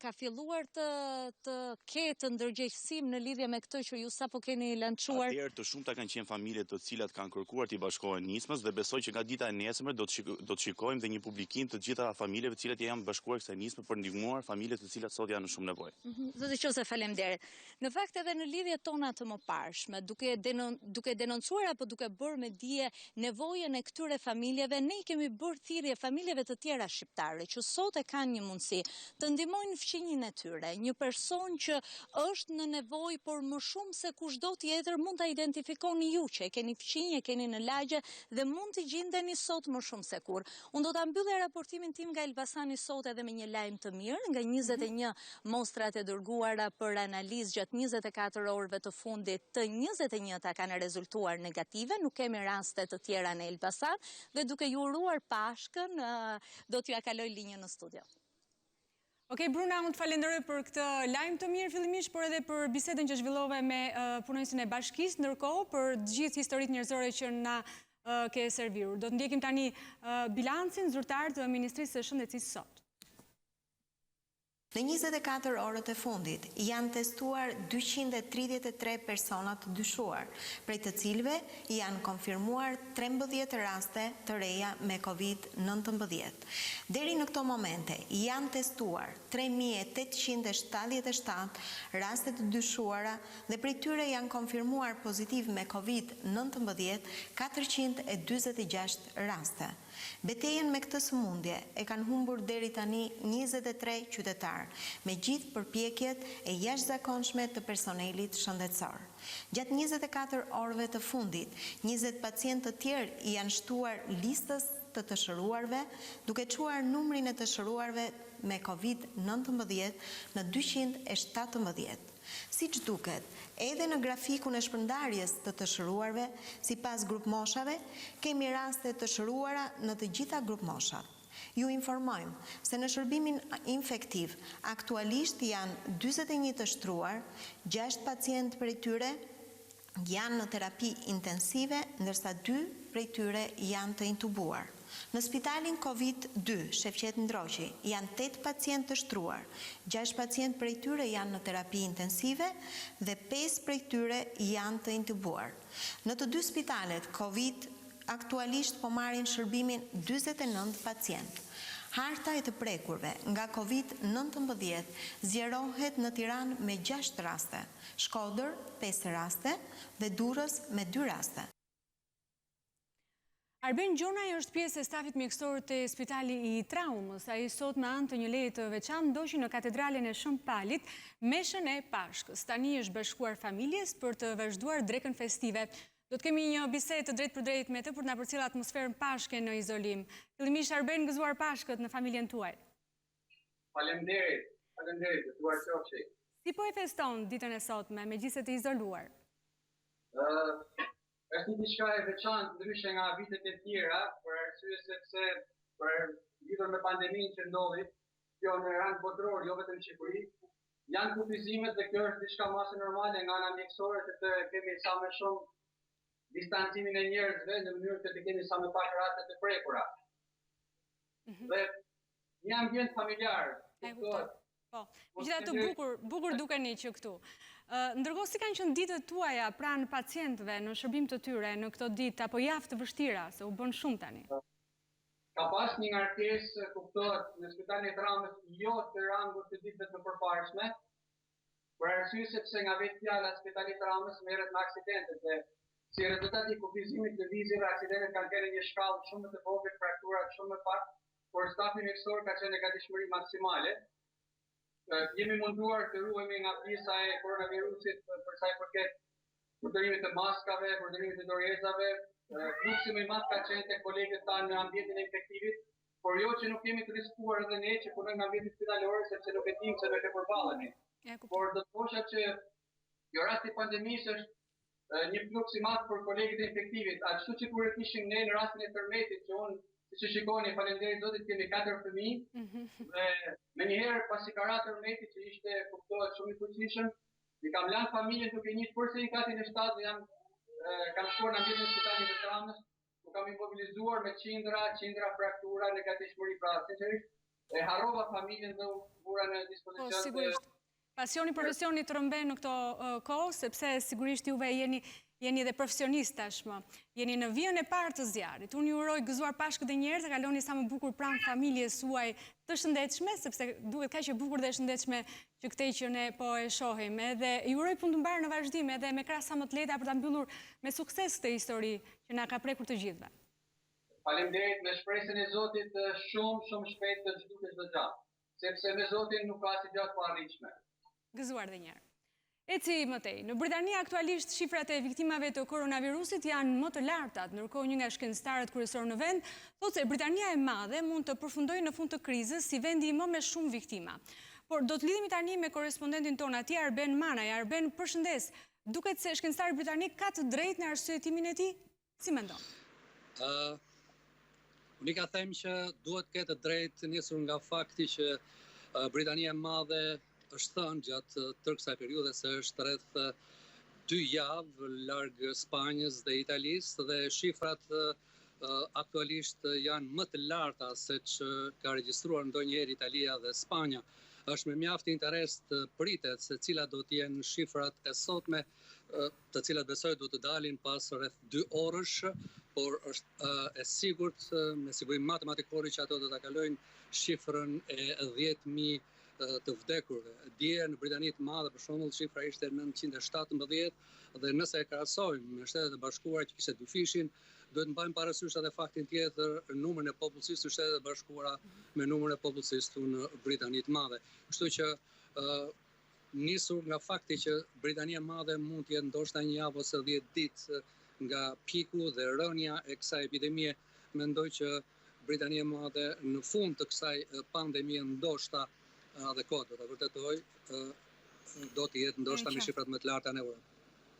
ka filluar të ketë ndërgjegjësim në lidhje me këtë që ju sapo keni lançuar? Atëherë të shumta kanë qenë familje të cilat kanë kërkuar të bashkohen nismës dhe besoj që nga dita e nesërme do të shikojmë dhe një publikim të gjitha familjeve të cilat janë bashkuar kësaj nisme për ndihmuar familjet të cilat sot janë në shumë nevojë. Zoti Qose, faleminderit. Në fakt edhe në lidhjet tona të mëparshme, duke denoncuar apo duke bërë me dije nevojën e këtyre familjeve, ne i kemi bërë thirrje familjeve të tjera shqiptare që sot e kanë një mundësi të ndihmojnë fëmijën e tyre, një person që është në nevojë, por më shumë se kushdo tjetër mund ta identifikoni ju që e keni fëmijë, e keni në lagje dhe mund të gjendeni sot më shumë se kur. Unë do ta mbyllja raportimin tim nga Elbasani sot edhe me një lajm të mirë, nga 21 mostrat e dërguara për analizë gjatë 24 orëve të fundit, të 21-ta kanë rezultuar negative, nuk kemi raste të tjera në Elbasan dhe duke ju uruar Pashkën, do t'ju kaloj linjën në studio. Okej, Bruna, unë të falenderoj për këtë lajm të mirë fillimisht, por edhe për bisedën që zhvillove me punonjësin e bashkisë, ndërkohë për gjithë historitë njerëzore që na ke servir. Do të ndjekim tani bilancin zyrtar të Ministrisë së Shëndetësisë sot. Në 24 orët e fundit janë testuar 233 persona të dyshuar, prej të cilëve janë konfirmuar 13 raste të reja me COVID-19. Deri në këto momente janë testuar 3877 raste të dyshuara dhe prej tyre janë konfirmuar pozitiv me COVID-19 426 raste. Betejën me këtë sëmundje e kanë humbur deri tani 23 qytetarë, me gjithë përpjekjet e jashtëzakonshme të personelit shëndetësor. Gjatë 24 orëve të fundit, 20 pacientë të tjerë janë shtuar listës të të shëruarve, duke quar numrin e të shëruarve me COVID-19 në 217. Si që duket, edhe në grafikun e shpërndarjes të të shëruarve, si pas grup moshave, kemi raste të shëruara në të gjitha grup moshat. Ju informojmë se në shërbimin infektiv aktualisht janë 21 të shtruar, 6 pacientë prej tyre janë në terapi intensive, ndërsa 2 prej tyre janë të intubuar. Në spitalin COVID-2, Shefqet Ndroqi, janë 8 pacientë të shtruar, 6 pacientë prej tyre janë në terapi intensive dhe 5 prej tyre janë të intubuar. Në të 2 spitalet COVID aktualisht po marrin shërbimin 49 pacientë. Harta e të prekurve nga COVID-19 zjerohet në Tiranë me 6 raste, Shkodër 5 raste dhe Durrës me 2 raste. Arben Gjonaj është pjesë e stafit mjekësor të Spitali i Traumës. Ai sot me anë të një leje të veçantë ndoqi në katedralen e Shën Palit me shënoi Pashkës. Tani është bashkuar familjes për të vazhduar drekën festive. Do të kemi një bisedë të drejtë për drejtë me të për të na përcjellë atmosferën pashke në izolim. Fillimisht Arben, gëzuar Pashkët në familjen tuaj. Faleminderit, gëzuar qofshi. Si po e feston ditën e sotme megjithëse të izoluar? Është një diçka e veçantë ndryshe nga vitet e tjera, për arsye sepse për lidhur me pandeminë që ndodhi, kjo në rang botëror, jo vetëm në Shqipëri, janë kufizimet dhe kjo është diçka masë normale nga ana mjekësore se të kemi sa më shumë distancimin e njerëzve në mënyrë që të kemi sa më pak raste të prekura. Dhe një ambient familjar, kuptohet. Po, megjithatë bukur dukeni që këtu. Ndërkohë si kanë qenë ditët tuaja pranë pacientëve në shërbim të tyre në këto ditë apo javë të vështira, se u bën shumë tani? Ka pas një ngarkesë, kuptohet, në Spitalin e Traumës, jo të rangut të ditëve të përparshme, për arsye sepse nga vetë fjala Spitali i Traumës merret me aksidentet dhe si rezultat i kufizimit të lëvizjeve, aksidentet kanë qenë një shkallë shumë më të vogël, frakturat shumë më pak, por stafi mjekësor ka qenë në gatishmëri maksimale. Jemi munduar të ruhemi nga pjesa e koronavirusit për sa i përket përdorimit të maskave, përdorimit të dorezave. Fluksi më i madh ka qenë tek kolegët tanë në ambientin e infektivit, por jo që nuk kemi të riskuar edhe ne që punojmë në ambientin spitalor sepse nuk e dimë se do të përballemi. Por do të thosha që kjo rast i pandemisë është një fluks i madh për kolegët e infektivit, ashtu që kur e kishim ne në rastin e tërmetit që unë si që shikoni, falenderit Zotit, kemi 4 fëmijë dhe me njëherë pasi ka ra tërmeti që ishte kuptohet shumë i fuqishëm, i kam lanë familjen duke njëtë përse i katin e shtatë dhe kam shkuar në ambientin e Spitalit të Traumës, ku kam imobilizuar me qindra fraktura në gatishmëri, pra sinqerisht e harrova familjen dhe u bura në dispozicion të... Pasioni profesionit të rëmben në këto kohë, sepse sigurisht juve jeni dhe profesionist tashmë, jeni në vijën e parë të zjarrit. Unë ju uroj gëzuar Pashkët e njerëz, e kaloni sa më bukur pranë familjes suaj të shëndetshme, sepse duhet kaq e bukur dhe shëndetshme që këtej që ne po e shohim. Edhe ju uroj punë të mbarë në vazhdim, edhe me krah sa më të lehta për ta mbyllur me sukses këtë histori që na ka prekur të gjithëve. Faleminderit, me shpresën e Zotit shumë shpejt të zhdukesh çdo gjë, sepse me Zotin nuk ka asgjë të paarritshme. Gëzuar dhe njerë. Eci mëtej, në Britania aktualisht shifrat e viktimave të koronavirusit janë më të lartat, ndërkohë një nga shkencëtarët kryesor në vend thotë se Britania e Madhe mund të përfundojë në fund të krizës si vendi më me shumë viktima. Por do të lidhemi tani me korespondentin ton atje Arben Manaj. Arben, përshëndes. Duket se shkencëtari britanik ka të drejtë në arsyetimin e tij? Si mendon? Unë ka them që duhet të ketë drejtë nisur nga fakti që Britania e Madhe është thënë gjatë tërë kësaj periudhe se është rreth 2 javë larg Spanjës dhe Italisë dhe shifrat aktualisht janë më të larta se që ka regjistruar ndonjëherë Italia dhe Spanja. Është me mjaft interes të pritet se cilat do të jenë shifrat e sotme, të cilat besoj do të dalin pas rreth 2 orësh, por është e sigurt me siguri matematikore që ato do ta kalojnë shifrën e 10.000 të vdekurve. Dje në Britani të Madhe, për shembull, shifra ishte 917 dhe nëse e krahasojmë me Shtetet e Bashkuara që kishte dyfishin, duhet të mbajmë parasysh edhe faktin tjetër, numrin e popullsisë të Shtetet e Bashkuara me numrin e popullsisë në Britani të Madhe. Kështu që nisur nga fakti që Britania e Madhe mund të jetë ndoshta një javë ose 10 ditë nga piku dhe rënja e kësaj epidemie, mendoj që Britania e Madhe në fund të kësaj pandemie ndoshta dhe kohë do të vërtetoj, do të jetë ndoshta me shifrat më të larta në Europë.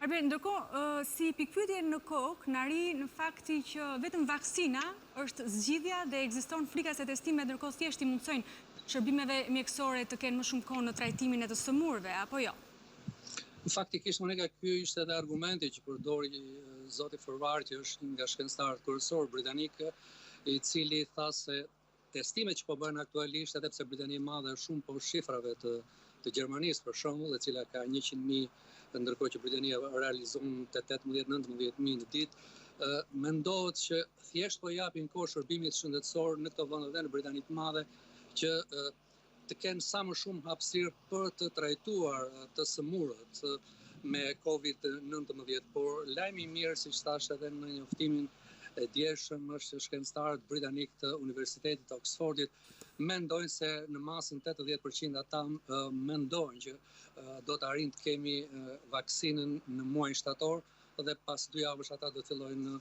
Arben, ndërkohë, si pikpyetje në kokë, na ri në fakti që vetëm vaksina është zgjidhja dhe ekziston frika se testimet ndërkohë thjesht i mundsojnë shërbimeve mjekësore të kenë më shumë kohë në trajtimin e të sëmurëve, apo jo? Faktikisht, Monika, ky ishte edhe argumenti që përdori zoti Forvar, që është nga shkencëtarët kryesor britanik, i cili tha se testimet që po bëhen aktualisht, edhe pse Britania e Madhe është shumë poshtë shifrave të Gjermanisë për shembull, e cila ka 100.000, ndërkohë që Britania realizon te 18-19.000 në ditë, mendohet që thjesht po japin kohë shërbimit shëndetësor në këto vende dhe në Britani të Madhe që të kenë sa më shumë hapësirë për të trajtuar të sëmurët me COVID-19, por lajmi i mirë, siç thash edhe në njoftimin e djeshëm është shkencëtarët britanik të Universitetit të Oxfordit mendojnë se në masën 80% ata mendojnë që do të arrijmë të kemi vaksinën në muajin shtator dhe pas 2 javësh ata do të fillojnë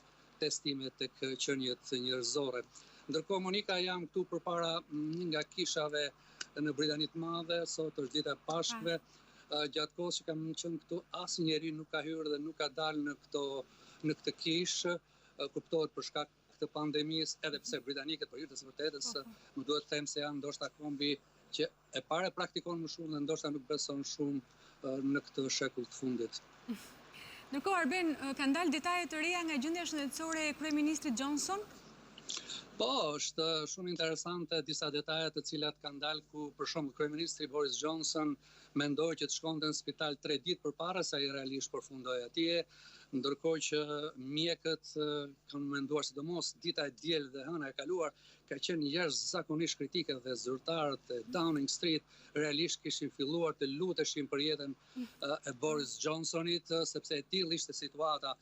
testimet tek qeniet njerëzore. Ndërkohë Monika, jam këtu përpara një nga kishave në Britani të Madhe, sot është dita e Pashkëve. Gjatë kohës që kam qenë këtu, asnjëri nuk ka hyrë dhe nuk ka dalë në këtë kishë, kuptohet për shkak të pandemisë, edhe pse britanikët po hyrën së vërtetës, më duhet të them se janë ndoshta kombi që e para praktikon më shumë dhe ndoshta nuk beson shumë në këtë shekull të fundit. Ndërkohë, Arben, kanë dalë detaje të reja nga gjendja shëndetësore e kryeministrit Johnson? Po, është shumë interesante disa detaje të cilat kanë dalë ku për shembull kryeministri Boris Johnson mendoi që të shkonte në spital 3 ditë përpara se ai realisht përfundoi atje, ndërkohë që mjekët kanë menduar, sidomos dita e diel dhe hëna e kaluar, ka qenë jashtëzakonisht kritike dhe zyrtarët e Downing Street realisht kishin filluar të luteshin për jetën e Boris Johnsonit, sepse e tillë ishte situata.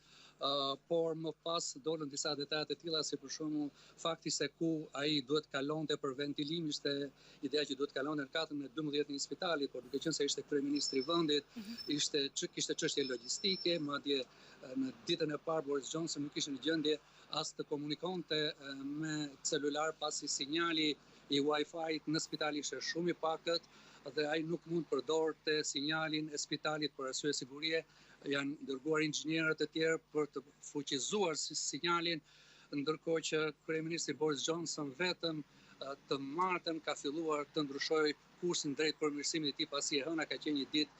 Por më pas dolën disa detaje të tilla, si për shembull fakti se ku ai duhet kalonte për ventilim, ishte ideja që duhet kalonte në katën e 12 në spitalit, por duke qenë se ishte kryeministri i vendit, kishte çështje logjistike, madje në ditën e parë Boris Johnson nuk ishte në gjendje as të komunikonte me celular pasi sinjali i Wi-Fi në spital ishte shumë i pakët dhe ai nuk mund përdorte sinjalin e spitalit për arsye sigurie. Janë dërguar inxhinierët e tjerë për të fuqizuar sinjalin, ndërkohë që kryeministri Boris Johnson vetëm të martën ka filluar të ndryshojë kursin drejt përmirësimit të tij pasi e hëna ka qenë një ditë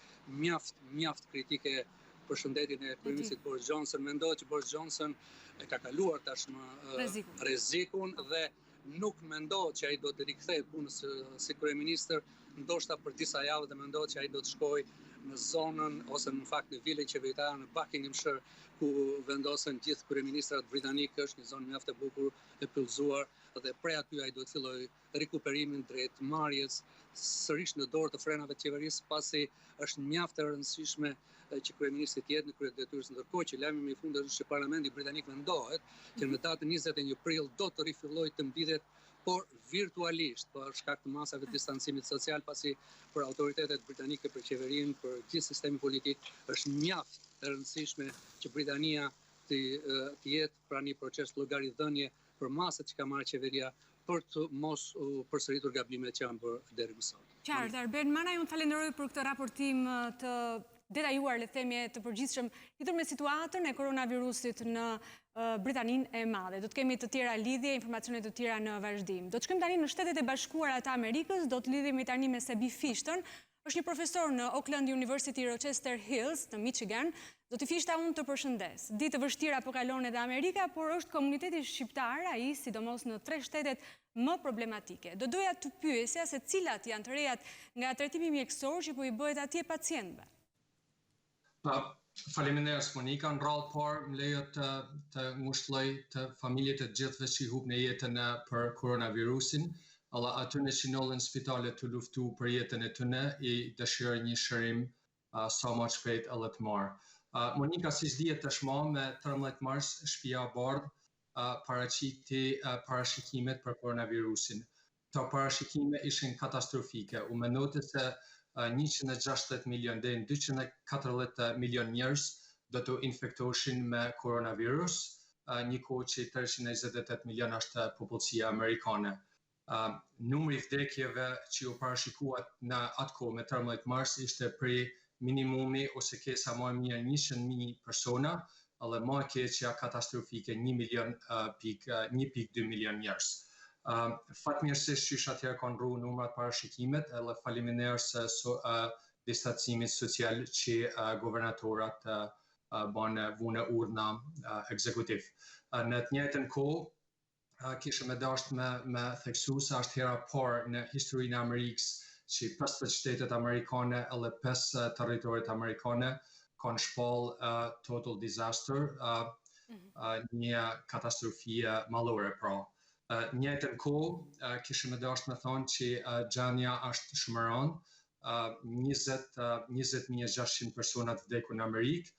mjaft kritike për shëndetin e kryeministrit Boris Johnson. Mendohet që Boris Johnson e ka kaluar tashmë rrezikun dhe nuk mendohet që ai do të rikthehej punës si kryeministër, ndoshta për disa javë dhe mendohet që ai do të shkojë në zonën ose në fakt në vilën qeveritare në Buckinghamshire, ku vendosen gjithë kryeministrat britanikë, është një zonë mjaft e bukur e pyllëzuar dhe prej aty ai do të fillojë rikuperimin drejt marrjes sërish në dorë të frenave të qeverisë, pasi është mjaft e rëndësishme që kryeministri të jetë në krye të detyrës, ndërkohë që lajmi më i fundit është që Parlamenti britanik mendohet që në datën 21 prill do të rifillojë të mbidhet, por virtualisht, për shkak të masave të distancimit social, pasi për autoritetet britanike, për qeverinë, për gjithë sistemi politik, është mjaft e rëndësishme që Britania të jetë pra një proces llogaridhënie për masat që ka marrë qeveria për të mos përsëritur gabimet që janë bërë deri më sot. Qartë, Arben, mana ju falenderoj për këtë raportim të detajuar, le të themi, të përgjithshëm lidhur me situatën e koronavirusit në Britaninë e Madhe. Do të kemi të tjera lidhje, informacione të tjera në vazhdim. Do të shkojmë tani në Shtetet e Bashkuara të Amerikës, do të lidhemi tani me Sebi Fishtën, është një profesor në Oakland University Rochester Hills në Michigan. Do të fishta unë të përshëndes. Ditë të vështira po kalon edhe Amerika, por është komuniteti shqiptar, ai sidomos në 3 shtetet më problematike. Do doja të pyesja se cilat janë të rejat nga trajtimi mjekësor që po i bëhet atje pacientëve. Faleminderit Monika, në radhë parë më lejo të ngushëlloj të familjet të gjithëve që i humbën jetën për koronavirusin, alla atyre që nolën spitale të luftu për jetën e tyre, i dëshiroj një shërim sa më shpejt edhe të marë. Monika, siç dihet tashmë, me 13 mars Shtëpia e Bardhë paraqiti parashikimet për koronavirusin. Këto parashikime ishin katastrofike. U mendote se 160 milion deri në 240 milion njerëz do të infektoheshin me koronavirus, një kohë që 328 milion është popullsia amerikane. Numri i vdekjeve që u parashikuat në atë kohë me 13 mars ishte prej minimumi ose kesa më e mirë 100.000 persona, edhe më e keqja katastrofike 1.2 milion njerëz. Fatmirësisht qysh atëherë kanë rru numrat parashikimet, edhe faleminderit se distancimit social që guvernatorat banë vune urdhna ekzekutiv. Në të njëjtën kohë kisha me dashur me theksu se është hera parë në historinë e Amerikës që 50 shtetet amerikane edhe 5 territoret amerikane kanë shpall total disaster, një katastrofi mallore pra. Njëjtën kohë kisha me dashur me thonë që gjendja është shumë e rëndë, 20.600 persona të vdekur në Amerikë,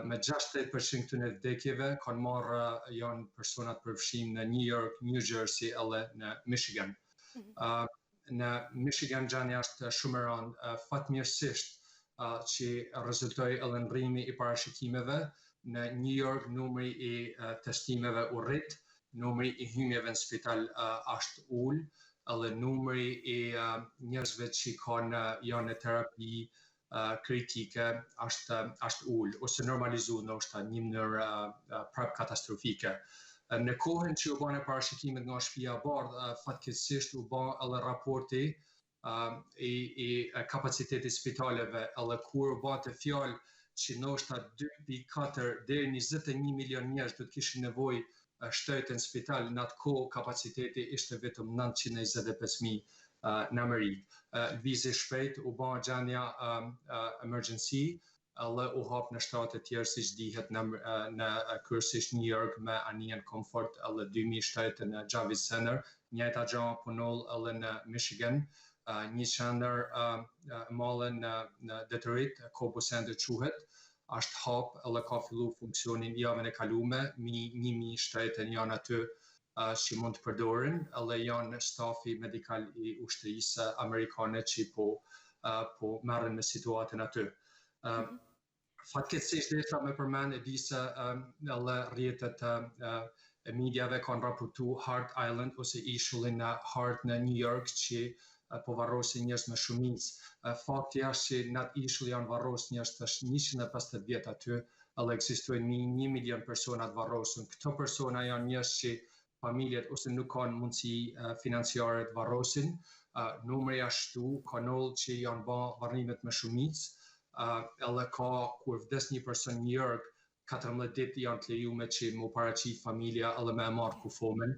me 68% këtyre vdekjeve kanë marrë janë personat përfshim në New York, New Jersey edhe në Michigan. Në Michigan gjanja është shumë e rëndë, fatmirësisht që rezultoi edhe ndrrimi i parashikimeve, në New York numri i testimeve u rrit, numri i hymjeve në spital është ul, edhe numri i njerëzve që janë në terapi kritike është ul, ose normalizu ndoshta një mënyrë prap katastrofike. Në kohën që u bën parashikimet nga shtëpia e bardhë, fatkeqësisht u bë edhe raporti i kapacitetit spitaleve, edhe kur u bante fjalë që ndoshta 2.4 deri 21 milion njerëz do të kishin nevojë shtetën spital, në atë kohë kapaciteti ishte vetëm 925.000 në Amerikë. Lëvizje shpejt u bë gjendja emergency, edhe u hap në shtete tjerë siç dihet në kryesisht New York me anijen komfort, edhe 2000 shtete në Javits Center, njëjta gjë punoi edhe në Michigan, një qendër madhe në Detroit, Kobo Center quhet, është hap edhe ka fillu funksionin javën e kalume, 1000 shtete janë aty që mund të përdorin, edhe janë stafi medikal i ushtrisë amerikane që po merren me situatën aty. Fatkeqësisht desha me përmend e di se edhe rrjetet e mediave kanë raportu Hart Island ose ishullin në Hart në New York që po varrosin njerëz me shumicë. Fakti është që në atë ishull janë varros njerëz tash 150 vjet aty, edhe ekzistojnë 1 milion persona të varrosur. Këto persona janë njerëz që familjet ose nuk kanë mundësi financiare të varrosin, numri ashtu ka noll që janë bë varrimet me shumicë, edhe ka kur vdes një person në New York, 14 ditë janë të lejuar që mu paraqit familja edhe me marrë kufomen,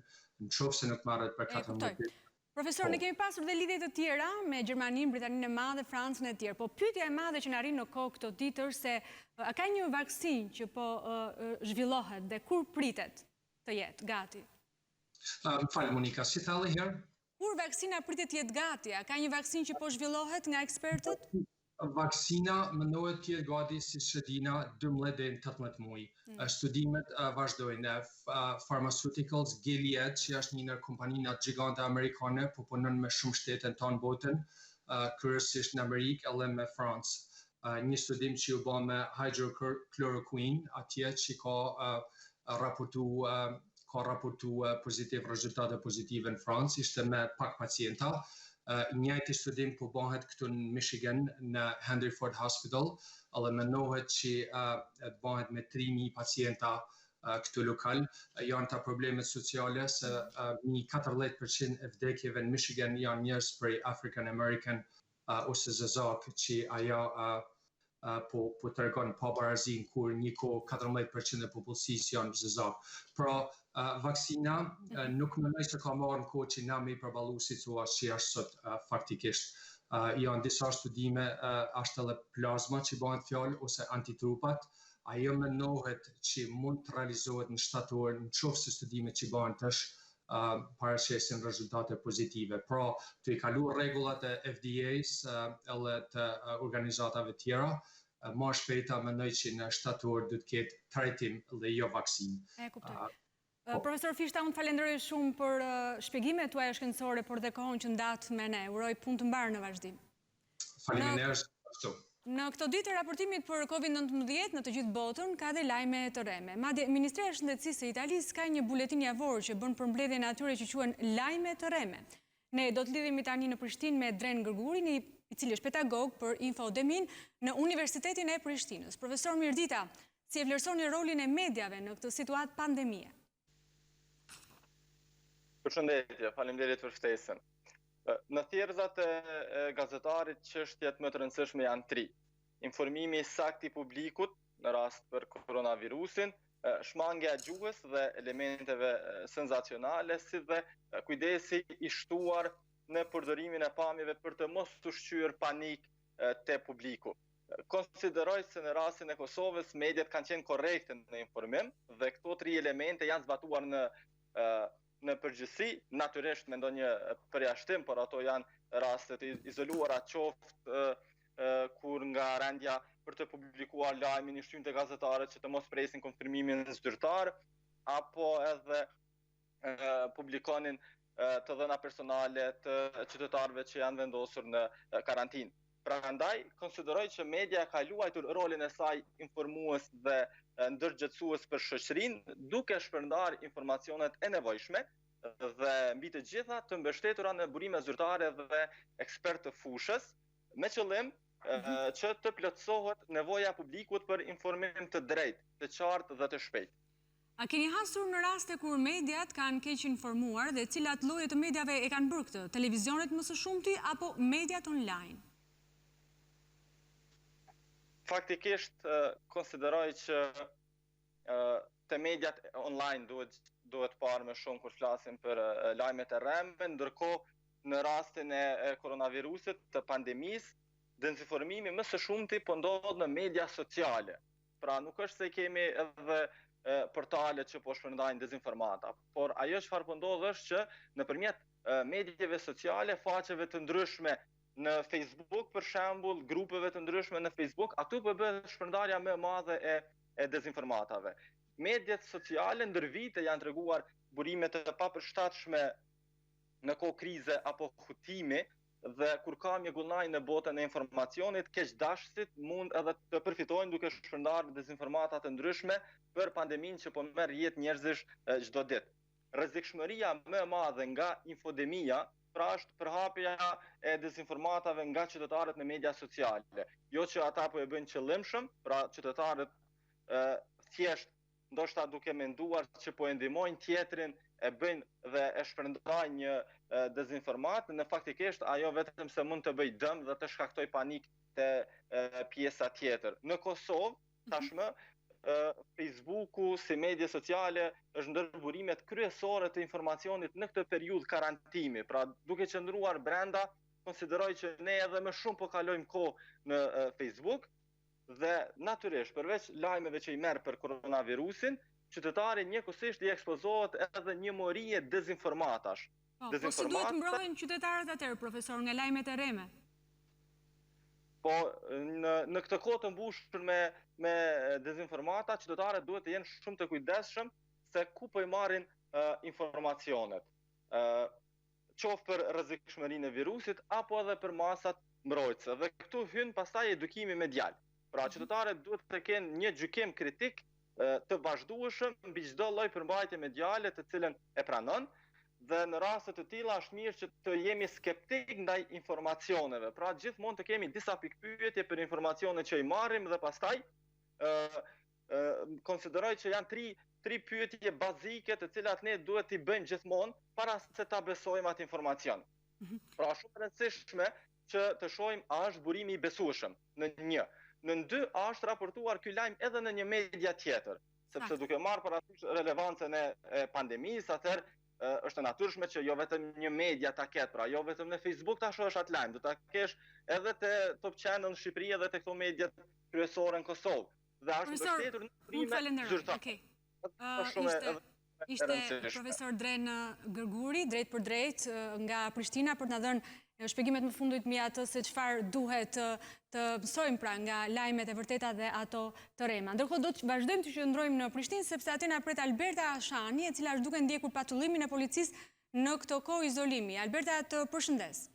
nëse nuk marret për 14 ditë. Profesor, ne kemi pasur dhe lidhje të tjera me Gjermaninë, Britaninë e Madhe, Francën e tjerë, po pyetja e madhe që na arrin në kohë këto ditë është se a ka një vaksinë që po zhvillohet dhe kur pritet të jetë gati? Falë Monika, si thalle herë? Kur vaksina pritet të jetë gati? A ka një vaksinë që po zhvillohet nga ekspertët? Vaksina mendohet të jetë gati si shëdina 12 deri në 18 muaj. Studimet vazhdojnë. Pharmaceuticals, Gilead, që është një ndër kompaninë gjigante amerikane, po punon me shumë shtete në tonë botën, kryesisht në Amerikë edhe me Francë. Një studim që u bë me hydrochloroquine, atje që ka raportu rezultate pozitive në Francë, ishte me pak pacienta. Njëjti studim po bëhet këtu në Michigan, në Henderford Hospital, edhe mendohet që të bëhet me 3000 pacienta këtu lokal. Janë ta problemet sociale se 14% e vdekjeve në Michigan janë njerëz prej African American ose zezak që ajo po tregon pabarazin kur një kohë 14% e popullsisë janë zezak. Pra vaksina nuk mendoj se ka marrë në kohë që na me i përballu situatë që është sot faktikisht. Janë disa studime, është edhe plazma që bëhet fjalë ose antitrupat. Ajo mendohet që mund të realizohet në shtator nëse studimet që bëhen tash paraqesin rezultate pozitive. Pra, të i kalu rregullat e FDA-s edhe të organizatave tjera, më shpejta mendoj që në shtator do të ketë trajtim dhe jo vaksinë. E kuptoj. Profesor Fishta, unë falenderoj shumë për shpjegimet tuaja shkencore, por dhe kohën që ndatë me ne. Uroj punë të mbarë në vazhdim. Faleminderit. Në këto ditë e raportimit për COVID-19 në të gjithë botën ka dhe lajme të reme. Madje Ministria e Shëndetësisë së Italisë ka një buletin javor që bën përmbledhjen e atyre që quhen lajme të reme. Ne do të lidhemi tani në Prishtinë me Dren Gërgurin, i cili është pedagog për infodemin në Universitetin e Prishtinës. Profesor Mirdita, si e vlerësoni rolin e mediave në këtë situatë pandemie? Përshëndetje, faleminderit për ftesën. Në thjerëzat e gazetarit çështjet më të rëndësishme janë 3. Informimi i saktë i publikut në rast për koronavirusin, shmangja e gjuhës dhe elementeve senzacionale, si dhe kujdesi i shtuar në përdorimin e pamjeve për të mos ushqyer panik te publiku. Konsideroj se në rastin e Kosovës mediat kanë qenë korrekte në informim dhe këto 3 elemente janë zbatuar në përgjithësi, natyrisht me ndonjë përjashtim, por ato janë rastet izoluara qoftë kur nga rendja për të publikuar lajmin, i shtyn te gazetarët që të mos presin konfirmimin zyrtar, apo edhe publikonin të dhëna personale të qytetarëve që janë vendosur në karantinë. Prandaj, konsideroj që media ka luajtur rolin e saj informues dhe ndërgjetësues për shoqërinë, duke shpërndar informacionet e nevojshme dhe mbi të gjitha të mbështetura në burime zyrtare dhe ekspert të fushës, me qëllim që të plotësohet nevoja e publikut për informim të drejtë, të qartë dhe të shpejtë. A keni hasur në raste kur mediat kanë keq informuar dhe cilat lloje të mediave e kanë bërë këtë? Televizionit më së shumti apo mediat online? Faktikisht, konsideroj që të mediat online duhet parë më shumë kur flasim për lajmet e rrembe, ndërkohë në rastin e koronavirusit, të pandemisë, dezinformimi më së shumti po ndodhet në media sociale. Pra nuk është se kemi edhe portale që po shpërndajnë dezinformata, por ajo çfarë po ndodh është që nëpërmjet mediave sociale, faqeve të ndryshme në Facebook, për shembull, grupeve të ndryshme në Facebook, aty po bëhet shpërndarja më e madhe e dezinformatave. Mediat sociale ndër vite janë treguar burime të papërshtatshme në kohë krize apo hutimi, dhe kur ka mjegullnaj në botën e informacionit, keqdashësit mund edhe të përfitojnë duke shpërndarë dezinformata të ndryshme për pandeminë që po merr jetë njerëzish çdo ditë. Rrezikshmëria më e madhe nga infodemia pra është përhapja e dezinformatave nga qytetarët në media sociale. Jo që ata po e bëjnë qëllimshëm, pra qytetarët thjesht ndoshta duke menduar që po e ndihmojnë tjetrin, e bëjnë dhe e shpërndajnë një dezinformat, në faktikisht ajo vetëm se mund të bëj dëm dhe të shkaktoj panik te pjesa tjetër. Në Kosovë, tashmë, Facebooku si medie sociale është ndër burimet kryesore të informacionit në këtë periudhë karantimi. Pra, duke qëndruar brenda, konsideroj që ne edhe më shumë po kalojmë kohë në Facebook dhe natyrisht, përveç lajmeve që i merr për koronavirusin, qytetari njëkohësisht i ekspozohet edhe një morie dezinformatash. Po si duhet mbrohen qytetarët atëherë, profesor, nga lajmet e rreme? Po, në këtë kohë të mbushur me dezinformata, qytetarët duhet të jenë shumë të kujdesshëm se ku po i marrin informacionet. Qoftë për rrezikshmërinë e virusit apo edhe për masat mbrojtëse. Dhe këtu hyn pastaj edukimi medial. Pra, qytetarët duhet të kenë një gjykim kritik të vazhdueshëm mbi çdo lloj përmbajtje mediale të cilën e pranon, dhe në raste të tilla është mirë që të jemi skeptik ndaj informacioneve. Pra gjithmonë të kemi disa pikpyetje për informacionet që i marrim dhe pastaj konsideroj që janë tri pyetje bazike të cilat ne duhet t'i bëjmë gjithmonë para se ta besojmë atë informacion. Pra shumë e rëndësishme që të shohim a është burimi i besueshëm në një. Në dy, a është raportuar ky lajm edhe në një media tjetër, sepse duke marrë parasysh relevancën e pandemisë, atëherë është e natyrshme që jo vetëm një media ta ketë, pra jo vetëm në Facebook ta shohësh atë lajm, do ta kesh edhe te Top Channel në Shqipëri edhe te këto mediat kryesore në Kosovë. Dhe është mbështetur në burime zyrtare. Ishte profesor Dren Gërguri, drejt për drejt nga Prishtina, për të na dhënë shpjegimet më fundit mbi atë se çfarë duhet të mësojmë pra nga lajmet e vërteta dhe ato të rrema. Ndërkohë do të vazhdojmë të qëndrojmë në Prishtinë sepse aty na pret Alberta Shani, e cila është duke ndjekur patrullimin e policisë në këtë kohë izolimi. Alberta, të përshëndes.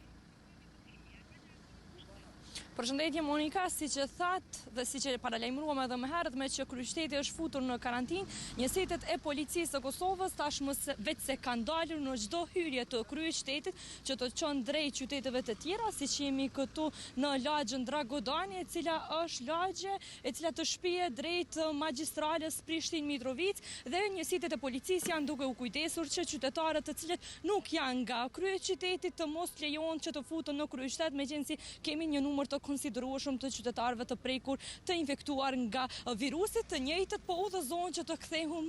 Përshëndetje Monika, si që thatë dhe si që paralajmëruam edhe më herët me që kryqëteti është futur në karantinë, njësitet e policisë të Kosovës tashmë veç se kanë dalur në çdo hyrje të kryqëtetit që të çon drejt qyteteve të tjera, si që jemi këtu në lagjën Dragodani, e cila është lagje e cila të shpihet drejt magjistrales Prishtinë-Mitrovic, dhe njësitet e policisë janë duke u kujdesur që qytetarët të cilët nuk janë nga kryqëteti të mos lejohen që të futen në kryqëtet, megjithëse kemi një numër të konsiderueshëm të qytetarëve të prekur të infektuar nga virusit, të njëjtët po udhëzohen që të kthehen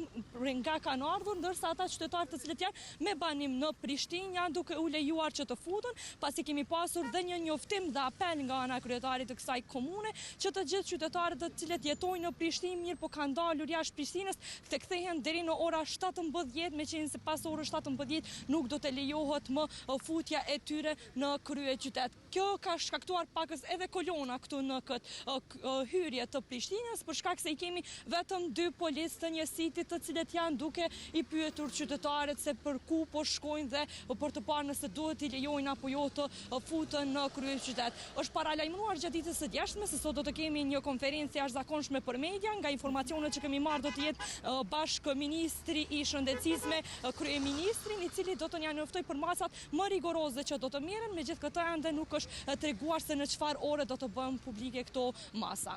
nga kanë ardhur, ndërsa ata qytetarë të cilët janë me banim në Prishtinë janë duke u lejuar që të futen, pasi kemi pasur dhe një njoftim dhe apel nga ana kryetarit të kësaj komune që të gjithë qytetarët të cilët jetojnë në Prishtinë mirë po kanë dalur jashtë Prishtinës të kthehen deri në ora 17, meqense pas orës 17 nuk do të lejohet më futja e tyre në kryeqytet. Kjo ka shkaktuar pakës edhe kolona këtu në këtë hyrje të Prishtinës, për shkak se i kemi vetëm 2 policë të njësitit të cilët janë duke i pyetur qytetarët se për ku po shkojnë dhe për të parë nëse duhet i lejojnë apo jo të futën në kryeqytet. Është paralajmëruar gjatë ditës së jashtme se sot do të kemi një konferencë jashtëzakonshme për media. Nga informacionet që kemi marrë do të jetë bashkë ministri i shëndetësisë me kryeministrin, i cili do të na njoftoj për masat më rigoroze që do të merren. Megjithatë ende nuk është treguar se në çfarë ore do të bëhen publike këto masa.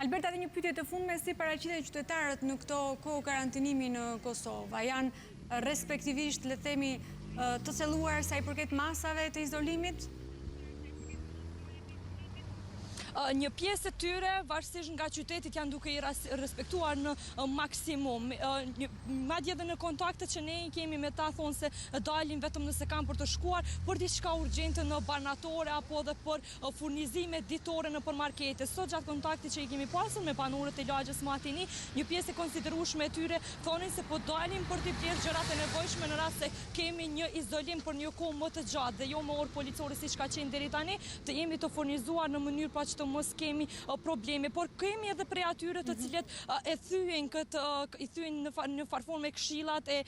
Alberta, edhe një pyetje të fundme, si paraqiten qytetarët në këto kohë karantinimi në Kosovë? Janë respektivisht, le të themi, të thelluar sa i përket masave të izolimit? Një pjesë e tyre, varësisht nga qytetit, janë duke i respektuar në maksimum. Madje edhe në kontaktet që ne kemi me ta thonë se dalin vetëm nëse kanë për të shkuar për diçka urgjente në banatore apo edhe për furnizime ditore në përmarkete. Sot gjatë kontaktit që i kemi pasur me banorët e lagjes Matini, një pjesë e konsiderueshme e tyre thonin se po dalin për t'i blerë gjërat e nevojshme në rast se kemi një izolim për një kohë më të gjatë dhe jo me orë policore siç ka qenë deri tani, të jemi të furnizuar në mënyrë pa që të mos kemi probleme, por kemi edhe prej atyre të cilët i thyen në farformë me këshillat e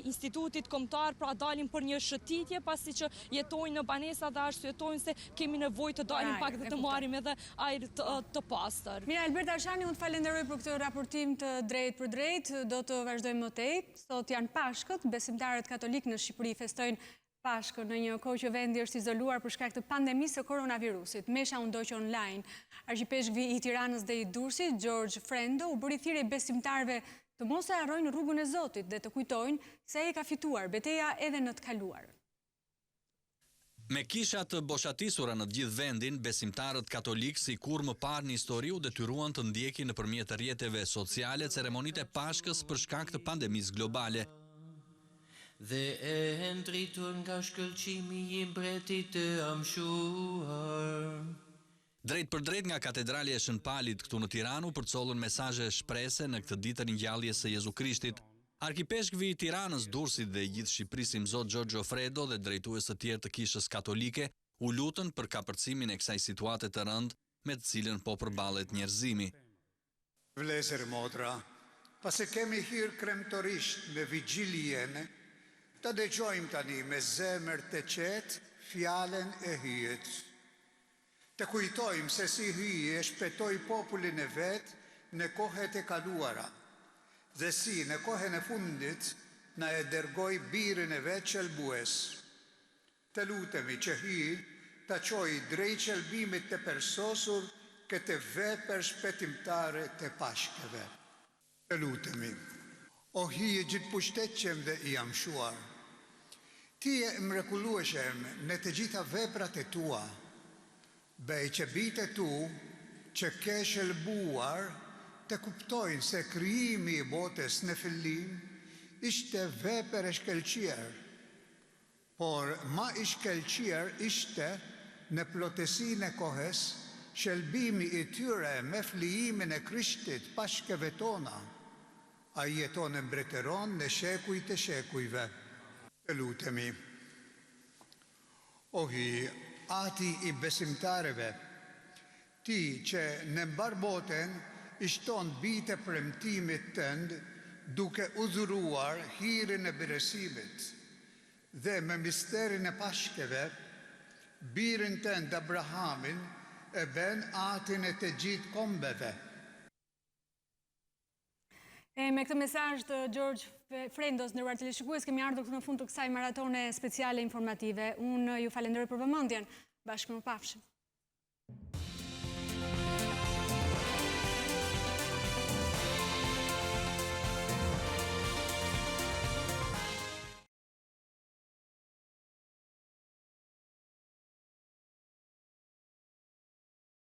institutit kombëtar, pra dalin për një shëtitje pasi që jetojnë në banesa dhe arsyejtojnë se kemi nevojë të dalim pak dhe të marrim edhe ajër të pastër. Mira, Alberta Shani, unë të falenderoj për këtë raportim të drejt për drejt, do të vazhdojmë më tej. Sot janë Pashkët, besimtarët katolik në Shqipëri festojnë Pashkën në një kohë që vendi është izoluar për shkak të pandemisë së koronavirusit. Mesha u ndoq online. Argjipeshkvi i Tiranës dhe i Durrësit, George Frendo, u bëri thirrje besimtarëve të mos e harrojnë rrugën e Zotit dhe të kujtojnë se ai ka fituar betejë edhe në të kaluarën. Me kisha të boshatisura në gjithë vendin, besimtarët katolik si kur më parë në histori u detyruan të ndjekin nëpërmjet rrjeteve sociale ceremonitë e Pashkës për shkak të pandemisë globale. Dhe e ndritur nga shkëlqimi i mbretit të amshuar. Drejt për drejt nga katedrali e Shën Palit këtu në Tiranë u përcollën mesazhe shprese në këtë ditë të ringjalljes së Jezu Krishtit. Arkipeshkvi i Tiranës, Durrësit dhe i gjithë Shqipërisë Zot George Fredo dhe drejtues të tjerë të kishës katolike u lutën për kapërcimin e kësaj situate të rëndë me të cilën po përballet njerëzimi. Vlezër motra, pasi kemi hyrë kremtorisht me vigjiljen, të dëgjojmë tani me zemër të qetë fjalen e hyjet. Të kujtojmë se si hyje shpëtoi popullin e vetë në kohët e kaluara, dhe si në kohën e fundit na e dërgoi birin e vetë qelbues. Të lutemi që hyje të qojë drejt qelbimit të përsosur këtë vepër shpëtimtare të Pashkëve. Të lutemi, o hyje gjithë pushtetqem dhe i amshuar, ti e mrekullueshëm në të gjitha veprat e tua, bëj që bitë tu që ke shëlbuar të kuptojnë se krijimi i botës në fillim ishte vepër e shkëlqyer, por ma i shkëlqyer ishte në plotësinë e kohës shëlbimi i tyre me flijimin e Krishtit Pashkëve tona. Ai jeton e mbretëron në shekujt e shekujve. Të lutemi, o hy, ati i besimtarëve, ti që në mbar botën i shton bite premtimit tënd duke udhëruar hirin e beresimit dhe me misterin e Pashkëve, birin tënd Abrahamin e ben atin e të gjithë kombeve. Me këtë mesazh të George Frendos, ndërruar teleshikues, kemi ardhur në fund të kësaj maratone speciale informative. Unë ju falenderoj për vëmendjen. Bashkë më pafshim.